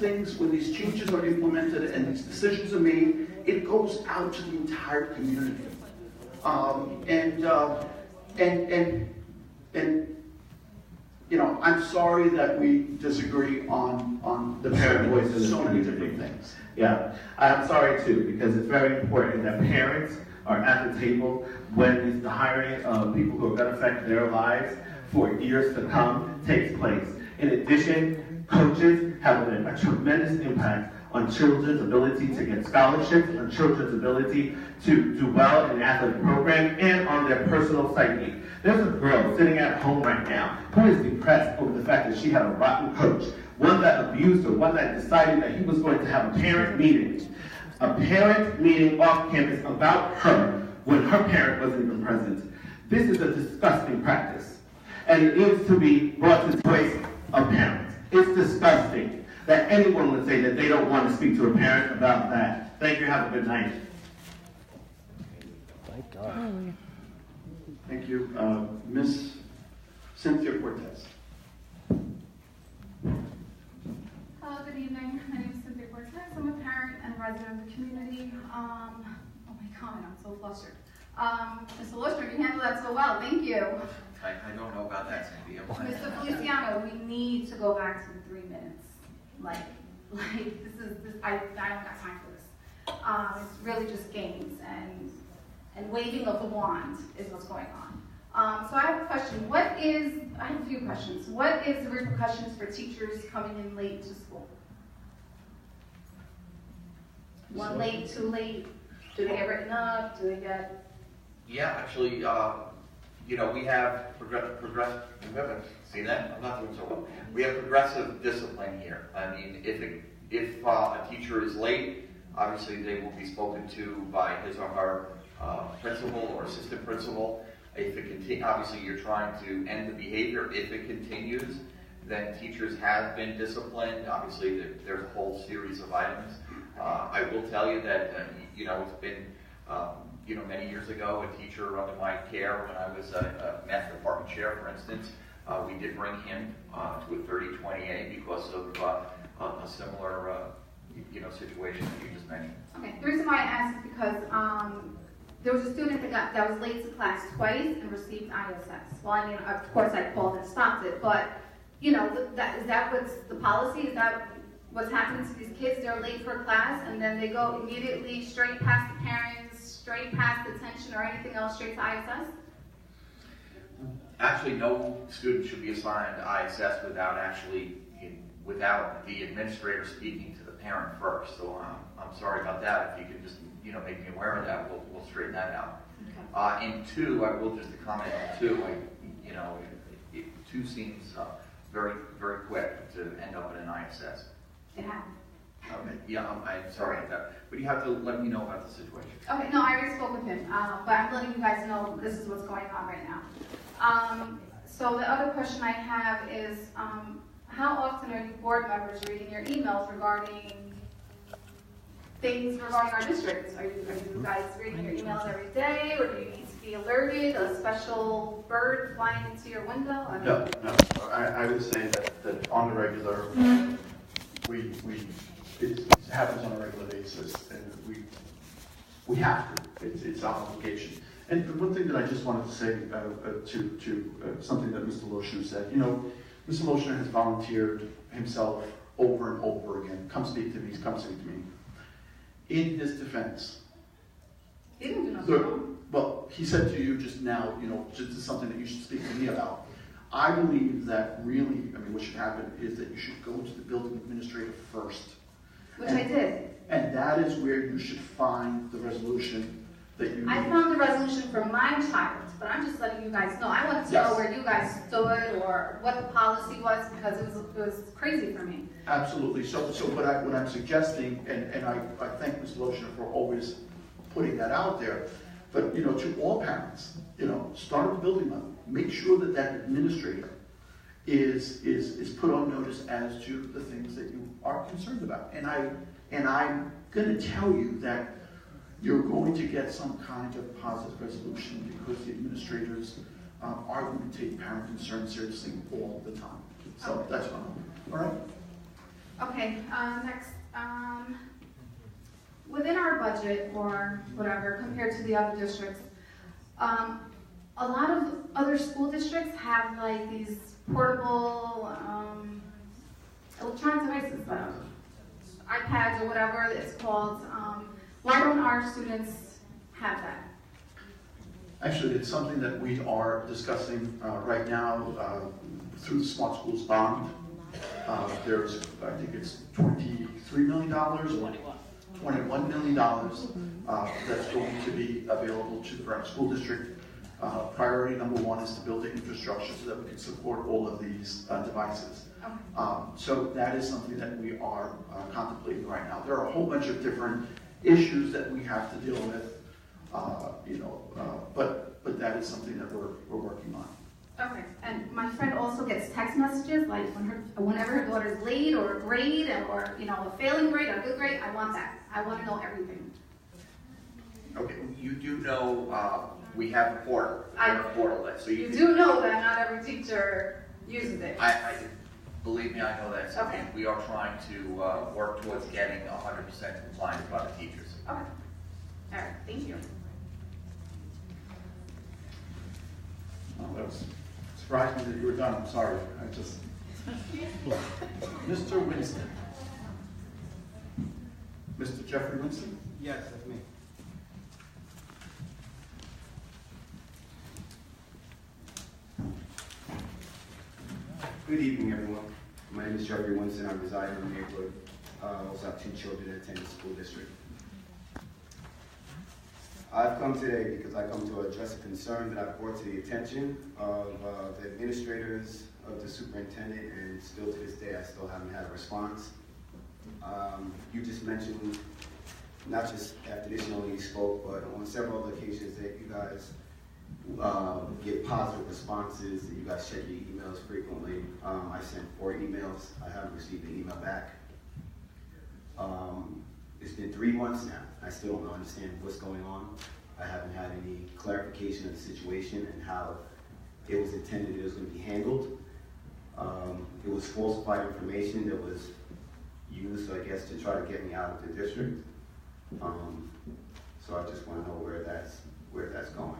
A: changes are implemented and these decisions are made, it goes out to the entire community. I'm sorry that we disagree on
C: The parent voice in the
A: so many
C: community.
A: different things.
C: Yeah, I'm sorry too, because it's very important that parents are at the table when the hiring of people who are going to affect their lives for years to come takes place. In addition, coaches have a tremendous impact on children's ability to get scholarships, on children's ability to do well in the athletic program, and on their personal psyche. There's a girl sitting at home right now who is depressed over the fact that she had a rotten coach, one that abused her, one that decided that he was going to have a parent meeting off campus about her when her parent wasn't even present. This is a disgusting practice, and it needs to be brought to the voice of parents. It's disgusting that anyone would say that they don't want to speak to a parent about that. Thank you. Have a good night.
Q: Thank God.
A: Thank you. Ms. Cynthia Cortez.
R: Hello, good evening. My name is Cynthia Cortez. I'm a parent and resident of the community. Oh my God, I'm so flustered. Mr. Luster, you handled that so well. Thank you.
E: I don't know about that, Cynthia.
R: Mr. Feliciano, we need to go back to the 3 minutes. I don't got time for this. It's really just games and waving of the wand is what's going on. So I have a question. I have a few questions. What is the repercussions for teachers coming in late to school? One late, two late? Do they get written up? Do they get?
E: Yeah, actually, we have progressive, see that? I'm not doing so well. We have progressive discipline here. I mean, if a teacher is late, obviously they will be spoken to by his or her principal or assistant principal. If it obviously you're trying to end the behavior. If it continues, then teachers have been disciplined. Obviously, there's a whole series of items. I will tell you that, it's been, many years ago, a teacher under my care when I was a math department chair, for instance, we did bring him to a 30-20A because of a similar, situation that you just mentioned.
R: Okay, the reason why I asked is because there was a student that was late to class twice and received ISS. Well, I mean, of course I called and stopped it, but, is that what's the policy? Is that what's happening to these kids? They're late for class and then they go immediately straight past the parents, straight past detention or anything else, straight to ISS?
E: Actually, no student should be assigned ISS without the administrator speaking to the parent first. So I'm sorry about that. If you could just, make me aware of that, we'll straighten that out. Okay. And two, I will just comment on two. Two seems very, very quick to end up in an ISS.
R: It happened.
E: Yeah, I'm sorry about that. But you have to let me know about the situation.
R: Okay, no, I already spoke with him, but I'm letting you guys know this is what's going on right now. So the other question I have is, how often are you board members reading your emails regarding things regarding our districts? Are you guys reading your emails every day, or do you need to be alerted? A special bird flying into your window?
A: No. I would say that on the regular, it happens on a regular basis, and we have to. It's our obligation. And one thing that I just wanted to say to something that Mr. Loshner said. Mr. Loshner has volunteered himself over and over again. Come speak to me. Come speak to me. In his defense,
R: he didn't do nothing wrong.
A: Well, he said to you just now, this is something that you should speak to me about. I believe that really, what should happen is that you should go to the building administrator first.
R: Which I did.
A: And that is where you should find the resolution that you need.
R: I found the resolution for my child, but I'm just letting you guys know. I wanted to know where you guys stood or what the policy was, because it was crazy for me.
A: Absolutely. So what I'm suggesting, and I thank Ms. Loshner for always putting that out there, but to all parents, start at the building level. Make sure that administrator is put on notice as to the things that you are concerned about. And I'm going to tell you that you're going to get some kind of positive resolution, because the administrators are going to take parent concern seriously all the time. So that's what I'm. All right.
R: Okay. Next. Within our budget or whatever, compared to the other districts, a lot of other school districts have like these portable electronic devices, iPads or whatever it's called. Why don't our students have that?
A: Actually, it's something that we are discussing right now through the Smart Schools Bond. There's, I think it's $23 million or $21 million that's going to be available to the Brentwood School District. Priority number one is to build the infrastructure so that we can support all of these devices. So that is something that we are contemplating right now. There are a whole bunch of different issues that we have to deal with, but that is something that we're working on.
R: Okay, and my friend also gets text messages like whenever her daughter's late or a grade or a failing grade or a good grade. I want that. I want to know everything.
E: Okay, you do know we have a portal. We have a portal that, so
R: You do know that not every teacher uses it.
E: Believe me, I know that.
R: Okay.
E: And we are trying to work towards getting 100% compliance by the teachers.
R: Okay. All right. Thank you.
A: Oh, that was surprising that you were done. I'm sorry. Mr. Winston. Mr. Jeffrey Winston?
S: Yes, that's me. Good evening, everyone. My name is Jeffrey Winston. I reside in the neighborhood. I also have 2 children that attend the school district. I've come today because I come to address a concern that I've brought to the attention of the administrators, of the superintendent, and still to this day I still haven't had a response. You just mentioned, not just after this young lady spoke, but on several other occasions that you guys get positive responses, that you guys check your emails frequently. I sent 4 emails. I haven't received an email back. It's been 3 months now. I still don't understand what's going on. I haven't had any clarification of the situation and how it was intended it was going to be handled. It was falsified information that was used, I guess, to try to get me out of the district. So I just want to know where that's going.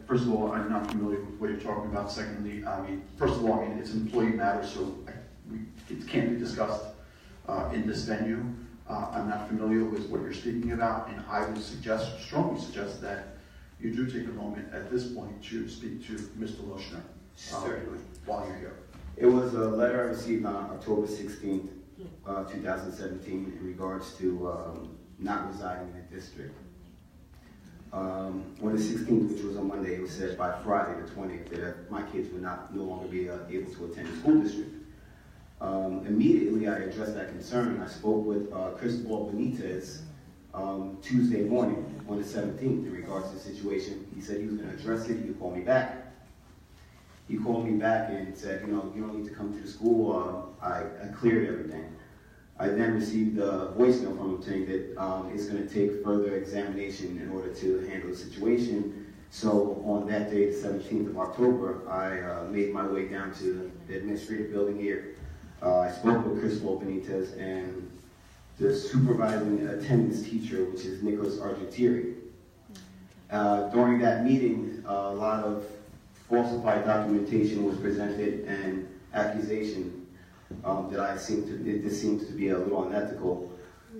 A: First of all, I'm not familiar with what you're talking about. Secondly, first of all, it's an employee matter, so it can't be discussed in this venue. I'm not familiar with what you're speaking about, and I would strongly suggest that you do take a moment at this point to speak to Mr. Lochner.
S: Certainly.
A: While you're here.
S: It was a letter I received on October 16th, 2017, in regards to not residing in the district. On the 16th, which was a Monday, it was said by Friday the 20th that my kids would no longer be able to attend the school district. Immediately, I addressed that concern. I spoke with Cristobal Benitez Tuesday morning on the 17th in regards to the situation. He said he was going to address it. He would call me back. He called me back and said, you don't need to come to the school. I cleared everything. I then received a voicemail from him saying that it's going to take further examination in order to handle the situation. So on that day, the 17th of October, I made my way down to the administrative building here. I spoke with Cristobal Benitez and the supervising attendance teacher, which is Nicholas Argentieri. During that meeting, a lot of falsified documentation was presented and accusation that this seems to be a little unethical.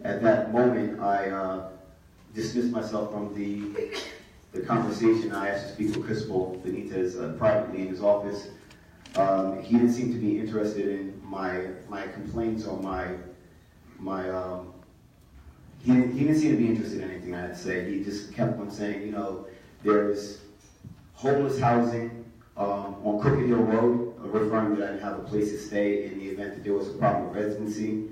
S: At that moment, I dismissed myself from the conversation. I asked to speak with Cristobal Benitez privately in his office. He didn't seem to be interested in my complaints or he didn't seem to be interested in anything I had to say. He just kept on saying, there's homeless housing on Crooked Hill Road, referring that I didn't have a place to stay in the event that there was a problem with residency.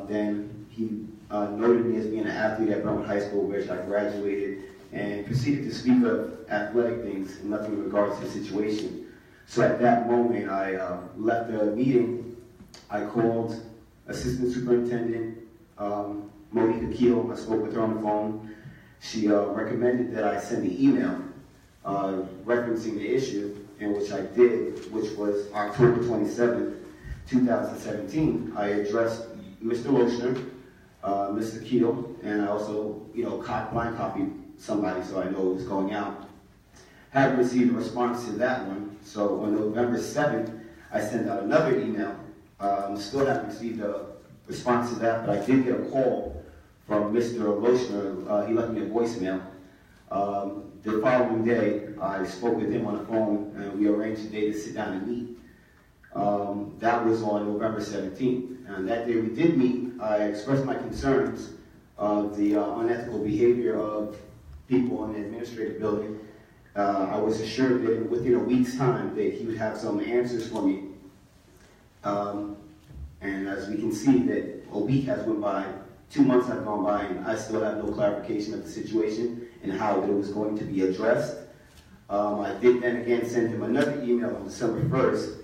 S: Then he noted me as being an athlete at Brentwood High School, which I graduated, and proceeded to speak of athletic things, nothing in regards to the situation. So at that moment, I left the meeting. I called Assistant Superintendent Monique Akil. I spoke with her on the phone. She recommended that I send the email referencing the issue, and which I did, which was October 27th, 2017. I addressed Mr. Lochner, Mr. Keel, and I also, blind copied somebody so I know it was going out. haven't received a response to that one. So on November 7th, I sent out another email. Still haven't received a response to that, but I did get a call from Mr. Lochner. He left me a voicemail. The following day, I spoke with him on the phone, and we arranged a day to sit down and meet. That was on November 17th. And that day we did meet. I expressed my concerns of the unethical behavior of people in the administrative building. I was assured that within a week's time that he would have some answers for me. And as we can see, that a week has went by, 2 months have gone by, and I still have no clarification of the situation and how it was going to be addressed. I did then again send him another email on December 1st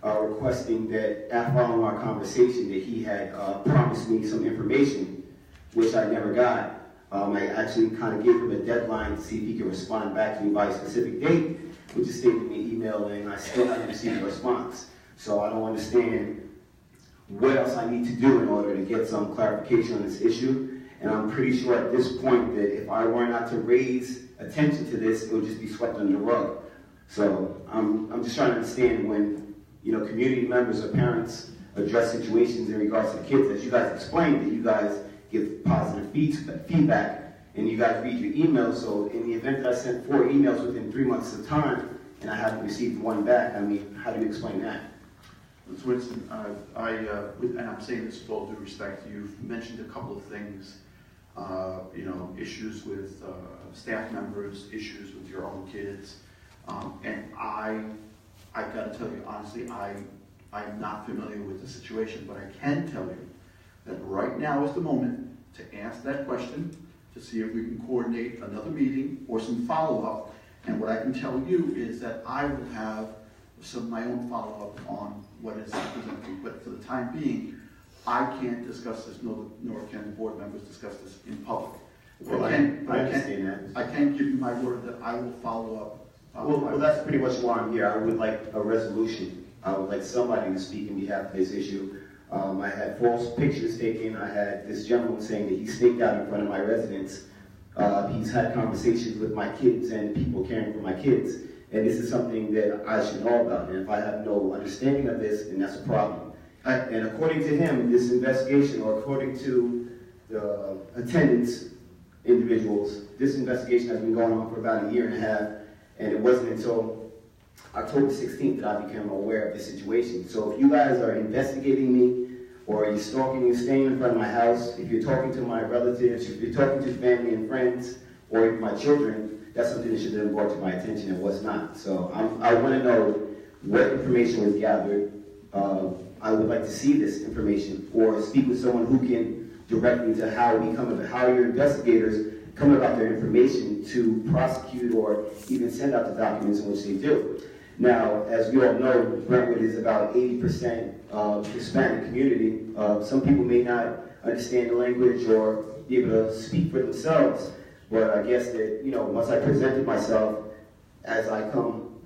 S: requesting that, after following our conversation, that he had promised me some information, which I never got. I actually kind of gave him a deadline to see if he could respond back to me by a specific date, which is stated in the email, and I still haven't received a response. So I don't understand what else I need to do in order to get some clarification on this issue. And I'm pretty sure at this point that if I were not to raise attention to this, it would just be swept under the rug. So I'm just trying to understand when, you know, community members or parents address situations in regards to the kids, as you guys explained, that you guys give positive feedback and you guys read your emails. So in the event that I sent 4 emails within 3 months of time and I haven't received one back, I mean, how do you explain that?
A: Ms. Winston, and I'm saying this with all due respect, you've mentioned a couple of things, you know, issues with staff members, issues with your own kids, and I've got to tell you honestly, I'm not familiar with the situation, but I can tell you that right now is the moment to ask that question, to see if we can coordinate another meeting or some follow-up. And what I can tell you is that I will have some of my own follow-up on what is presented. But for the time being, I can't discuss this, nor can the board members discuss this in public.
S: Well, I understand that.
A: I can give you my word that I will follow up.
S: Well, that's pretty much why I'm here. I would like a resolution. I would like somebody to speak in behalf of this issue. I had false pictures taken. I had this gentleman saying that he staked out in front of my residence. He's had conversations with my kids and people caring for my kids. And this is something that I should know about. And if I have no understanding of this, then that's a problem. And according to him, this investigation, or according to the attendance individuals, this investigation has been going on for about 1.5 years. And it wasn't until October 16th that I became aware of the situation. So if you guys are investigating me, or you're stalking and staying in front of my house, if you're talking to my relatives, if you're talking to family and friends, or even my children, that's something that should have been brought to my attention and was not. So I want to know what information was gathered. I would like to see this information, or speak with someone who can direct me to how your investigators come about their information to prosecute or even send out the documents in which they do. Now, as we all know, Brentwood is about 80% Hispanic community. Some people may not understand the language or be able to speak for themselves, but I guess that, you know, once I presented myself as I come,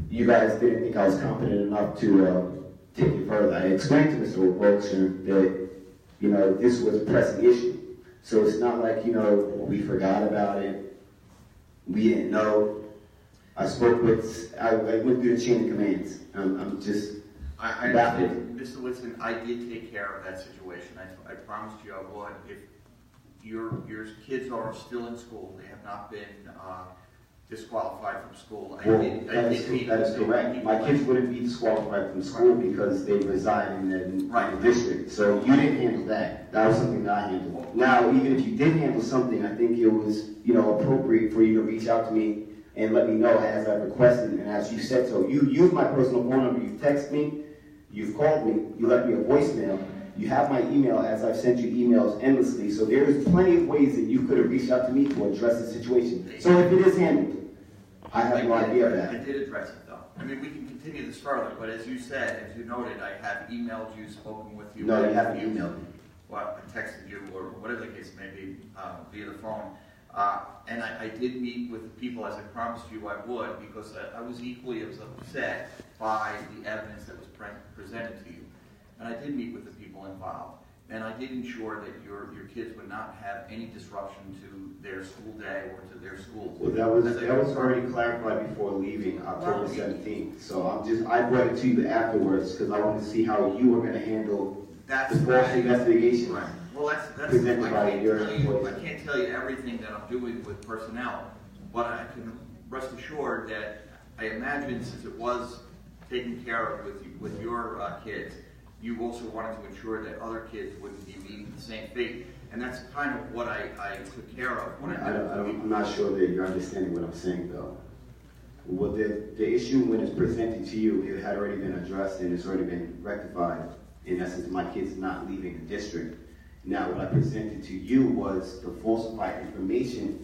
S: you guys didn't think I was competent enough to take it further. I explained to Mr. Wilkson that, you know, this was a pressing issue. So it's not like, you know, we forgot about it, we didn't know. I went through the chain of commands. I'm just baffled.
E: Mr. Whitson, I did take care of that situation. I promised you I would. If your kids are still in school, they have not been disqualified from school.
S: That is correct. My kids wouldn't be disqualified from school because they reside in the district. So you didn't handle that. That was something that I handled. Now, even if you did handle something, I think it was, you know, appropriate for you to reach out to me and let me know as I requested and as you said so. You used my personal phone number. You've texted me. You've called me. You left me a voicemail. You have my email, as I've sent you emails endlessly. So there's plenty of ways that you could have reached out to me to address the situation. So if it is handled, I have no idea of that.
E: I did address it, though. I mean, we can continue this further, but as you said, as you noted, I have emailed you, spoken with you.
S: No, you haven't emailed me.
E: Well, I texted you, or whatever the case may be, via the phone. And I did meet with the people, as I promised you I would, because I was equally as upset by the evidence that was presented to you. And I did meet with the people involved. And I did ensure that your kids would not have any disruption to their school day or to their schools.
S: Well, that was already clarified before leaving October 17th. So I brought it to you afterwards because I wanted to see how you were going to handle the false investigation.
E: Right. Well, that's
S: presented by your employees.
E: I can't tell you everything that I'm doing with personnel, but I can rest assured that I imagine since it was taken care of with your kids, you also wanted to ensure that other kids wouldn't be meeting the same fate. And that's kind of what I took care of when
S: I'm not sure that you're understanding what I'm saying, though. Well, the issue when it's presented to you, it had already been addressed and it's already been rectified. In essence, my kid's not leaving the district. Now, what I presented to you was the falsified information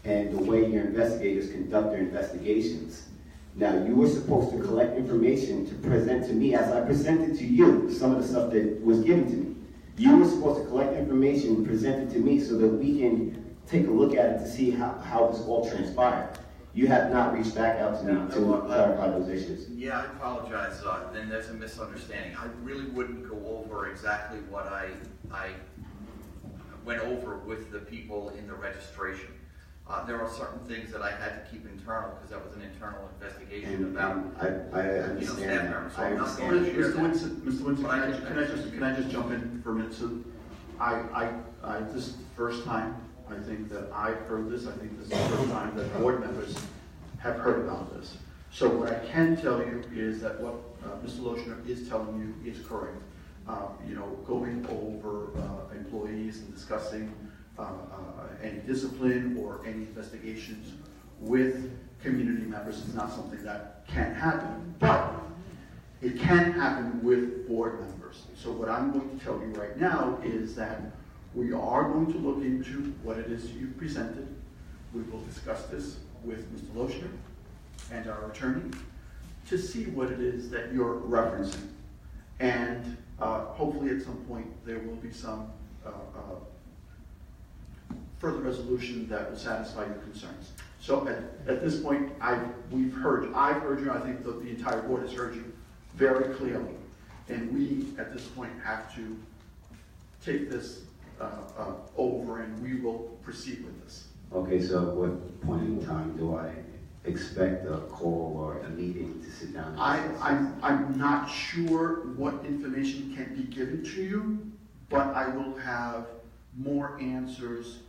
S: and the way your investigators conduct their investigations. Now, you were supposed to collect information to present to me as I presented to you some of the stuff that was given to me. You were supposed to collect information and present it to me so that we can take a look at it to see how this all transpired. You have not reached back out to me to clarify those issues.
E: Yeah, I apologize. Then there's a misunderstanding. I really wouldn't go over exactly what I went over with the people in the registration. There are certain things that I had to keep internal because that was an internal investigation about
S: I understand
E: staff members. So
S: I
E: I'm not
S: understand.
E: going to share that.
A: Mr. Winston, can I just jump in for a minute? So this is the first time I think that I've heard this. I think this is the first time that board members have heard about this. So what I can tell you is that what Mr. Lochner is telling you is correct. Going over employees and discussing any discipline or any investigations with community members is not something that can happen, but it can happen with board members. So what I'm going to tell you right now is that we are going to look into what it is you presented. We will discuss this with Mr. Lochner and our attorney to see what it is that you're referencing. And hopefully at some point there will be some further resolution that will satisfy your concerns. So at this point, I've heard you. I think the entire board has heard you very clearly. And we, at this point, have to take this over and we will proceed with this.
S: Okay, so at what point in time do I expect a call or a meeting to sit down?
A: I'm not sure what information can be given to you, but I will have more answers,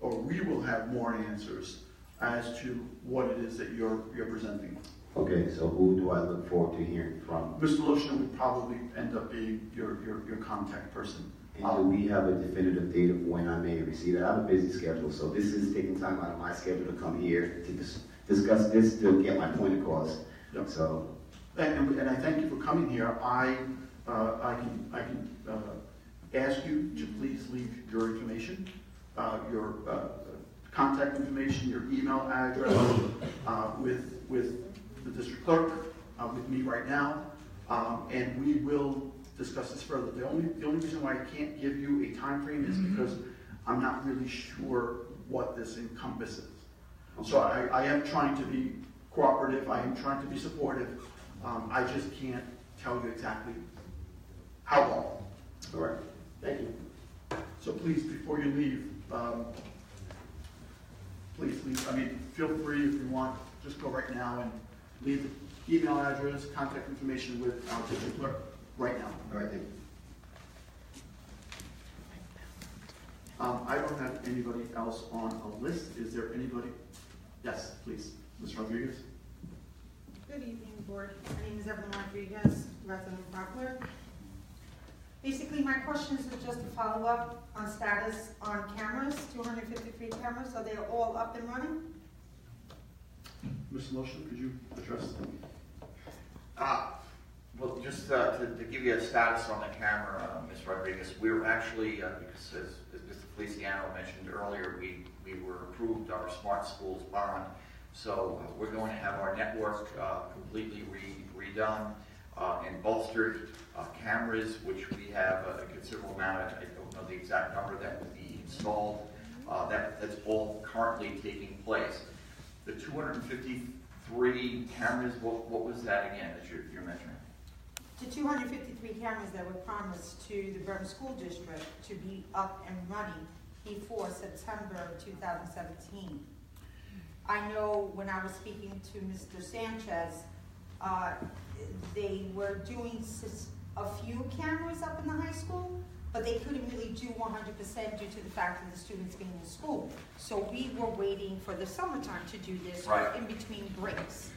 A: or we will have more answers as to what it is that you're presenting.
S: Okay, so who do I look forward to hearing from?
A: Mr. Lochner would probably end up being your contact person.
S: And do we have a definitive date of when I may receive it? I have a busy schedule, so this is taking time out of my schedule to come here to discuss this to get my point across.
A: Yep.
S: So,
A: and I thank you for coming here. I can ask you to please leave your information, your contact information, your email address with the district clerk, with me right now, and we will discuss this further. The only reason why I can't give you a time frame is because I'm not really sure what this encompasses. So I am trying to be cooperative. I am trying to be supportive. I just can't tell you exactly how long.
S: all right.
A: Thank you. So please, before you leave, please leave. I mean, feel free if you want, just go right now and leave the email address, contact information with our district clerk right now.
S: All right, thank you.
A: I don't have anybody else on a list. Is there anybody? Yes, please. Ms. Rodriguez.
N: Good evening, board. My name is Evelyn Rodriguez, resident of Rockwood. Basically, my questions are just a follow-up on status on cameras, 253 cameras. Are they all up and running?
A: Mr. Lochner, could you address them?
E: Well, just to give you a status on the camera, Ms. Rodriguez, we're actually, because as Mr. Feliciano mentioned earlier, we were approved our Smart Schools bond. So we're going to have our network completely redone and bolstered. Cameras, which we have a considerable amount of, I don't know the exact number that will be installed. That's all currently taking place. The 253 cameras, what was that again that you're measuring?
N: the 253 cameras that were promised to the Burnham School District to be up and running before September of 2017. I know when I was speaking to Mr. Sanchez, they were doing a few cameras up in the high school, but they couldn't really do 100% due to the fact of the students being in school. So we were waiting for the summertime to do this,
E: Right.
N: in between breaks.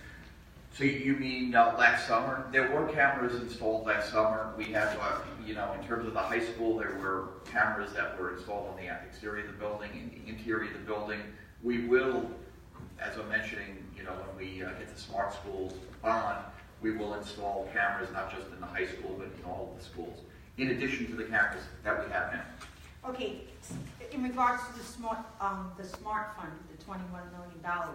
E: So you mean last summer? There were cameras installed last summer. We have, in terms of the high school, there were cameras that were installed on the exterior of the building, in the interior of the building. We will, as I'm mentioning, when we get the Smart Schools bond, we will install cameras not just in the high school, but in all of the schools, in addition to the cameras that we have now.
N: Okay, in regards to the smart fund, the $21 million,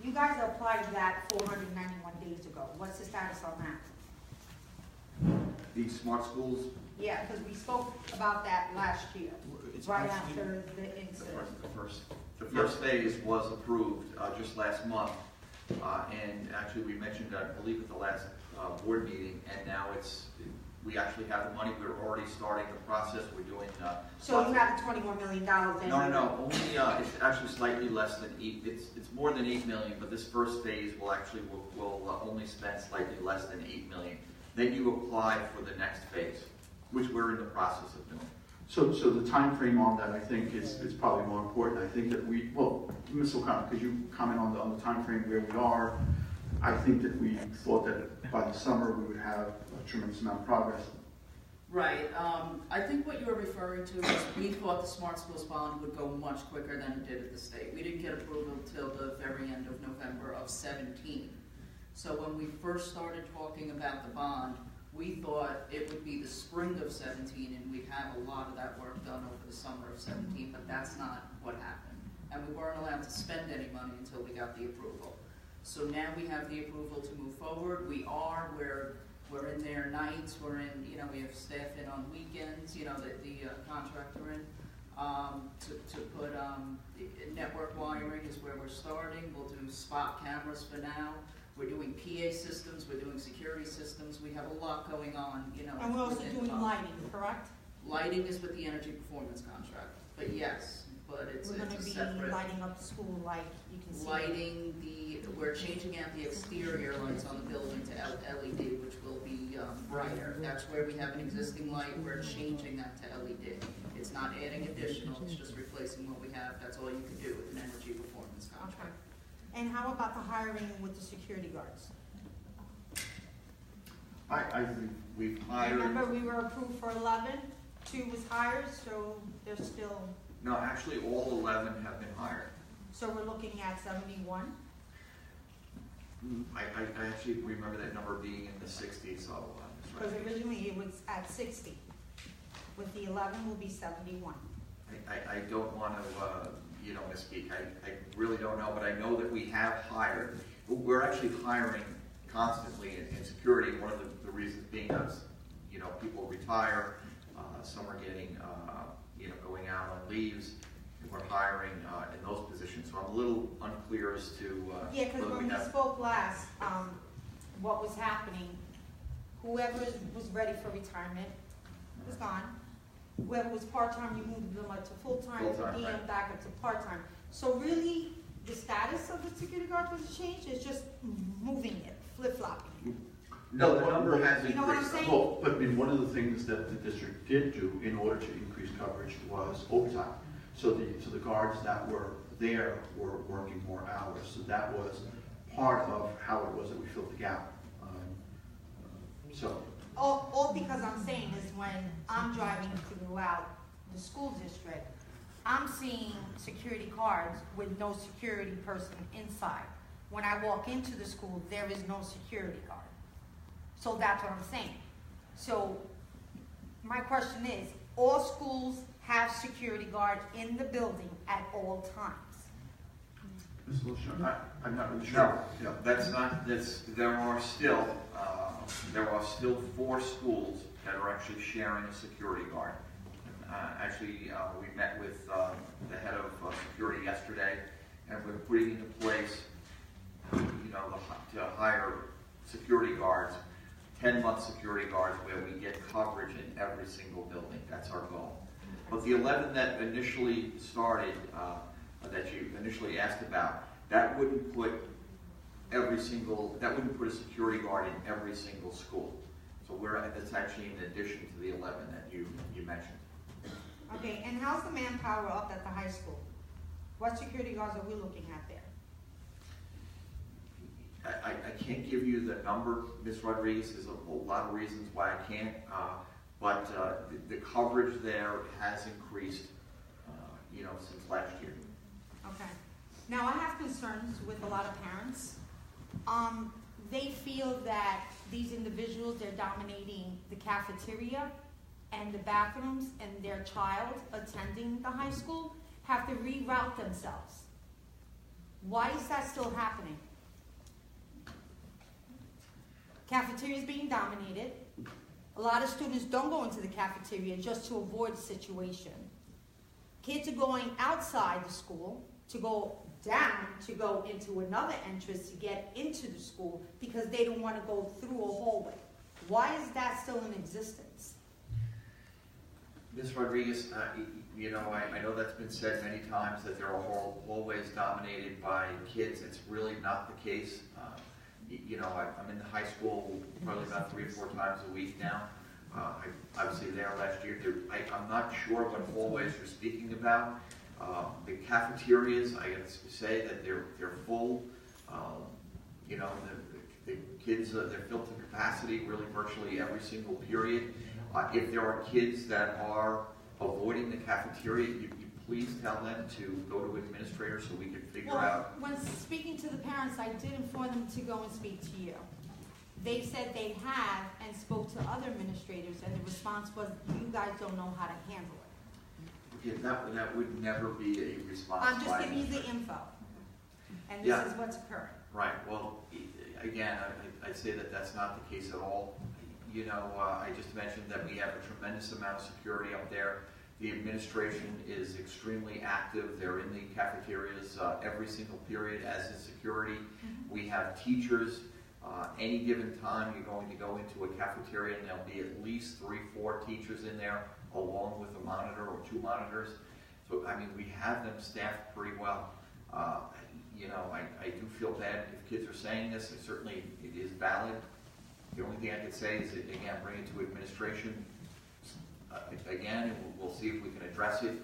N: you guys applied that 491 days ago. What's the status on that?
E: The Smart Schools,
N: Yeah, because we spoke about that last year,
E: It's
N: right
E: actually-
N: after the incident.
E: the first phase was approved just last month. And actually, we mentioned, I believe, at the last board meeting, and now we actually have the money. We're already starting the process. We're doing.
N: So you have the $21 million then?
E: No. Only it's actually slightly less than it's more than $8 million, but this first phase will only spend slightly less than $8 million. Then you apply for the next phase, which we're in the process of doing.
A: So the time frame on that, I think, is probably more important. I think that Ms. O'Connor, could you comment on the time frame where we are? I think that we thought that by the summer we would have a tremendous amount of progress.
L: Right. I think what you were referring to is we thought the Smart Schools bond would go much quicker than it did at the state. We didn't get approval till the very end of November of 17. So when we first started talking about the bond, we thought it would be the spring of 17 and we'd have a lot of that work done over the summer of 17, but that's not what happened. And we weren't allowed to spend any money until we got the approval. So now we have the approval to move forward. We're in there nights, we have staff in on weekends, the contractor in. To put network wiring is where we're starting. We'll do spot cameras for now. We're doing PA systems, we're doing security systems. We have a lot going on,
N: And we're also doing lighting, correct?
L: Lighting is with the energy performance contract, but yes, it's
N: We're going
L: a
N: to be
L: separate.
N: lighting up the school like you can see.
L: Lighting, we're changing out the exterior lights on the building to LED, which will be brighter. That's where we have an existing light, we're changing that to LED. It's not adding additional, it's just replacing what we have. That's all you can do with an energy performance contract.
N: Okay. And how about the hiring with the security guards?
E: I think we've hired.
N: Remember, we were approved for 11, 2 was hired, so they're still,
E: No, actually, all 11 have been hired.
N: so we're looking at 71.
E: I actually remember that number being in the 60s, so.
N: Because originally it was at 60. With the 11 will be 71.
E: I don't want to, misspeak. I really don't know, but I know that we have hired. We're actually hiring constantly in security. One of the reasons being is, people retire, some are getting, going out on leaves, and we're hiring in those positions. So I'm a little unclear as to
N: Yeah, because when we spoke last, what was happening, whoever was ready for retirement was gone. Whoever was part-time, you moved them up to full-time,
E: Full-time,
N: DM
E: right.
N: back up to part-time. So really, the status of the security guard was changed, it's just moving it, flip-flopping.
A: No, the number has
N: You know what I'm
A: increased.
N: saying?
A: Well, but I mean, one of the things that the district did do in order to increase coverage was overtime. So the guards that were there were working more hours. So that was part of how it was that we filled the gap.
N: All because I'm saying is when I'm driving throughout the school district, I'm seeing security cards with no security person inside. When I walk into the school, there is no security guard. So that's what I'm saying. So my question is, all schools have security guard in the building at all times?
A: Ms. Wilshire, I'm not really sure.
E: No, that's not, there are still 4 schools that are actually sharing a security guard. Actually, we met with the head of security yesterday, and we're putting into place, to hire security guards 10-month security guards where we get coverage in every single building. That's our goal. But the 11 that initially started, that you initially asked about, that wouldn't put a security guard in every single school. So that's actually in addition to the 11 that you mentioned.
N: Okay, and how's the manpower up at the high school? What security guards are we looking at there?
E: I can't give you the number, Ms. Rodriguez. There's a lot of reasons why I can't, but the coverage there has increased, since last year.
N: Okay. Now, I have concerns with a lot of parents. They feel that these individuals, they're dominating the cafeteria and the bathrooms, and their child attending the high school have to reroute themselves. Why is that still happening? Cafeteria is being dominated. A lot of students don't go into the cafeteria just to avoid the situation. Kids are going outside the school to go down to go into another entrance to get into the school because they don't want to go through a hallway. Why is that still in existence?
E: Ms. Rodriguez, I know that's been said many times that there are hallways dominated by kids. It's really not the case. I'm in the high school probably about 3 or 4 times a week now. I was there last year. I'm not sure what hallways you're speaking about. The cafeterias, I got to say that they're full. The kids, they're filled to capacity really virtually every single period. If there are kids that are avoiding the cafeteria, you please tell them to go to administrators so we can figure out.
N: When speaking to the parents, I did inform them to go and speak to you. They said they have and spoke to other administrators, and the response was, you guys don't know how to handle it.
E: Yeah, that would never be a response.
N: I'm just giving you the info, and this is what's occurring.
E: Right. Well, again, I'd say that that's not the case at all. I just mentioned that we have a tremendous amount of security up there. The administration is extremely active. They're in the cafeterias every single period, as is security. We have teachers. Any given time, you're going to go into a cafeteria and there'll be at least 3 or 4 teachers in there, along with a monitor or 2 monitors. So, we have them staffed pretty well. I do feel bad if kids are saying this. Certainly, it is valid. The only thing I could say is, again, bring it to administration. Again, and we'll see if we can address it.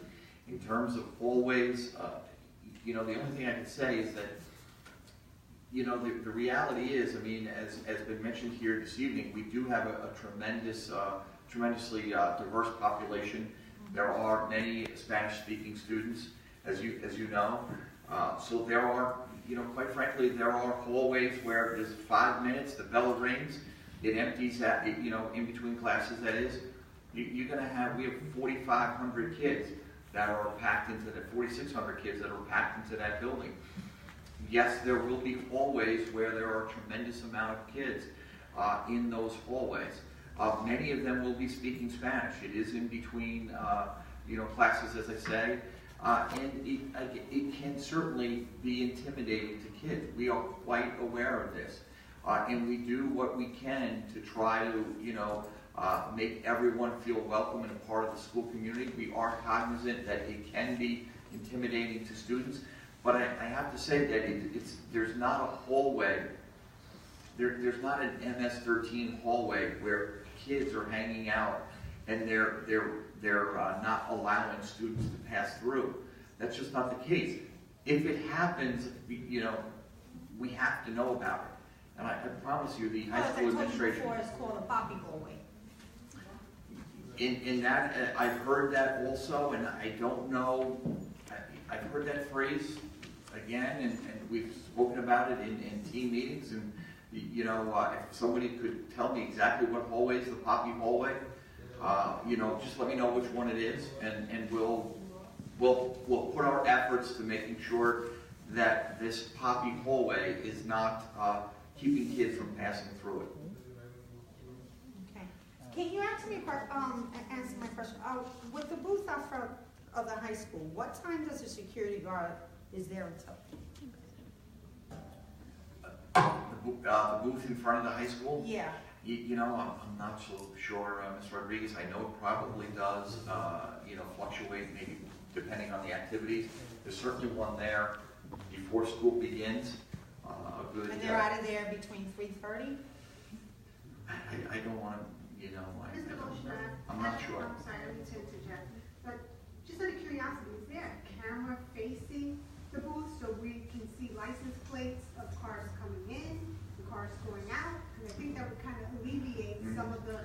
E: In terms of hallways, the only thing I can say is that, the reality is, as been mentioned here this evening, we do have a tremendously diverse population. There are many Spanish-speaking students, as you know. So there are, quite frankly, there are hallways where there's 5 minutes, the bell rings, it empties at, in between classes, that is. We have 4,500 kids that are packed into that, 4,600 kids that are packed into that building. Yes, there will be hallways where there are a tremendous amount of kids in those hallways. Many of them will be speaking Spanish. It is in between, classes, as I say, and it can certainly be intimidating to kids. We are quite aware of this, and we do what we can to try to, make everyone feel welcome and a part of the school community. We are cognizant that it can be intimidating to students, but I have to say that there's not a hallway, there's not an MS-13 hallway where kids are hanging out and they're not allowing students to pass through. That's just not the case. If it happens, we have to know about it. And I promise you, the high school administration.
N: Before, it's called a poppy hallway.
E: In that, I've heard that also, and I don't know. I've heard that phrase again, and we've spoken about it in team meetings. And if somebody could tell me exactly what hallway is the poppy hallway, just let me know which one it is, and we'll put our efforts to making sure that this poppy hallway is not keeping kids from passing through it.
N: Okay. Can you answer my question? With the booth out front of the high school, what time does the security guard is there until?
E: The booth in front of the high school?
N: Yeah.
E: You know, I'm not so sure, Ms. Rodriguez. I know it probably does, fluctuate maybe depending on the activities. There's certainly one there before school begins. A good.
N: And they're out of there between 3:30?
E: I don't want to,
I: Mr. Moshner,
E: I'm not sure.
I: I'm sorry, I need to interject. But just out of curiosity, is there a camera facing the booth so we can see license plates of cars coming in, and cars going out? And I think that would kind of alleviate some of the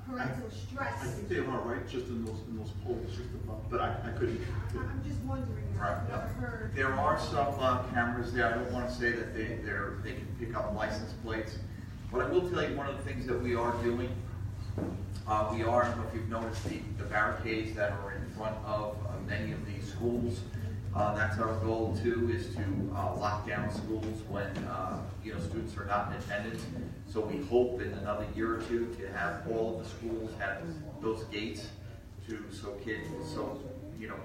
I: parental stress.
A: I think they are, right, just in those poles, just above, but I couldn't.
I: I'm just wondering.
E: Right.
I: I've never heard.
E: There are some cameras there. I don't want to say that they can pick up license plates. But I will tell you one of the things that we are doing. We are, I don't know if you've noticed the barricades that are in front of many of these schools. That's our goal too, is to lock down schools when students are not in attendance. So we hope in another year or two to have all of the schools have those gates so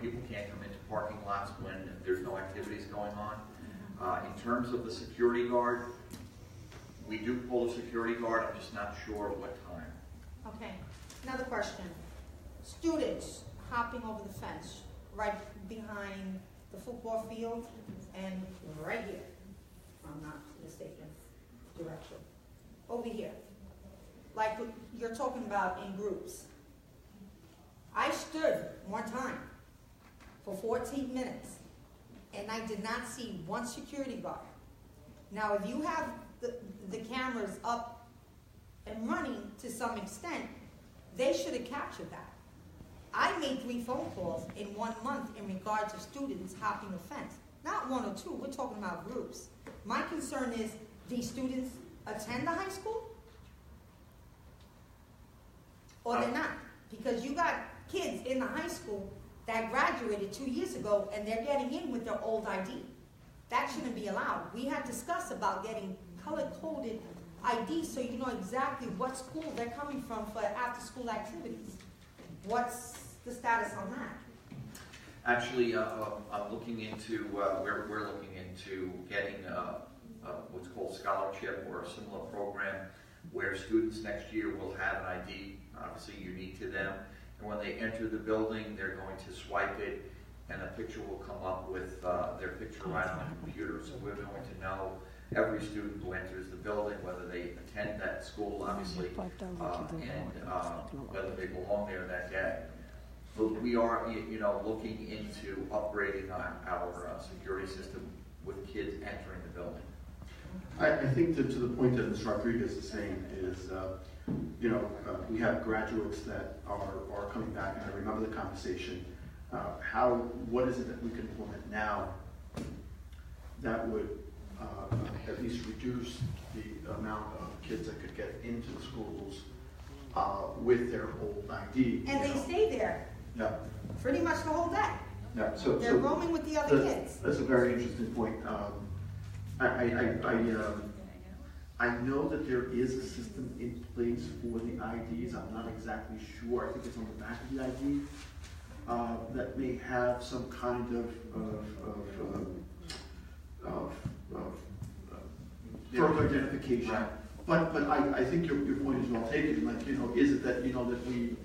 E: people can't come into parking lots when there's no activities going on. In terms of the security guard, we do pull a security guard. I'm just not sure what time.
N: Okay, another question. Students hopping over the fence right behind the football field and right here, if I'm not mistaken, direction. Over here. Like you're talking about in groups. I stood one time for 14 minutes and I did not see one security guard. Now if you have the cameras up and running to some extent, they should have captured that. I made 3 phone calls in 1 month in regard to students hopping the fence. Not 1 or 2, we're talking about groups. My concern is, these students attend the high school? Or they're not? Because you got kids in the high school that graduated 2 years ago and they're getting in with their old ID. That shouldn't be allowed. We had discussed about getting color-coded IDs so you know exactly what school they're coming from for after-school activities. What's the status on that?
E: Actually, I'm looking into, we're looking into getting what's called scholarship or a similar program where students next year will have an ID, obviously unique to them. And when they enter the building, they're going to swipe it and a picture will come up with their picture right on the computer. So we're going to know every student who enters the building, whether they attend that school, obviously, and whether they belong there that day. But we are, looking into upgrading our security system with kids entering the building.
A: I think that to the point that Ms. Rodriguez is saying is, we have graduates that are coming back, and I remember the conversation. What is it that we can implement now that would at least reduce the amount of kids that could get into the schools with their old ID?
N: And they stay there.
A: Yeah.
N: Pretty much the whole day.
A: Yeah.
N: They're roaming with the other kids.
A: That's a very interesting point. I know that there is a system in place for the IDs. I'm not exactly sure. I think it's on the back of the ID that may have some kind of further identification.
E: Right.
A: But I think your point is well taken. Like, is it that that we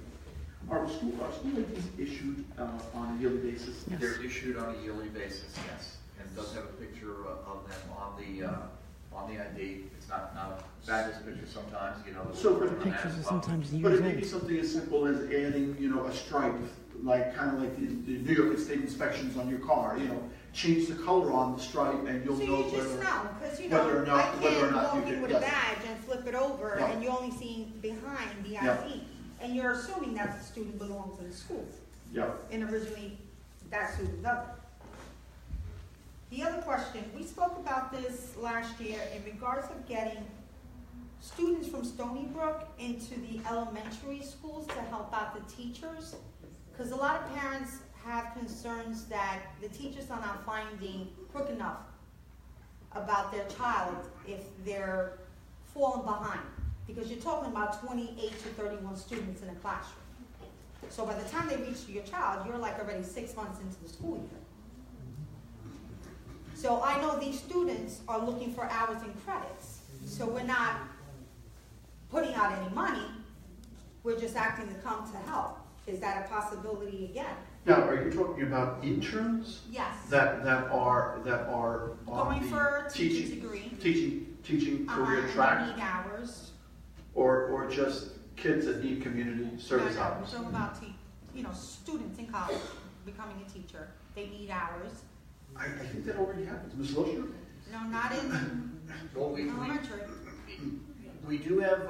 A: are school IDs issued on a yearly basis?
E: Yes. They're issued on a yearly basis, yes, and it does have a picture of them on the ID. It's not a fabulous picture sometimes,
A: So for the pictures are sometimes used. But it may be something as simple as adding, a stripe, kind of like the New York State inspections on your car. Change the color on the stripe, and you'll know whether or not
N: I can't walk in with a
A: yes.
N: badge and flip it over,
A: Yeah.
N: and you're only seeing behind the ID.
A: Yeah.
N: And you're assuming that the student belongs in the school.
A: Yeah.
N: And originally, that student doesn't. The other question, we spoke about this last year in regards of getting students from Stony Brook into the elementary schools to help out the teachers. Because a lot of parents have concerns that the teachers are not finding quick enough about their child if they're falling behind. Because you're talking about 28 to 31 students in a classroom. So by the time they reach your child, you're like already 6 months into the school year. So I know these students are looking for hours and credits. So we're not
T: putting out any money. We're just acting to come to help. Is that a possibility again?
A: Now, are you talking about interns?
T: Yes.
A: That are on
T: Going
A: the
T: for a teaching degree.
A: Teaching career track?
T: Need hours.
A: Or just kids that need community service
T: No,
A: hours?
T: we're talking about students in college becoming a teacher. They need hours.
A: I think that already happens. Ms. Locher?
T: No, not in
E: Well,
T: elementary.
E: we do have,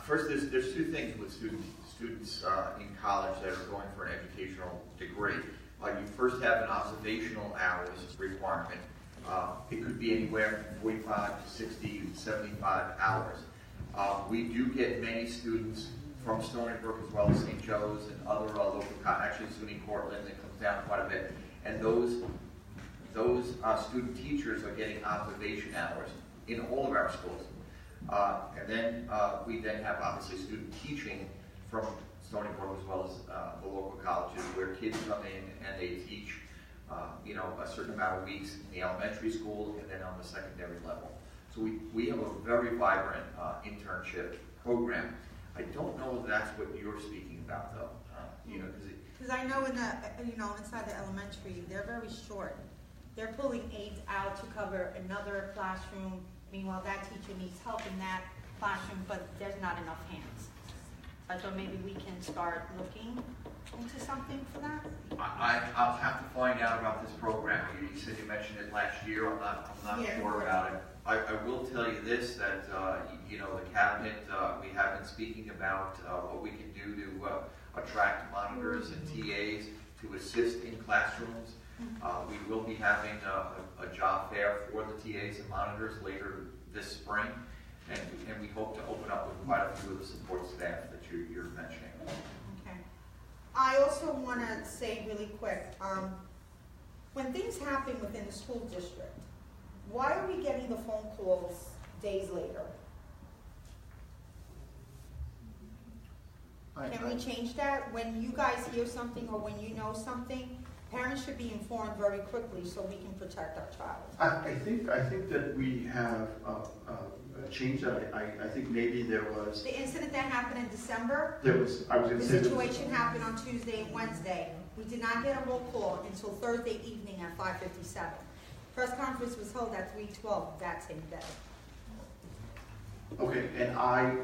E: first, there's two things with students in college that are going for an educational degree. You first have an observational hours requirement. It could be anywhere from 45 to 60, 75 hours. We do get many students from Stony Brook as well as St. Joe's and other local, actually SUNY Portland, that comes down quite a bit. And those student teachers are getting observation hours in all of our schools. And then we then have obviously student teaching from Stony Brook as well as the local colleges, where kids come in and they teach a certain amount of weeks in the elementary school and then on the secondary level. So we have a very vibrant internship program. I don't know if that's what you're speaking about though,
T: Because I know in the inside the elementary, they're very short. They're pulling aides out to cover another classroom. Meanwhile, that teacher needs help in that classroom, but there's not enough hands. I thought maybe we can start looking into something for that.
E: I'll have to find out about this program. You said you mentioned it last year. I'm not sure about it. I will tell you this, that the cabinet, we have been speaking about what we can do to attract monitors and TAs to assist in classrooms. We will be having a job fair for the TAs and monitors later this spring, and we hope to open up with quite a few of the support staff that you're mentioning.
T: Okay. I also want to say really quick, when things happen within the school district, why are we getting the phone calls days later? Can we change that? When you guys hear something or when you know something, parents should be informed very quickly so we can protect our child.
A: I think that we have changed that. I think maybe there was...
T: The incident that happened in December,
A: the
T: situation happened on Tuesday and Wednesday. We did not get a roll call until Thursday evening at 5:57. Press conference was held at 3:12 that same day.
A: Okay, and I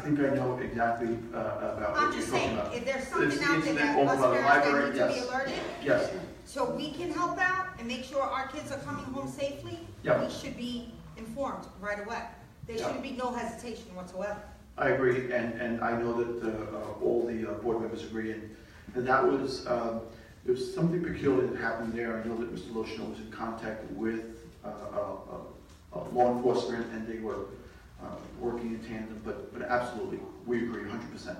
A: think I know exactly about what you're talking about.
T: If there's something
A: This
T: out there
A: incident
T: that
A: over
T: us
A: by the
T: parents that
A: library,
T: need to be
A: yes.
T: alerted,
A: Yes.
T: so we can help out and make sure our kids are coming home safely,
A: Yep.
T: we should be informed right away. There
A: Yep.
T: shouldn't be no hesitation whatsoever.
A: I agree, and I know that all the board members agree, and that was, there was something peculiar that happened there. I know that Mr. Loshino was in contact with law enforcement, and they were working in tandem, but absolutely, we agree 100%.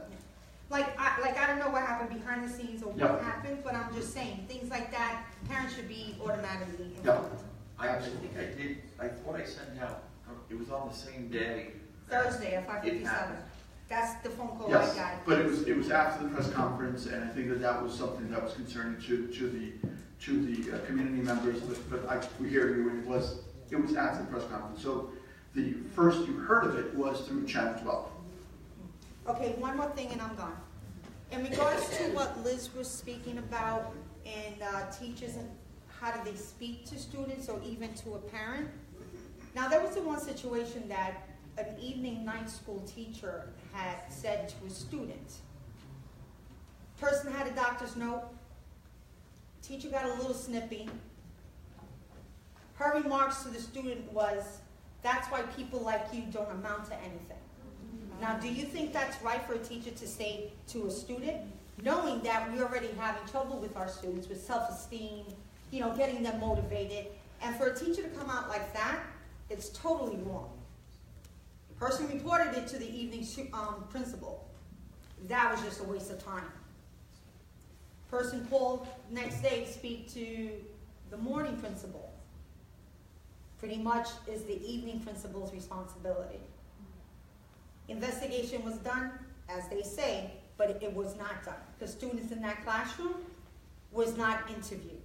T: Like I don't know what happened behind the scenes or what
A: Yep.
T: happened, but I'm just saying, things like that, parents should be automatically
A: Yep.
T: informed.
E: I think I did, I thought I sent out, it was on the same day.
T: Thursday at
E: It
T: 5:57.
E: happened.
T: That's the phone call
A: Yes,
T: I got.
A: but it was after the press conference, and I think that was something that was concerning to the community members, but we hear you, and it was after the press conference. So the first you heard of it was through Channel 12.
T: Okay, one more thing and I'm gone. In regards to what Liz was speaking about and teachers and how do they speak to students or even to a parent. Now there was the one situation that an evening night school teacher had said to a student. Person had a doctor's note. Teacher got a little snippy. Her remarks to the student was, that's why people like you don't amount to anything. Now, do you think that's right for a teacher to say to a student, knowing that we're already having trouble with our students with self-esteem, getting them motivated, and for a teacher to come out like that, it's totally wrong. Person reported it to the evening principal. That was just a waste of time. Person called next day to speak to the morning principal. Pretty much is the evening principal's responsibility. Investigation was done, as they say, but it was not done. The students in that classroom was not interviewed.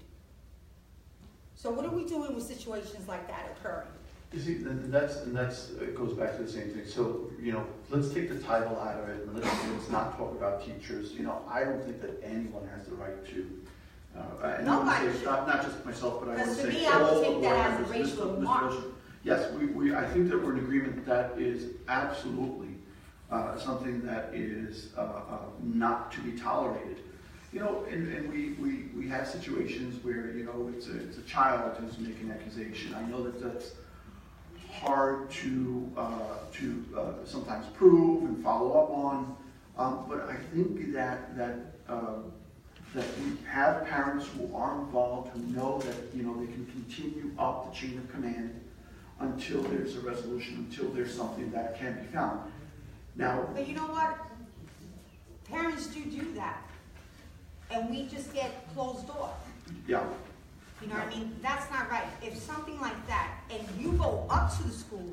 T: So what are we doing with situations like that occurring?
A: You see, and that's, it goes back to the same thing. So, let's take the title out of it, and let's not talk about teachers. I don't think that anyone has the right to, and I want to say, not just myself, but I want to say
T: Because to me, I would take that as a
A: Mr.
T: racial
A: Mr.
T: remark.
A: Yes, I think that we're in agreement that is absolutely something that is not to be tolerated. And we have situations where, it's a child who's making an accusation. I know that that's hard to sometimes prove and follow up on, but I think that we have parents who are involved, who know that, they can continue up the chain of command until there's a resolution, until there's something that can be found. Now,
T: But you know what? Parents do that. And we just get closed door.
A: yeah.
T: You know what I mean? That's not right. If something like that, and you go up to the school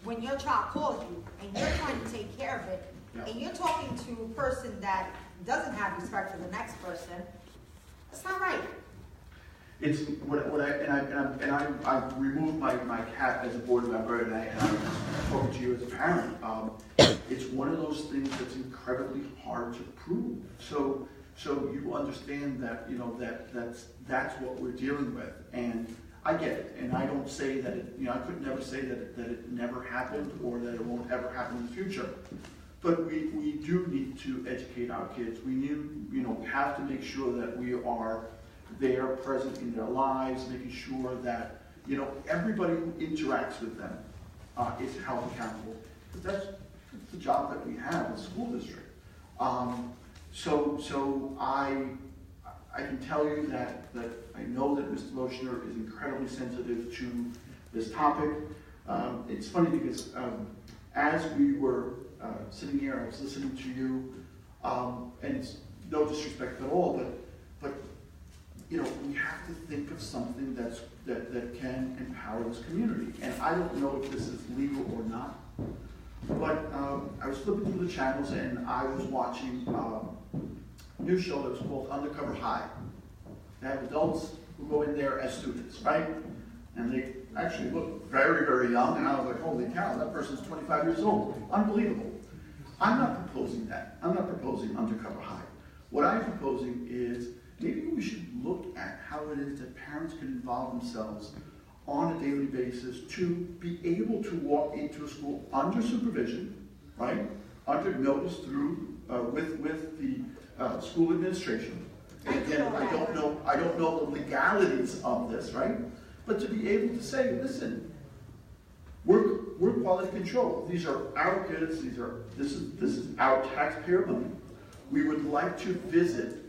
T: when your child calls you, and you're trying to take care of it, and you're talking to a person that doesn't have respect for the next person, that's not right.
A: It's I've removed my hat as a board member, and I'm talking to you as a parent. It's one of those things that's incredibly hard to prove. So you understand that that's what we're dealing with, and I get it. And I don't say that I could never say that it never happened or that it won't ever happen in the future. But we do need to educate our kids. We have to make sure that we are there, present in their lives, making sure that everybody who interacts with them is held accountable. Because that's the job that we have in the school district. So I can tell you that I know that Mr. Moschner is incredibly sensitive to this topic. It's funny because as we were sitting here, I was listening to you, and it's no disrespect at all, but we have to think of something that can empower this community. And I don't know if this is legal or not, but I was flipping through the channels and I was watching a new show that was called Undercover High. They have adults who go in there as students, right? And they actually look very, very young, and I was like, holy cow, that person's 25 years old. Unbelievable. I'm not proposing that. I'm not proposing Undercover High. What I'm proposing is maybe we should look at how it is that parents can involve themselves on a daily basis to be able to walk into a school under supervision, right? Under notice through with the school administration. And again, I don't know the legalities of this, right? But to be able to say, listen, we're quality control. These are our kids. This is our taxpayer money. We would like to visit.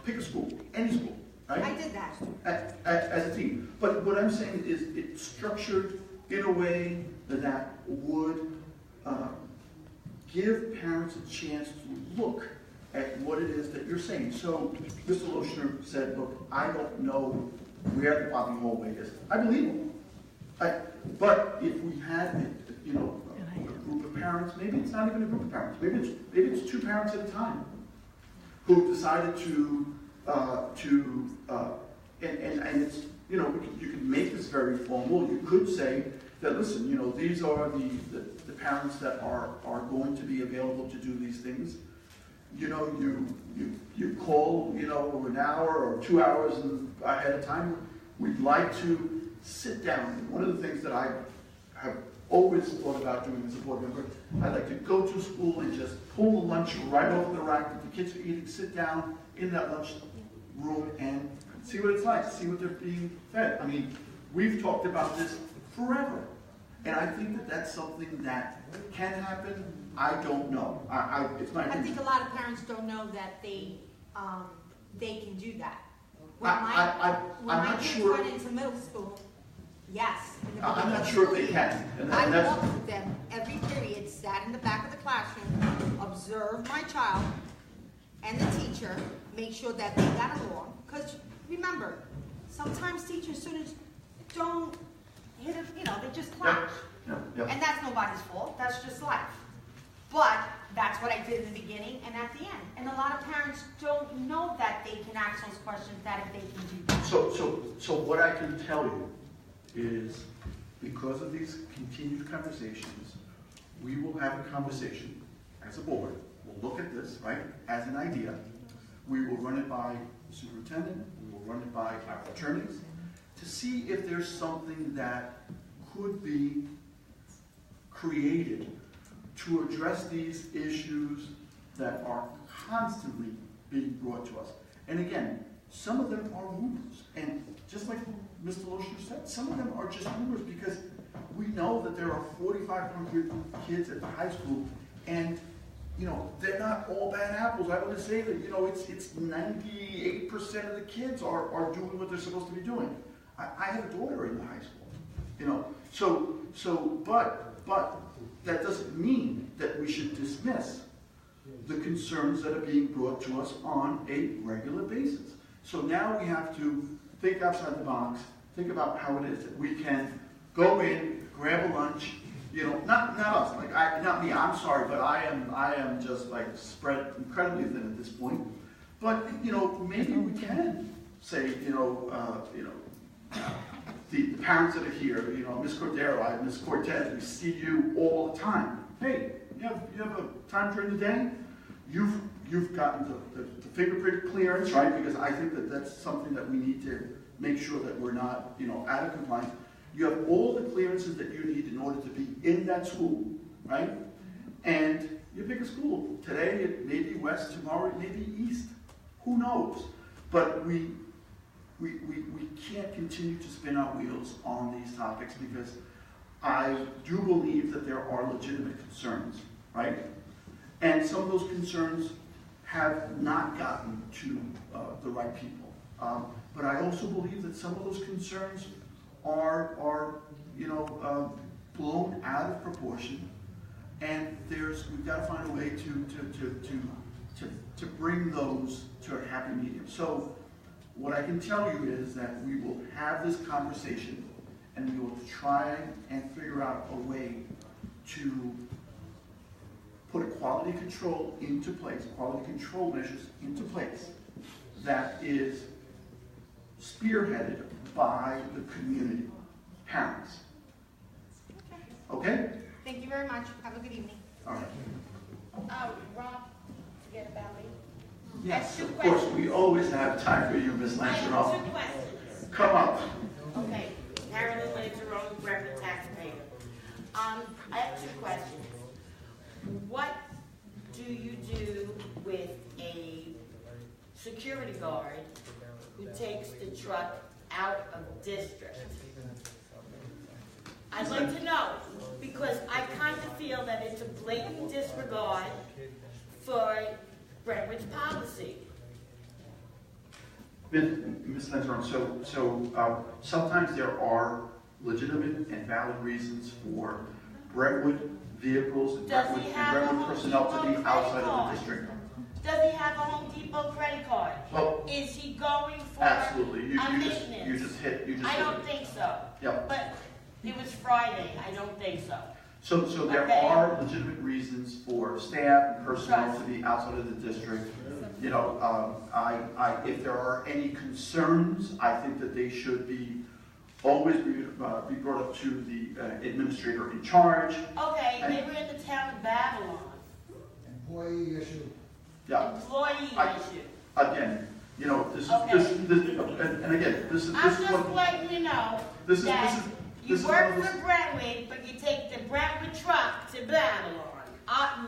A: Pick a school, any school, right?
T: I did that.
A: As a team. But what I'm saying is it's structured in a way that would give parents a chance to look at what it is that you're saying. So Mr. Lochner said, look, I don't know where the Bobby hallway is. I believe him. But if we had a group of parents, maybe it's not even a group of parents, maybe it's two parents at a time, who decided and it's, you can make this very formal. You could say that, listen, these are the parents that are going to be available to do these things. You call, an hour or 2 hours ahead of time. We'd like to sit down. One of the things that I have always thought about doing as a board member, I like to go to school and just pull the lunch right off the rack that the kids are eating, sit down in that lunch room and see what it's like, see what they're being fed. I mean, we've talked about this forever. And I think that that's something that can happen. I don't know. It's my opinion.
T: I think a lot of parents don't know that they can do that. When my kids went into middle school, yes.
A: I'm not sure if they can.
T: I walked with them every period, sat in the back of the classroom, observed my child and the teacher, make sure that they got along. Because remember, sometimes teachers and students don't hit it, they just clash.
A: Yeah.
T: And that's nobody's fault, that's just life. But that's what I did in the beginning and at the end. And a lot of parents don't know that they can ask those questions, that if they can do that.
A: So what I can tell you is because of these continued conversations, we will have a conversation as a board. We'll look at this, right, as an idea. We will run it by the superintendent, we will run it by our attorneys, to see if there's something that could be created to address these issues that are constantly being brought to us. And again, some of them are rumors. And just like Mr. Loescher said, some of them are just rumors because we know that there are 4,500 kids at the high school, and you know, they're not all bad apples. I want to say that, you know, it's 98% of the kids are doing what they're supposed to be doing. I have a daughter in the high school, you know, but that doesn't mean that we should dismiss the concerns that are being brought to us on a regular basis. So now we have to think outside the box, think about how it is that we can go in, grab a lunch, you know, not us, like not me, I'm sorry, but I am just like spread incredibly thin at this point. But, you know, maybe we can say, the parents that are here, you know, Ms. Cordero, Ms. Cortez, we see you all the time. Hey, you have a time during the day? You've gotten the fingerprint clearance, right? Because I think that that's something that we need to make sure that we're not, you know, out of compliance. You have all the clearances that you need in order to be in that school, right? And you pick a school. Today it may be West, tomorrow it may be East. Who knows? But we can't continue to spin our wheels on these topics because I do believe that there are legitimate concerns, right? And some of those concerns have not gotten to the right people. But I also believe that some of those concerns are blown out of proportion, and we've got to find a way to bring those to a happy medium. So what I can tell you is that we will have this conversation, and we will try and figure out a way to put a quality control into place, quality control measures into place that is spearheaded by the community, parents. Okay?
T: Thank you very much. Have a good evening.
A: All right.
T: Rob, forget about me.
A: Yes, of course. We always have time for you, Ms.
U: I
A: Langeroth.
U: have 2 questions.
A: Come up.
U: Okay. Carolyn Langeroth, Brentwood taxpayer. I have 2 questions. What do you do with a security guard who takes the truck out of district? I'd like to know, because I kind of feel that it's a blatant disregard for Brentwood's policy.
A: Ms. Langeroth, so sometimes there are legitimate and valid reasons for Brentwood vehicles and Brentwood personnel to be outside of the district.
U: Does he have a Home Depot credit card?
A: Well,
U: is he going for
A: absolutely. You
U: maintenance?
A: just hit.
U: I don't think so.
A: Yep.
U: But it was Friday. I don't think so.
A: So there are legitimate reasons for staff and personnel to be outside of the district. You know, if there are any concerns, I think that they should always be brought up to the administrator in charge.
U: Okay, they were in the town of Babylon.
B: Employee issue.
A: Yeah.
U: Employee issue.
A: Again, you know, this
U: Okay.
A: and again, this is
U: I'm
A: this is
U: just
A: what
U: letting you know
A: this is
U: that
A: this is
U: you
A: this
U: work
A: is
U: for Brentwood, but you take the Brentwood truck to Babylon.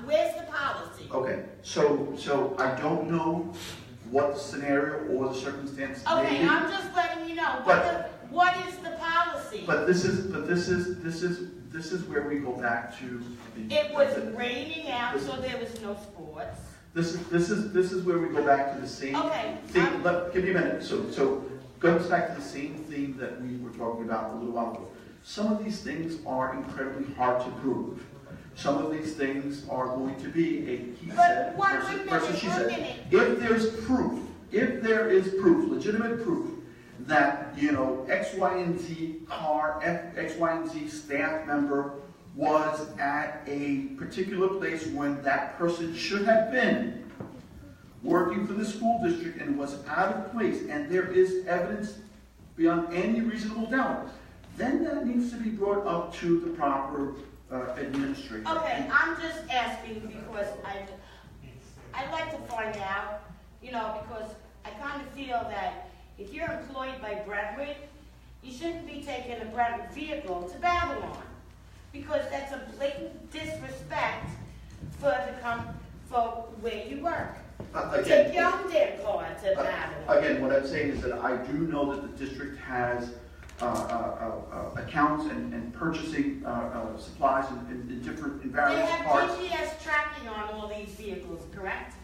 U: Where's the policy?
A: okay. So I don't know what the scenario or the circumstance may
U: Okay,
A: be.
U: I'm just letting you know. What is the policy?
A: But this is where we go back to the.
U: It was raining out, so there was no sports.
A: This is where we go back to the same
U: Okay,
A: thing. Give me a minute. So goes back to the same theme that we were talking about a little while ago. Some of these things are incredibly hard to prove. Some of these things are going to be a he said versus she said. If there is proof, legitimate proof, that, you know, X, Y, and Z car, X, Y, and Z staff member was at a particular place when that person should have been working for the school district and was out of place, and there is evidence beyond any reasonable doubt then that needs to be brought up to the proper administrator.
U: Okay, I'm just asking because I'd like to find out, you know, because I kind of feel that if you're employed by Brentwood, you shouldn't be taking a Brentwood vehicle to Babylon, because that's a blatant disrespect for where you work. Take your own damn car to Babylon.
A: Again, what I'm saying is that I do know that the district has accounts and purchasing supplies in various parts.
U: They have GPS tracking on all these vehicles, correct?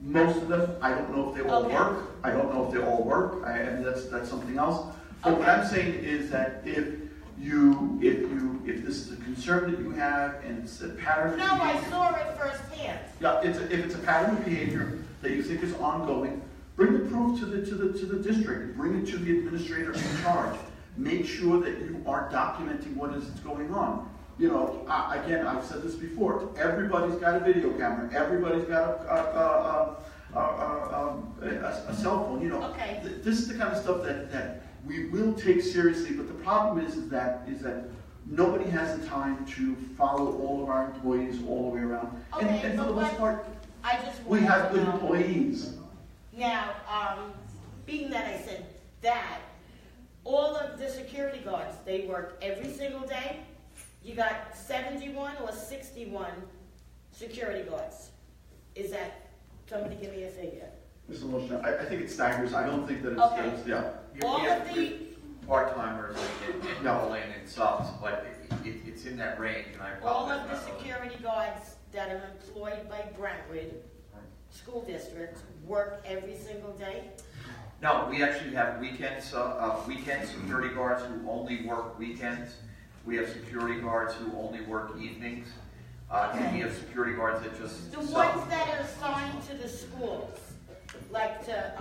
A: Most of them, I don't know if they all work. I don't know if they all work, and that's something else. But what I'm saying is that if this is a concern that you have and it's a pattern of behavior.
U: I saw it firsthand.
A: Yeah, if it's a pattern of behavior that you think is ongoing, bring the proof to the district. Bring it to the administrator in charge. Make sure that you are documenting what is going on. You know, again, I've said this before. Everybody's got a video camera. Everybody's got a cell phone. You know, this is the kind of stuff that we will take seriously. But the problem is that nobody has the time to follow all of our employees all the way around.
U: Okay,
A: and for the most part,
U: we
A: have good employees.
U: Now, being that I said that, all of the security guards, they work every single day. You got 71 or 61 security guards. Is that, somebody give me a figure?
A: Mr. Wilson, I think it staggers. I don't think that it's,
U: Okay.
A: yeah.
U: All of the,
E: Part-timers and Nolan and subs, but it's in that range, and I
U: all
E: apologize.
U: of the security guards that are employed by Brentwood School District work every single day?
E: No, we actually have weekend security guards who only work weekends. We have security guards who only work evenings. And we have security guards that just
U: The ones that are assigned to the schools, like to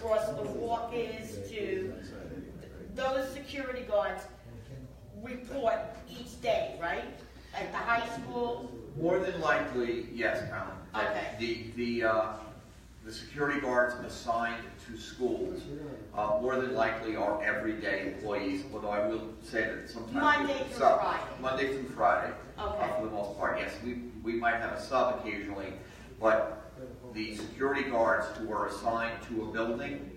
U: cross the walkers, those security guards report each day, right? At the high school?
E: More than likely, yes, Carolyn.
U: Okay.
E: The security guards assigned to schools more than likely are everyday employees, although I will say that sometimes...
U: Monday through Friday.
E: Monday through Friday,
U: Okay.
E: for the most part, yes. We might have a sub occasionally, but the security guards who are assigned to a building,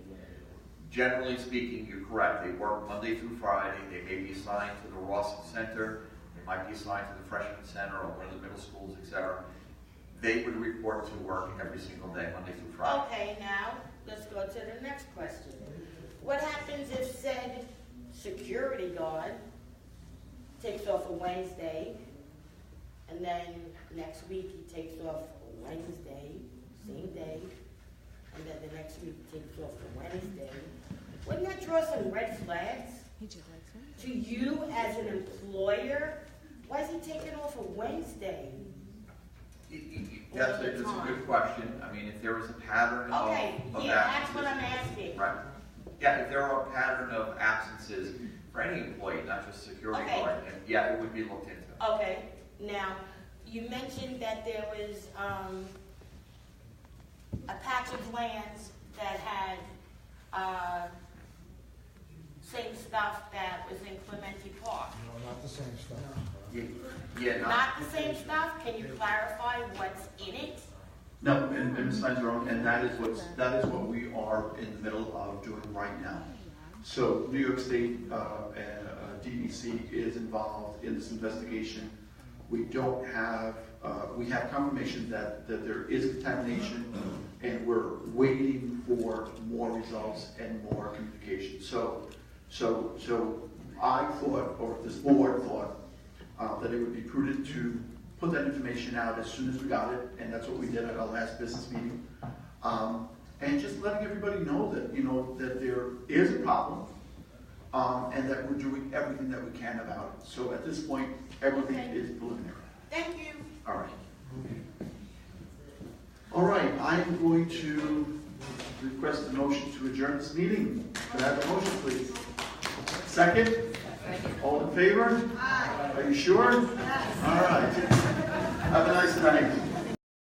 E: generally speaking, you're correct. They work Monday through Friday. They may be assigned to the Rawson Center. They might be assigned to the Freshman Center or one of the middle schools, etc. They would report to work every single day, Monday through Friday.
U: Okay, now, let's go to the next question. What happens if said security guard takes off a Wednesday, and then next week he takes off a Wednesday, same day, and then the next week he takes off a Wednesday? Wouldn't that draw some red flags to you as an employer? Why is he taking off a Wednesday?
E: That's a good question. I mean, if there was a pattern of absences,
U: that's what I'm asking.
E: Right. Yeah, if there are a pattern of absences for any employee, not just security guard, then yeah, it would be looked into.
U: Okay. Now, you mentioned that there was a patch of lands that had same stuff that was in Clementi Park.
B: No, not the same stuff.
E: Yeah,
U: Not the same stuff? Can you clarify what's in it?
A: No, and Ms. Lanzarone, and that is what we are in the middle of doing right now. So New York State DEC is involved in this investigation. We don't have, we have confirmation that there is contamination, and we're waiting for more results and more communication. So I thought, or this board thought, that it would be prudent to put that information out as soon as we got it, and that's what we did at our last business meeting. And just letting everybody know that, that there is a problem, and that we're doing everything that we can about it. So at this point, everything is preliminary.
U: Thank you.
A: All right. All right, I am going to request a motion to adjourn this meeting. Could I have a motion, please? Second? All in favor? Aye. Are you sure? All right. Have a nice night.